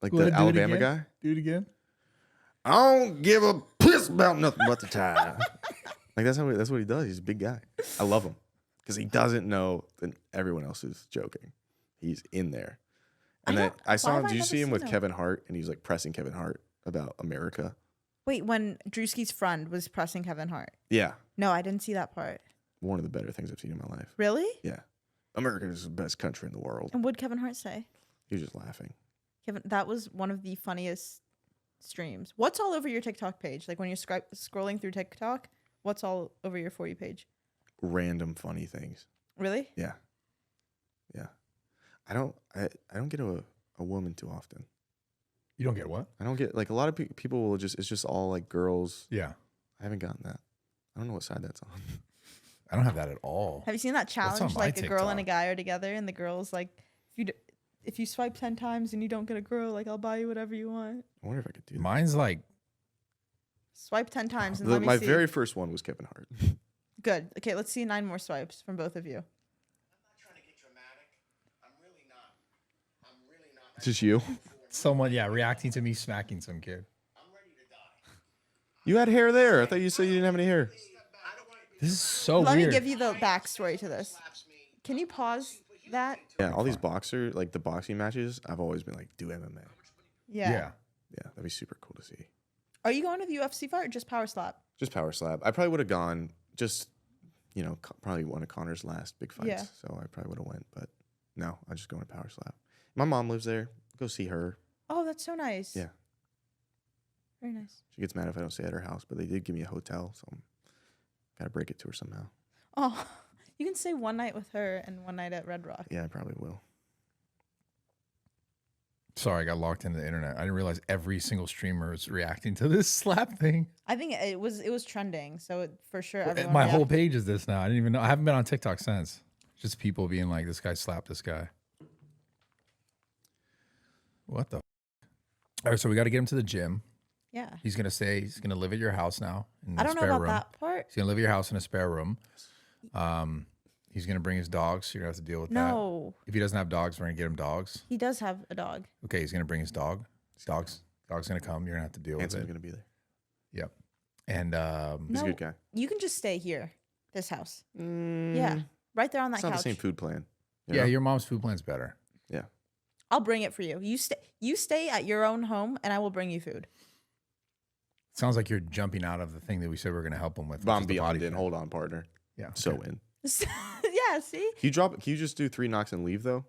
like Go ahead, the do it Alabama again. guy. Do it again. I don't give a piss about nothing but the tide. Like that's what he does. He's a big guy. I love him because he doesn't know that everyone else is joking. He's in there. And I then don't- I saw why him. have I Did you never see him seen with him? Kevin Hart? And he was like pressing Kevin Hart about America. Wait, when Drewski's friend was pressing Kevin Hart. Yeah, No, I didn't see that part. one of the better things I've seen in my life. Really? Yeah, America is the best country in the world. And what did Kevin Hart say? He was just laughing. Kevin, that was one of the funniest streams. What's all over your TikTok page? Like when you're scrolling through TikTok, what's all over your For You page? Random funny things. Really? Yeah, yeah. I don't get a woman too often. You don't get what? I don't get like a lot of people will just. It's just all like girls. Yeah. I haven't gotten that. I don't know what side that's on. I don't have that at all. Have you seen that on challenge? my Like a girl and a TikTok? guy are together, and the girl's like, if you swipe 10 times and you don't get a girl, like I'll buy you whatever you want. I wonder if I could do that. Mine's like Swipe 10 times and let me My see. very first one was Kevin Hart. Good. Okay, let's see 9 more swipes from both of you. It's just you. someone, reacting to me smacking some kid. You had hair there. I thought you said you didn't have any hair. This is so Let weird. me give you the backstory to this. Can you pause that? Yeah, all these boxer, like the boxing matches, I've always been like, do MMA. Yeah. Yeah. Yeah, that'd be super cool to see. Are you going to the UFC fight or just power slap? Just power slap. I probably would have gone. Just, probably one of Connor's last big fights. Yeah. So I probably would have went. But no, I just go to power slap. My mom lives there. Go see her. Oh, that's so nice. Yeah. Very nice. She gets mad if I don't stay at her house, but they did give me a hotel, so I'm gotta break it to her somehow. Oh, you can stay one night with her and one night at Red Rock. Yeah, I probably will. Sorry, I got locked into the internet. I didn't realize every single streamer is reacting to this slap thing. I think it was trending, so for sure everyone. My whole reacted. page is this now. I didn't even know. I haven't been on TikTok since. Just people being like, "This guy slapped this guy." What the? All right, so we got to get him to the gym. Yeah. He's gonna live at your house now. In I a don't know spare about room. that part. He's gonna live at your house in a spare room. He's gonna bring his dogs. So you're gonna have to deal with that. No, If he doesn't have dogs, we're gonna get him dogs. he does have a dog. Okay, he's gonna bring his dog. Dog's gonna come. You're gonna have to deal Hanson's with it. gonna be there. Yep. And He's No, a good guy. you can just stay here, this house. Mm, Yeah, right there on that It's not couch. the same food plan. you yeah, know? your mom's food plan's better. Yeah. I'll bring it for you. You stay at your own home, and I will bring you food. Sounds like you're jumping out of the thing that we said we are gonna help him with. But which I'm is the beyond body in. thing. Hold on, partner. Yeah. So okay. in. Yeah, see? Can you just do 3 knocks and leave though?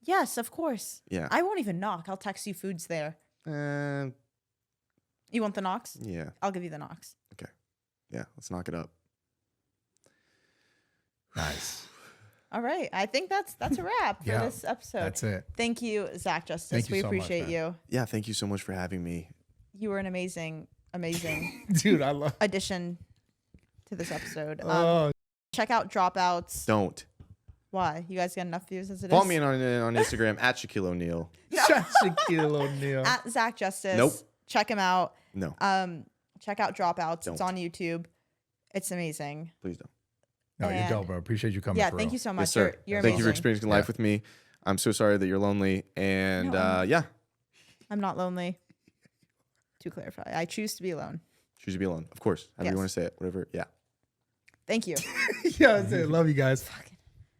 Yes, of course. Yeah. I won't even knock. I'll text you food's there. You want the knocks? Yeah. I'll give you the knocks. Okay. Yeah. Let's knock it up. Nice. All right. I think that's a wrap for Yeah, this episode. That's it. Thank you, Zach Justice. Thank you We so much, appreciate man. you. Yeah. Thank you so much for having me. You were an amazing Dude, I love. addition to this episode. Oh, Check out Dropouts. Don't. Why? You guys got enough views as it is? Follow me on Instagram at Shaquille O'Neal. Shaquille O'Neal. At Zach Justice. Nope. Check him out. No, Check out Dropouts. It's Don't. on YouTube. It's amazing. please don't. No, you're And- dope, bro. Appreciate you coming. Yeah, for thank real. you so much. Yes, sir. You're Thank you for amazing. experiencing Yeah. life with me. I'm so sorry that you're lonely. And No, yeah, I'm not lonely. To clarify, I choose to be alone. choose to be alone. Of course. However Yes. you want to say it. Whatever. Yeah. Thank you. Yeah, that's it. Love you guys.